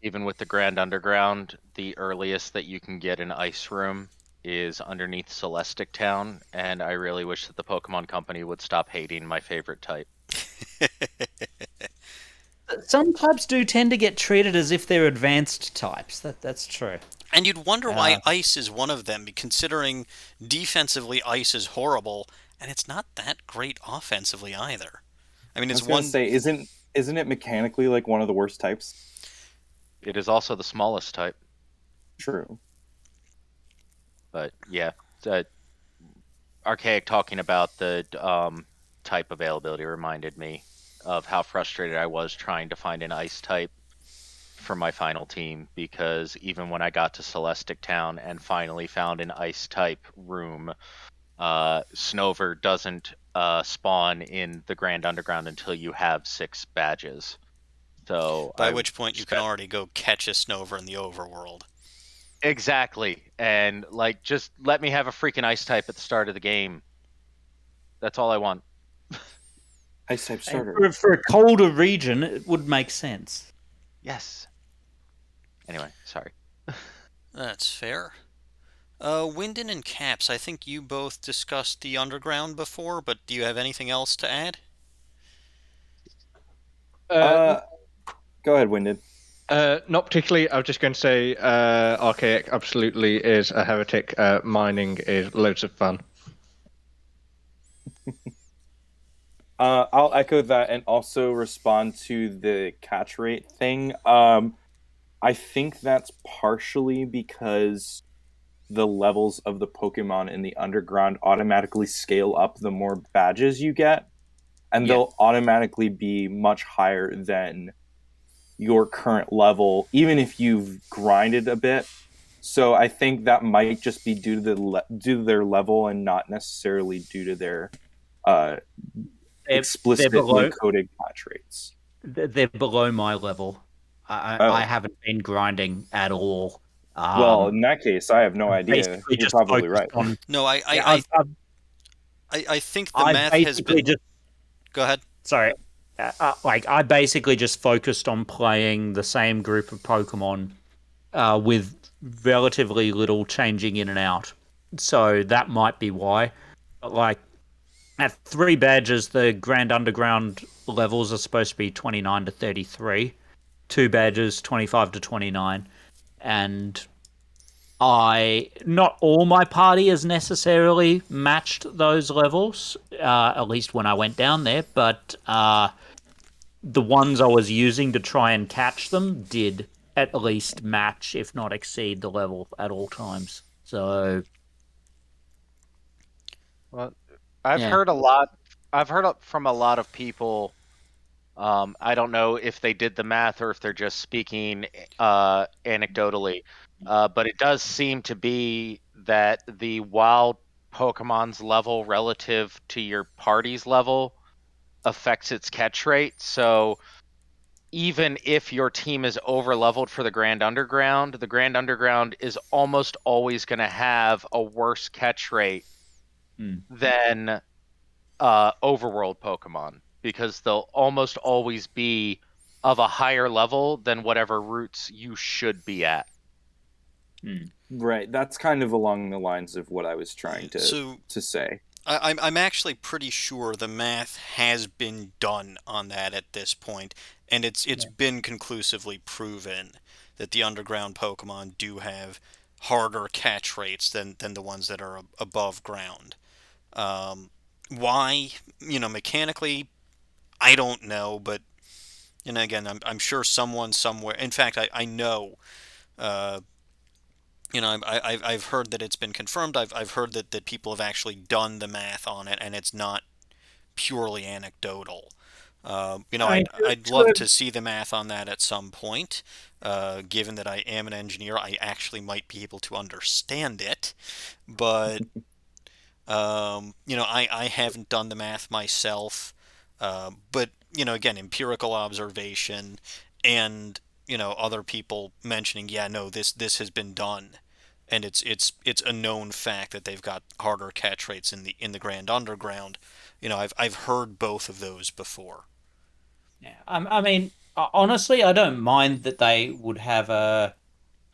[SPEAKER 8] Even with the Grand Underground, the earliest that you can get an ice room is underneath Celestic Town, and I really wish that the Pokemon Company would stop hating my favorite type.
[SPEAKER 2] Some types do tend to get treated as if they're advanced types. That's true.
[SPEAKER 1] And you'd wonder why ice is one of them, considering defensively ice is horrible, and it's not that great offensively either. I mean,
[SPEAKER 9] I
[SPEAKER 1] it's
[SPEAKER 9] was gonna
[SPEAKER 1] one.
[SPEAKER 9] say, isn't it mechanically like one of the worst types?
[SPEAKER 8] It is also the smallest type,
[SPEAKER 9] True.
[SPEAKER 8] but yeah. Archaic talking about the type availability reminded me of how frustrated I was trying to find an ice type for my final team, because even when I got to Celestic Town and finally found an ice type room, Snover doesn't spawn in the Grand Underground until you have 6 badges. So
[SPEAKER 1] By which point you can already go catch a Snover in the overworld.
[SPEAKER 8] Exactly. And like, just let me have a freaking ice type at the start of the game. That's all I want.
[SPEAKER 9] Ice type starter.
[SPEAKER 2] For a colder region, it would make sense.
[SPEAKER 8] Yes. Anyway, sorry.
[SPEAKER 1] That's fair. Wyndon and Caps, I think you both discussed the underground before, but do you have anything else to add?
[SPEAKER 9] Go ahead, Wyndon.
[SPEAKER 6] Not particularly. I was just going to say Archaic absolutely is a heretic. Mining is loads of fun.
[SPEAKER 9] I'll echo that and also respond to the catch rate thing. I think that's partially because the levels of the Pokemon in the underground automatically scale up the more badges you get, and they'll automatically be much higher than your current level, even if you've grinded a bit. So I think that might just be due to their level and not necessarily due to their explicitly coded catch rates.
[SPEAKER 2] They're below my level. I haven't been grinding at all.
[SPEAKER 9] Well, in that case, I have no idea. You're probably right.
[SPEAKER 1] No, I think the math has been. Go ahead.
[SPEAKER 2] Sorry. I basically just focused on playing the same group of Pokemon with relatively little changing in and out. So that might be why. But like, at 3 badges, the Grand Underground levels are supposed to be 29 to 33. 2 badges, 25 to 29. And not all my party has necessarily matched those levels, at least when I went down there, but the ones I was using to try and catch them did at least match, if not exceed, the level at all times. So,
[SPEAKER 8] well, I've heard from a lot of people. I don't know if they did the math or if they're just speaking anecdotally, but it does seem to be that the wild Pokemon's level relative to your party's level affects its catch rate. So even if your team is over leveled for the Grand Underground is almost always going to have a worse catch rate than overworld Pokemon, because they'll almost always be of a higher level than whatever routes you should be at.
[SPEAKER 9] Right, that's kind of along the lines of what I was trying to say.
[SPEAKER 1] I'm actually pretty sure the math has been done on that at this point, and it's
[SPEAKER 2] Yeah.
[SPEAKER 1] been conclusively proven that the underground Pokemon do have harder catch rates than the ones that are above ground. Um, why? Mechanically, I don't know, but again, I'm sure someone somewhere. In fact, I know. Uh, I've heard that it's been confirmed. I've heard that people have actually done the math on it, and it's not purely anecdotal.
[SPEAKER 2] I mean,
[SPEAKER 1] I'd love to see the math on that at some point. Given that I am an engineer, I actually might be able to understand it. But I haven't done the math myself. But again, empirical observation and other people mentioning, yeah, no, this has been done, and it's a known fact that they've got harder catch rates in the Grand Underground. I've heard both of those before.
[SPEAKER 2] yeah. I mean, honestly, I don't mind that they would have a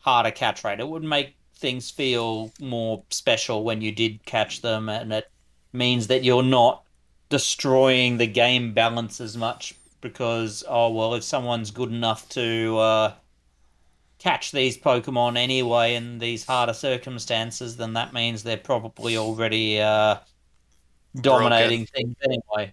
[SPEAKER 2] harder catch rate. It would make things feel more special when you did catch them, and it means that you're not destroying the game balance as much because, oh, well, if someone's good enough to catch these Pokemon anyway in these harder circumstances, then that means they're probably already
[SPEAKER 1] Broken.
[SPEAKER 2] dominating things anyway.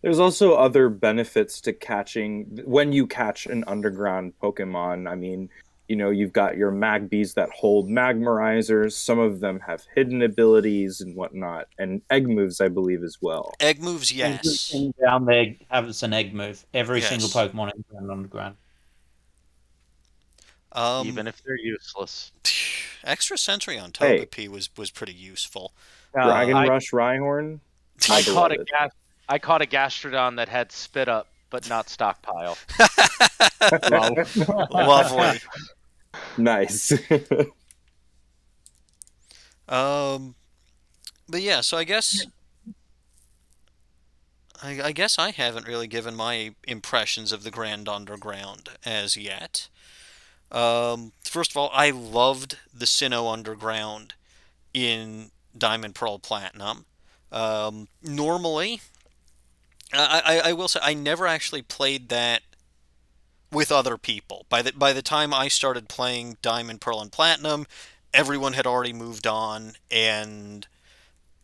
[SPEAKER 9] There's also other benefits to catching when you catch an underground Pokemon. I mean, you've got your Magbees that hold Magmarizers. Some of them have hidden abilities and whatnot, and egg moves, I believe, as well.
[SPEAKER 1] Egg moves, yes.
[SPEAKER 2] Everything down there has an egg move. Every single
[SPEAKER 1] Yes.
[SPEAKER 2] Pokemon in Ground Underground.
[SPEAKER 1] Um,
[SPEAKER 8] Even if they're useless.
[SPEAKER 1] extra sensory on
[SPEAKER 9] Hey,
[SPEAKER 1] Togepi was pretty useful.
[SPEAKER 9] Dragon
[SPEAKER 8] I
[SPEAKER 9] Rush Rhyhorn, my
[SPEAKER 8] I caught a
[SPEAKER 9] beloved.
[SPEAKER 8] I caught a Gastrodon that had spit up, but not stockpile.
[SPEAKER 2] Lol.
[SPEAKER 1] Lovely.
[SPEAKER 9] Nice.
[SPEAKER 1] Um, but yeah, so I guess I haven't really given my impressions of the Grand Underground as yet. First of all, I loved the Sinnoh Underground in Diamond Pearl Platinum. Normally, I will say I never actually played that with other people. By the time I started playing Diamond Pearl and Platinum, everyone had already moved on, and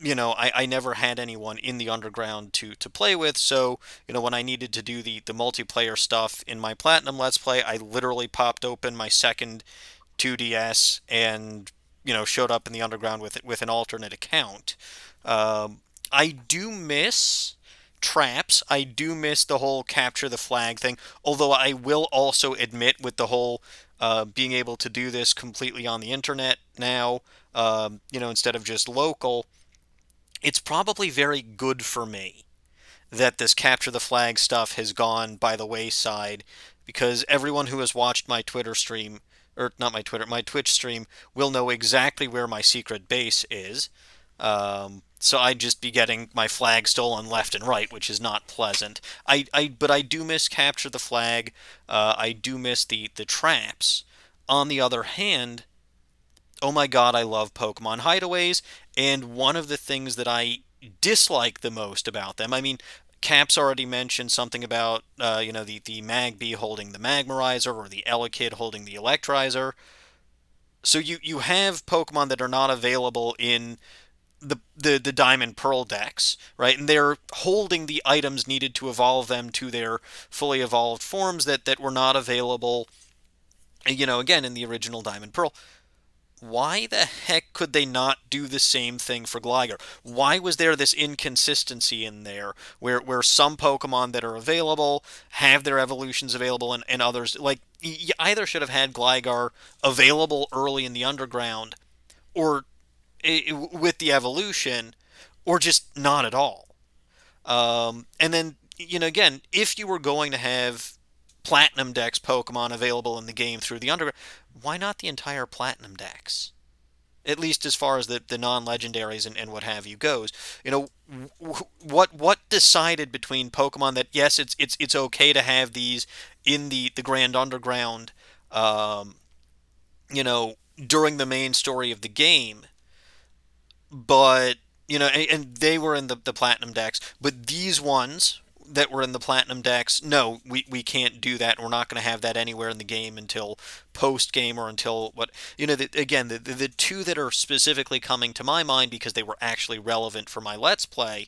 [SPEAKER 1] I never had anyone in the underground to play with. So when I needed to do the multiplayer stuff in my Platinum Let's Play, I literally popped open my second 2DS and showed up in the underground with an alternate account. I do miss traps. I do miss the whole capture the flag thing. Although I will also admit, with the whole being able to do this completely on the internet now, instead of just local, it's probably very good for me that this capture the flag stuff has gone by the wayside, because everyone who has watched my Twitter stream, or not my Twitch stream, will know exactly where my secret base is. So I'd just be getting my flag stolen left and right, which is not pleasant. But I do miss capture the flag. I do miss the traps. On the other hand, oh my god, I love Pokemon Hideaways, and one of the things that I dislike the most about them, I mean, Caps already mentioned something about, the Magby holding the Magmarizer or the Elekid holding the Electrizer. So you have Pokemon that are not available in the Diamond Pearl decks, right? And they're holding the items needed to evolve them to their fully evolved forms that were not available, again, in the original Diamond Pearl. Why the heck could they not do the same thing for Gligar? Why was there this inconsistency in there where some Pokemon that are available have their evolutions available, and others, like, you either should have had Gligar available early in the underground, or with the evolution, or just not at all. And then, again, if you were going to have Platinum Dex Pokemon available in the game through the underground, why not the entire Platinum Dex? At least as far as the non-legendaries and what have you goes. What decided between Pokemon that, yes, it's okay to have these in the Grand Underground, um, during the main story of the game, but and they were in the platinum decks, but these ones that were in the platinum decks, no, we can't do that. We're not going to have that anywhere in the game until post game or until what again the two that are specifically coming to my mind because they were actually relevant for my let's play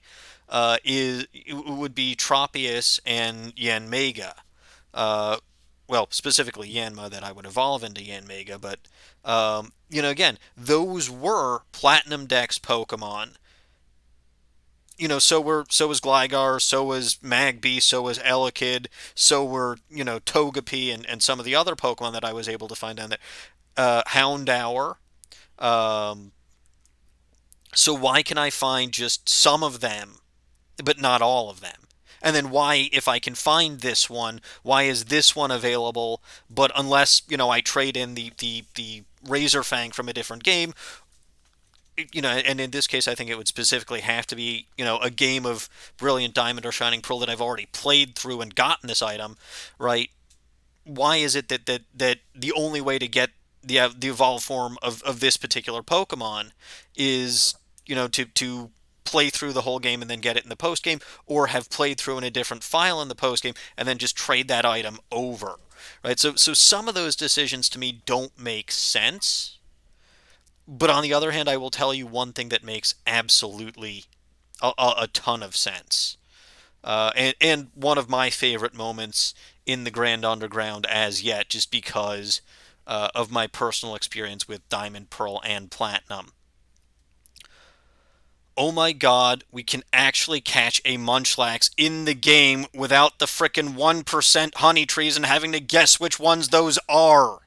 [SPEAKER 1] is would be Tropius and Yanmega. Uh, well, specifically Yanma that I would evolve into Yanmega, but again, those were platinum decks Pokemon. So was Gligar, so was Magby, so was Elekid, so were Togepi and some of the other Pokemon that I was able to find down there. Houndour. Um, so why can I find just some of them, but not all of them? And then why, if I can find this one, why is this one available? But unless I trade in the Razor Fang from a different game, and in this case, I think it would specifically have to be, a game of Brilliant Diamond or Shining Pearl that I've already played through and gotten this item, right? Why is it that the only way to get the evolved form of this particular Pokemon is, to play through the whole game and then get it in the post game, or have played through in a different file in the post game and then just trade that item over, right? So some of those decisions to me don't make sense. But on the other hand, I will tell you one thing that makes absolutely a ton of sense. And one of my favorite moments in the Grand Underground as yet, just because of my personal experience with Diamond, Pearl, and Platinum. Oh my god, we can actually catch a Munchlax in the game without the frickin' 1% honey trees and having to guess which ones those are.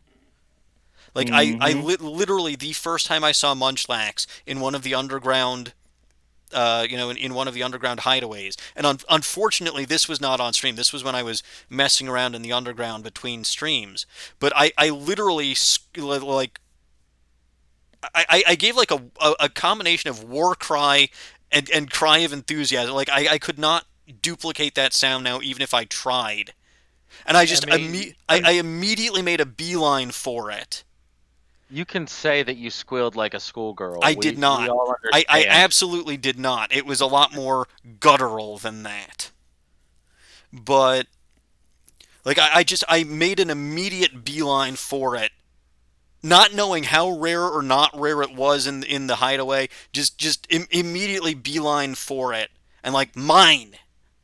[SPEAKER 1] Like, literally, the first time I saw Munchlax in one of the underground, in one of the underground hideaways, and unfortunately, this was not on stream. This was when I was messing around in the underground between streams. But I literally, like, I gave, like, a combination of war cry and cry of enthusiasm. Like, I could not duplicate that sound now, even if I tried. And I just, I immediately made a beeline for it.
[SPEAKER 8] You can say that you squealed like a schoolgirl.
[SPEAKER 1] I did not.
[SPEAKER 8] We all
[SPEAKER 1] I
[SPEAKER 8] understand.
[SPEAKER 1] absolutely did not. It was a lot more guttural than that. But like I made an immediate beeline for it, not knowing how rare or not rare it was in the hideaway. Just immediately beeline for it, and like, mine.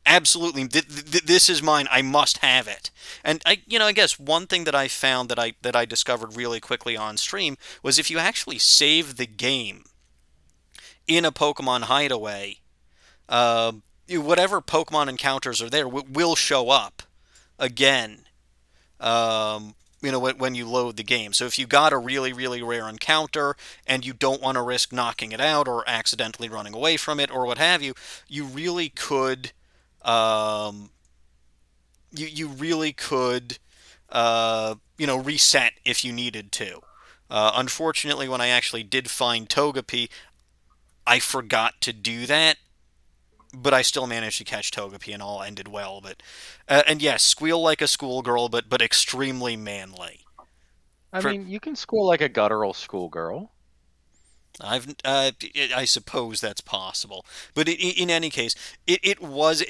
[SPEAKER 1] Absolutely, this is mine. I must have it. And I guess one thing that I found that I discovered really quickly on stream was if you actually save the game in a Pokemon hideaway, whatever Pokemon encounters are there will show up again. When you load the game. So if you got a really, really rare encounter and you don't want to risk knocking it out or accidentally running away from it or what have you, you really could. You really could, reset if you needed to. Unfortunately, when I actually did find Togepi, I forgot to do that, but I still managed to catch Togepi and all ended well. But and yes, squeal like a schoolgirl, but extremely manly.
[SPEAKER 8] I mean, you can squeal like a guttural schoolgirl.
[SPEAKER 1] I suppose that's possible, but in any case, it was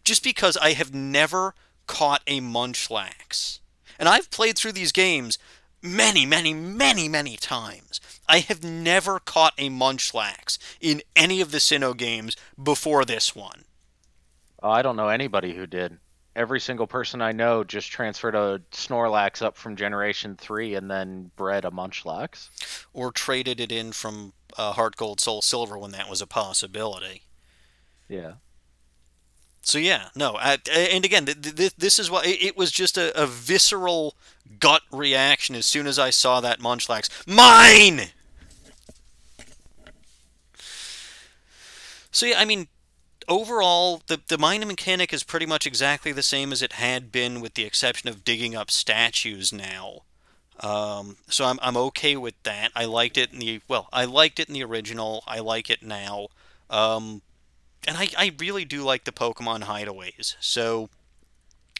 [SPEAKER 1] just because I have never caught a Munchlax, and I've played through these games many, many, many, many times. I have never caught a Munchlax in any of the Sinnoh games before this one.
[SPEAKER 8] Oh, I don't know anybody who did. Every single person I know just transferred a Snorlax up from Generation 3 and then bred a Munchlax.
[SPEAKER 1] Or traded it in from Heart Gold, Soul Silver when that was a possibility.
[SPEAKER 8] Yeah.
[SPEAKER 1] So yeah, no, and again, this is why it was just a visceral gut reaction as soon as I saw that Munchlax. Mine! So yeah, I mean, overall, the mining mechanic is pretty much exactly the same as it had been, with the exception of digging up statues now. So I'm okay with that. I liked it in the original. I like it now. And I really do like the Pokemon hideaways. So,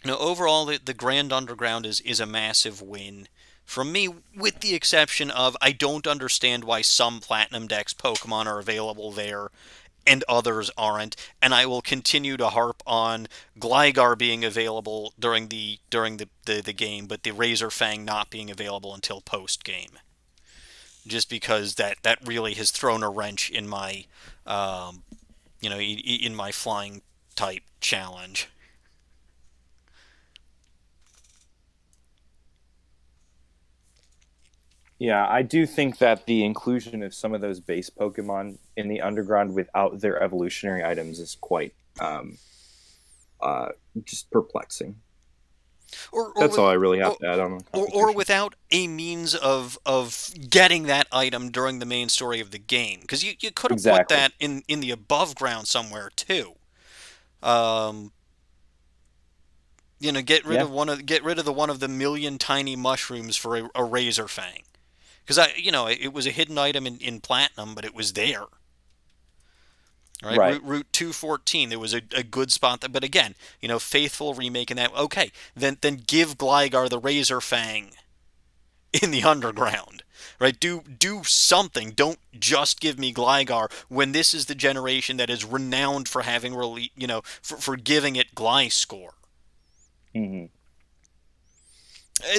[SPEAKER 1] overall, the Grand Underground is a massive win from me, with the exception of I don't understand why some Platinum Dex Pokemon are available there and others aren't, and I will continue to harp on Gligar being available during the game, but the Razor Fang not being available until post game. Just because that really has thrown a wrench in my in my flying type challenge.
[SPEAKER 7] Yeah, I do think that the inclusion of some of those base Pokemon in the underground without their evolutionary items is quite just perplexing. That's all I really have to add on the competition.
[SPEAKER 1] Or without a means of getting that item during the main story of the game, because you could have put that in the above ground somewhere too. Get rid of the one of the million tiny mushrooms for a Razor Fang. Because it was a hidden item in Platinum, but it was there. Right. Route 214, there was a good spot there. But again, Faithful remaking that. Okay, then give Gligar the Razor Fang in the underground. Right? Do something. Don't just give me Gligar when this is the generation that is renowned for having for giving it Gliscor.
[SPEAKER 7] Mm-hmm.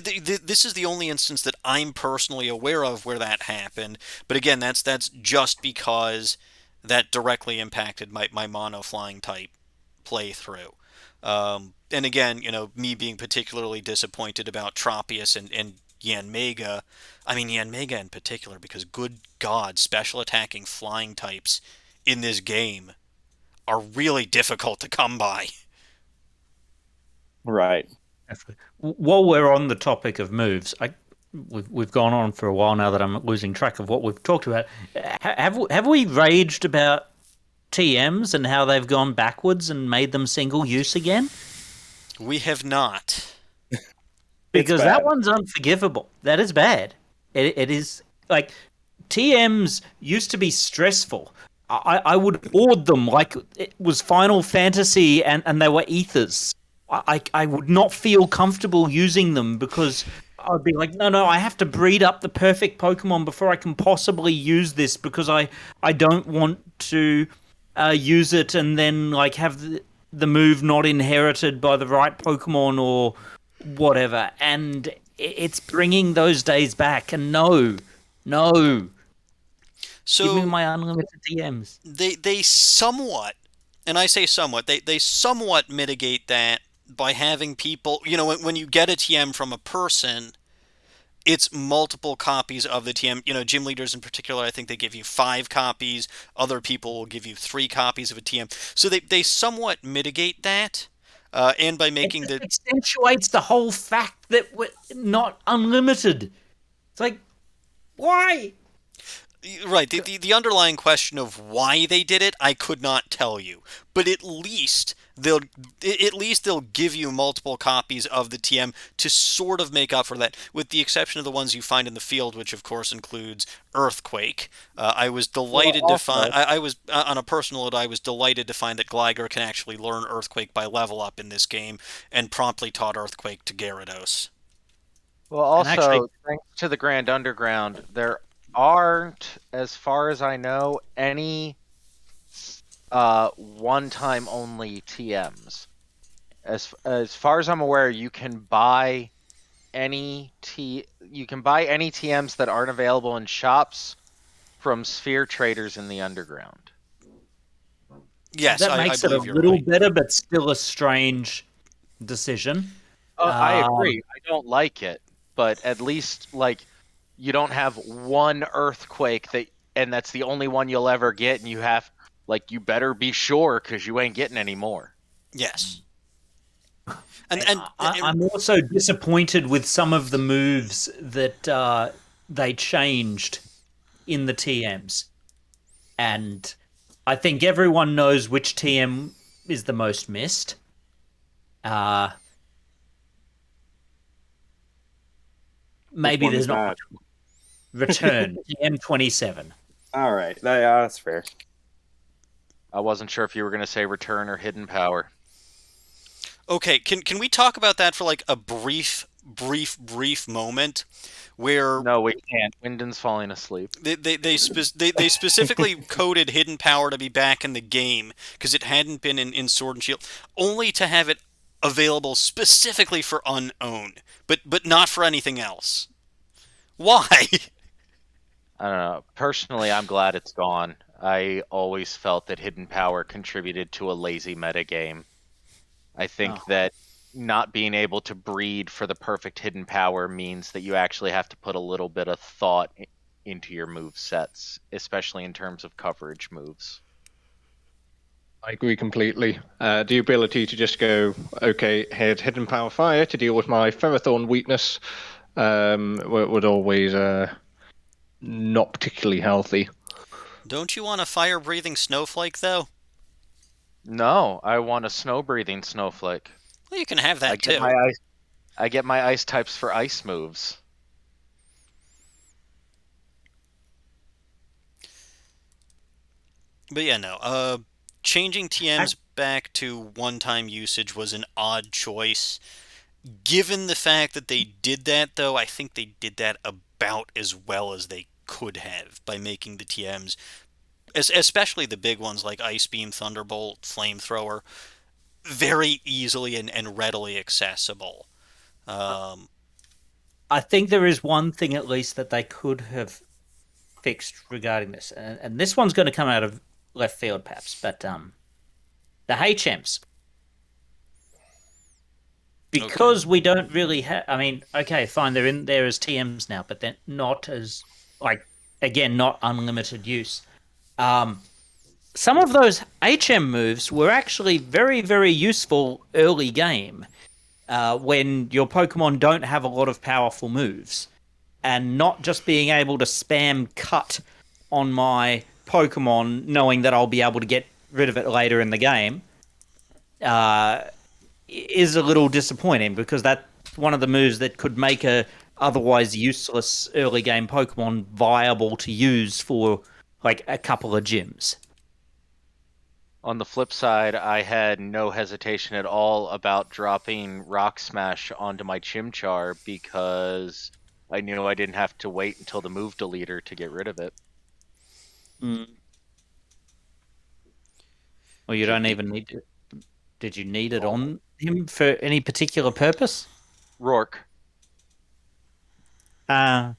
[SPEAKER 1] This is the only instance that I'm personally aware of where that happened. But again, that's just because that directly impacted my mono flying type playthrough. And again, me being particularly disappointed about Tropius and Yanmega. I mean, Yanmega in particular, because good God, special attacking flying types in this game are really difficult to come by.
[SPEAKER 7] Right.
[SPEAKER 2] While we're on the topic of moves, we've gone on for a while now that I'm losing track of what we've talked about. Have we raged about TMs and how they've gone backwards and made them single use again?
[SPEAKER 1] We have not.
[SPEAKER 2] Because that one's unforgivable. That is bad. It is like TMs used to be stressful. I would hoard them like it was Final Fantasy and they were ethers. I would not feel comfortable using them because I'd be like, no, I have to breed up the perfect Pokemon before I can possibly use this because I don't want to use it and then like have the move not inherited by the right Pokemon or whatever. And it's bringing those days back. And no.
[SPEAKER 1] So
[SPEAKER 2] give me my unlimited TMs.
[SPEAKER 1] They somewhat, and I say somewhat, they somewhat mitigate that by having people, when you get a TM from a person, it's multiple copies of the TM. Gym leaders in particular, I think they give you 5 copies. Other people will give you 3 copies of a TM. So they somewhat mitigate that, and by making
[SPEAKER 2] it accentuates the whole fact that we're not unlimited. It's like, why?
[SPEAKER 1] Right. The underlying question of why they did it, I could not tell you. But at least they'll give you multiple copies of the TM to sort of make up for that, with the exception of the ones you find in the field, which of course includes Earthquake. I was delighted to find. I was on a personal note. I was delighted to find that Gligar can actually learn Earthquake by level up in this game, and promptly taught Earthquake to Gyarados.
[SPEAKER 8] Well, also thanks to the Grand Underground, there aren't, as far as I know, any one-time only TMs. As far as I'm aware, you can buy any TMs that aren't available in shops from sphere traders in the underground.
[SPEAKER 1] Yes,
[SPEAKER 2] that makes it a little better, but still a strange decision.
[SPEAKER 8] I agree. I don't like it, but at least you don't have one Earthquake and that's the only one you'll ever get, and you better be sure because you ain't getting any more.
[SPEAKER 1] Yes.
[SPEAKER 2] And I'm also disappointed with some of the moves that they changed in the TMs. And I think everyone knows which TM is the most missed. Maybe there's not much. Return, TM27.
[SPEAKER 9] All right, that's fair.
[SPEAKER 8] I wasn't sure if you were going to say Return or Hidden Power.
[SPEAKER 1] Okay, can we talk about that for like a brief brief moment where
[SPEAKER 8] No, we can't. Wyndon's falling asleep.
[SPEAKER 1] they specifically coded hidden power to be back in the game because it hadn't been in Sword and Shield, only to have it available specifically for unown, but not for anything else. Why?
[SPEAKER 8] I don't know. Personally, I'm glad it's gone. I always felt that hidden power contributed to a lazy metagame. I think
[SPEAKER 2] Oh.
[SPEAKER 8] that not being able to breed for the perfect hidden power means that you actually have to put a little bit of thought into your move sets, especially in terms of coverage moves.
[SPEAKER 6] I agree completely. The ability to just go, okay, here's hidden power fire to deal with my Ferrothorn weakness would always not particularly healthy.
[SPEAKER 1] Don't you want a fire-breathing snowflake, though?
[SPEAKER 8] No, I want a snow-breathing snowflake.
[SPEAKER 1] Well, you can have
[SPEAKER 8] I
[SPEAKER 1] that,
[SPEAKER 8] get
[SPEAKER 1] too.
[SPEAKER 8] my ice. I get my ice types for ice moves.
[SPEAKER 1] But yeah, no. Changing TMs back to one-time usage was an odd choice. Given the fact that they did that, though, I think they did that about as well as they could have by making the TMs, especially the big ones like Ice Beam, Thunderbolt, Flamethrower, very easily and readily accessible.
[SPEAKER 2] I think there is one thing at least that they could have fixed regarding this, and this one's going to come out of left field, perhaps, but the HMs. Because we don't really have, I mean, okay, fine, they're in there as TMs now, but they're not as, like, again, not unlimited use. Some of those HM moves were actually very, very useful early game when your Pokemon don't have a lot of powerful moves. And not just being able to spam cut on my Pokemon, knowing that I'll be able to get rid of it later in the game, is a little disappointing because that's one of the moves that could make a otherwise useless early game Pokemon viable to use for like a couple of gyms.
[SPEAKER 8] On the flip side, I had no hesitation at all about dropping Rock Smash onto my Chimchar because I knew I didn't have to wait until the move deleter to get rid of it.
[SPEAKER 2] Well, you don't even need to. Did you need it on him for any particular purpose?
[SPEAKER 8] Rourke.
[SPEAKER 2] Oh,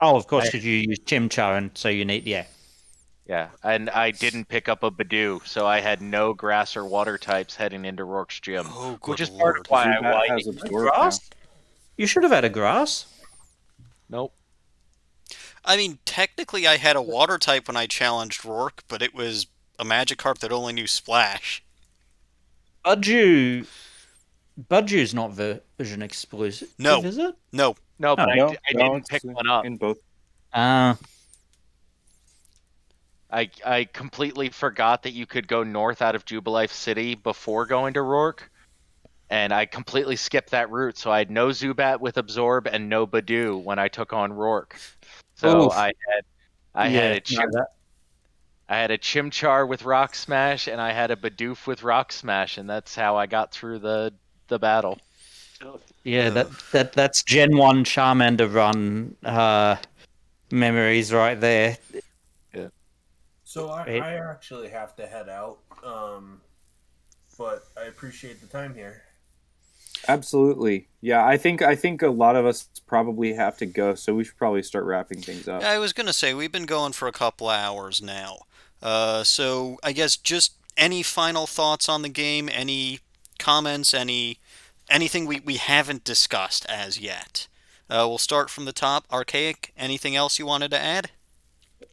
[SPEAKER 2] of course, because you use Chimchar, and so you need, yeah.
[SPEAKER 8] Yeah, and I didn't pick up a Badoo, so I had no grass or water types heading into Rourke's gym.
[SPEAKER 1] Oh, good
[SPEAKER 8] which is part of
[SPEAKER 1] lord.
[SPEAKER 8] why I
[SPEAKER 9] Zubat
[SPEAKER 8] like
[SPEAKER 9] has
[SPEAKER 8] it.
[SPEAKER 9] absorb now.
[SPEAKER 2] Grass? You should have had a grass.
[SPEAKER 8] Nope.
[SPEAKER 1] I mean, technically I had a water type when I challenged Rourke, but it was a Magikarp that only knew Splash.
[SPEAKER 2] Budgew's not version exclusive,
[SPEAKER 1] No.
[SPEAKER 2] is it?
[SPEAKER 1] No.
[SPEAKER 8] No, but
[SPEAKER 9] No,
[SPEAKER 8] I
[SPEAKER 9] no,
[SPEAKER 8] didn't pick one up.
[SPEAKER 9] in both.
[SPEAKER 8] I completely forgot that you could go north out of Jubilife City before going to Rourke, and I completely skipped that route, so I had no Zubat with Absorb and no Badoo when I took on Rourke. So
[SPEAKER 2] Oof.
[SPEAKER 8] I had a Chimchar with Rock Smash, and I had a Bidoof with Rock Smash, and that's how I got through the battle.
[SPEAKER 2] Yeah, that's Gen 1 Charmander run memories right there.
[SPEAKER 5] So I actually have to head out, but I appreciate the time here.
[SPEAKER 9] Absolutely. Yeah, I think a lot of us probably have to go, so we should probably start wrapping things up.
[SPEAKER 1] I was going to say, we've been going for a couple hours now. So I guess just any final thoughts on the game, any comments, anything we haven't discussed as yet. We'll start from the top. Archaic, anything else you wanted to add?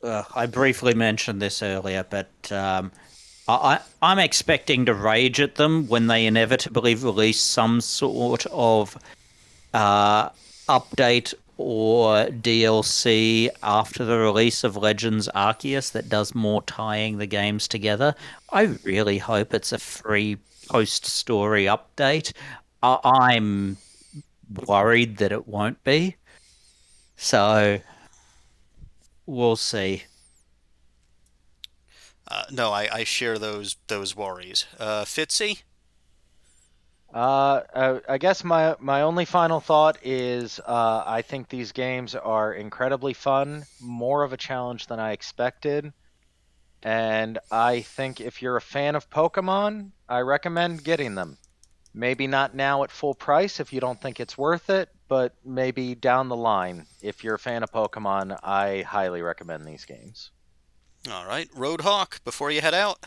[SPEAKER 2] I briefly mentioned this earlier, but I'm expecting to rage at them when they inevitably release some sort of update or DLC after the release of Legends Arceus that does more tying the games together. I really hope it's a free post-story update. I'm worried that it won't be. So we'll see.
[SPEAKER 1] No, I share those worries. Fitzy?
[SPEAKER 8] I guess my only final thought is I think these games are incredibly fun, more of a challenge than I expected. And I think if you're a fan of Pokemon, I recommend getting them. Maybe not now at full price if you don't think it's worth it, but maybe down the line. If you're a fan of Pokemon, I highly recommend these games.
[SPEAKER 1] All right, Rhodehawk, before you head out.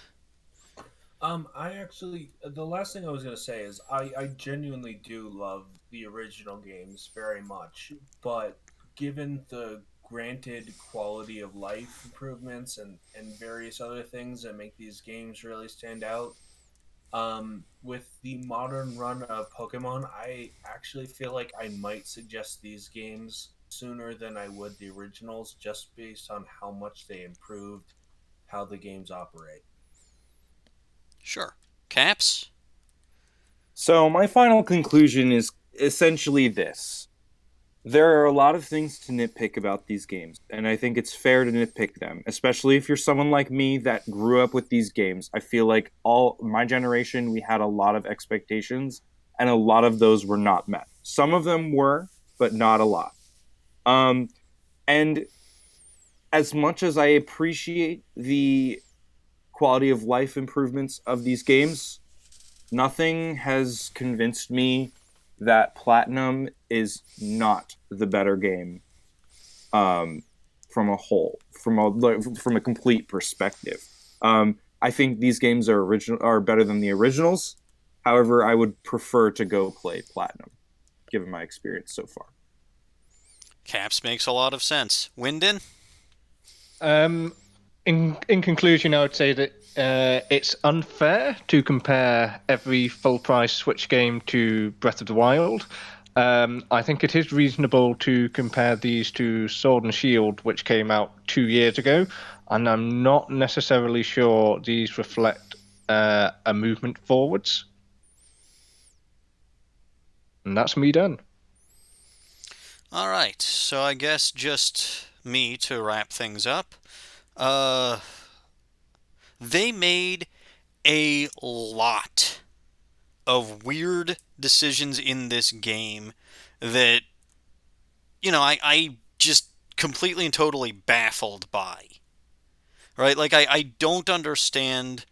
[SPEAKER 5] I actually, the last thing I was gonna say is I genuinely do love the original games very much, but given the granted quality of life improvements and various other things that make these games really stand out, with the modern run of Pokemon, I actually feel like I might suggest these games sooner than I would the originals, just based on how much they improved how the games operate.
[SPEAKER 1] Sure. Caps?
[SPEAKER 9] So my final conclusion is essentially this. There are a lot of things to nitpick about these games, and I think it's fair to nitpick them, especially if you're someone like me that grew up with these games. I feel like all my generation, we had a lot of expectations, and a lot of those were not met. Some of them were, but not a lot. Um, and as much as I appreciate the quality of life improvements of these games, nothing has convinced me that Platinum is not the better game, um, from a whole, from a complete perspective. I think these games are better than the originals. However, I would prefer to go play Platinum, given my experience so far.
[SPEAKER 1] Caps makes a lot of sense. Wyndon?
[SPEAKER 6] Um, in conclusion, I would say that it's unfair to compare every full price Switch game to Breath of the Wild. I think it is reasonable to compare these to Sword and Shield, which came out 2 years ago, and I'm not necessarily sure these reflect a movement forwards. And that's me done.
[SPEAKER 1] All right, so I guess just me to wrap things up. Uh, they made a lot of weird decisions in this game that, I just completely and totally baffled by. Right? Like, I don't understand,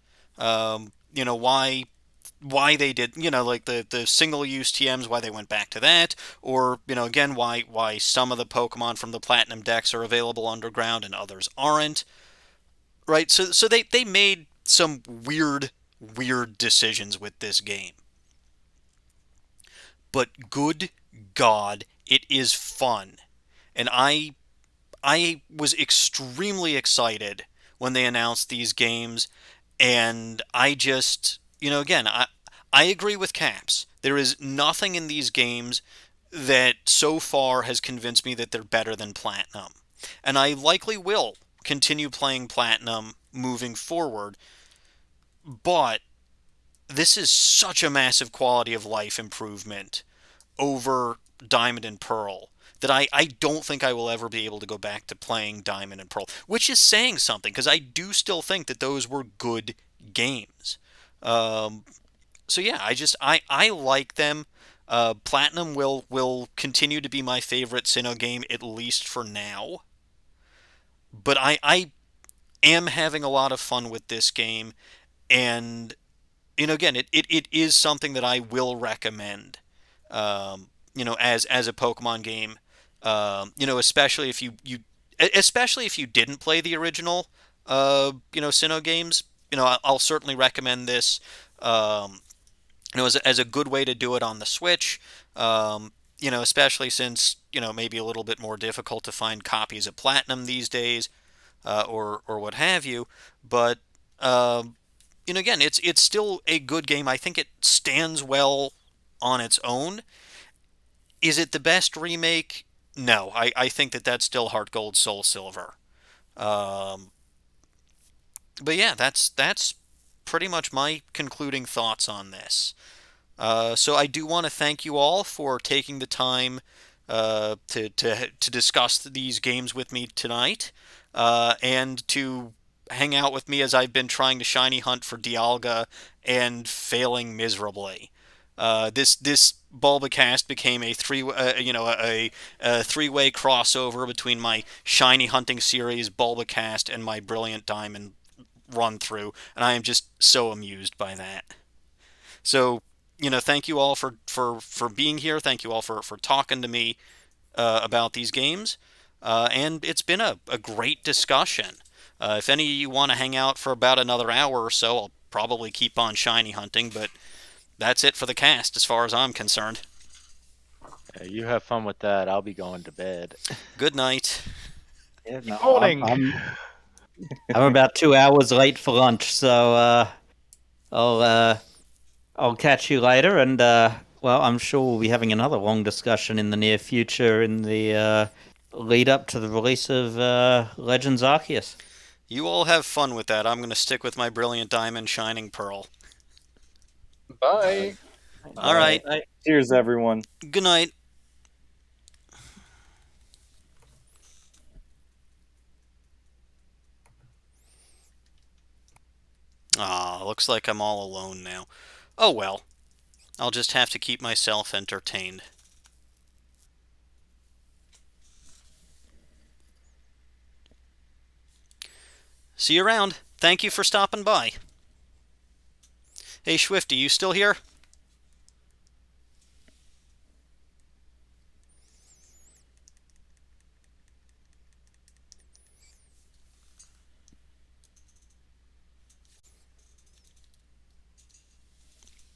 [SPEAKER 1] why they did, like the single use TMs, why they went back to that, or again, why some of the Pokemon from the Platinum decks are available underground and others aren't. Right? So they made some weird decisions with this game. But good God, it is fun. And I was extremely excited when they announced these games, and I just, again, I agree with Caps. There is nothing in these games that so far has convinced me that they're better than Platinum. And I likely will continue playing Platinum moving forward, but this is such a massive quality of life improvement over Diamond and Pearl that I don't think I will ever be able to go back to playing Diamond and Pearl, which is saying something because I do still think that those were good games. Um, so yeah, I like them. Platinum will continue to be my favorite Sinnoh game at least for now, but I am having a lot of fun with this game, and again, it is something that I will recommend. As a Pokemon game, especially if especially if you didn't play the original, Sinnoh games. I'll certainly recommend this. As a good way to do it on the Switch. Especially since maybe a little bit more difficult to find copies of Platinum these days, or what have you. But again, it's still a good game. I think it stands well on its own. Is it the best remake? No, I think that that's still Heart Gold, Soul Silver. Um, but yeah, that's pretty much my concluding thoughts on this. So I do want to thank you all for taking the time to discuss these games with me tonight, and to hang out with me as I've been trying to shiny hunt for Dialga and failing miserably. This Bulbacast became a three-way crossover between my shiny hunting series Bulbacast and my Brilliant Diamond run through, and I am just so amused by that. So, thank you all for being here. Thank you all for talking to me about these games. And it's been a great discussion. If any of you want to hang out for about another hour or so, I'll probably keep on shiny hunting, but that's it for the cast as far as I'm concerned.
[SPEAKER 8] You have fun with that. I'll be going to bed.
[SPEAKER 1] Good night.
[SPEAKER 9] Yeah, no,
[SPEAKER 6] Morning.
[SPEAKER 2] I'm about 2 hours late for lunch, so I'll catch you later, and well, I'm sure we'll be having another long discussion in the near future in the lead up to the release of Legends Arceus.
[SPEAKER 1] You all have fun with that. I'm going to stick with my Brilliant Diamond Shining Pearl.
[SPEAKER 6] Bye.
[SPEAKER 1] All right.
[SPEAKER 9] Cheers, everyone.
[SPEAKER 1] Good night. Looks like I'm all alone now. Oh well. I'll just have to keep myself entertained. See you around. Thank you for stopping by. Hey, Swifty, you still here?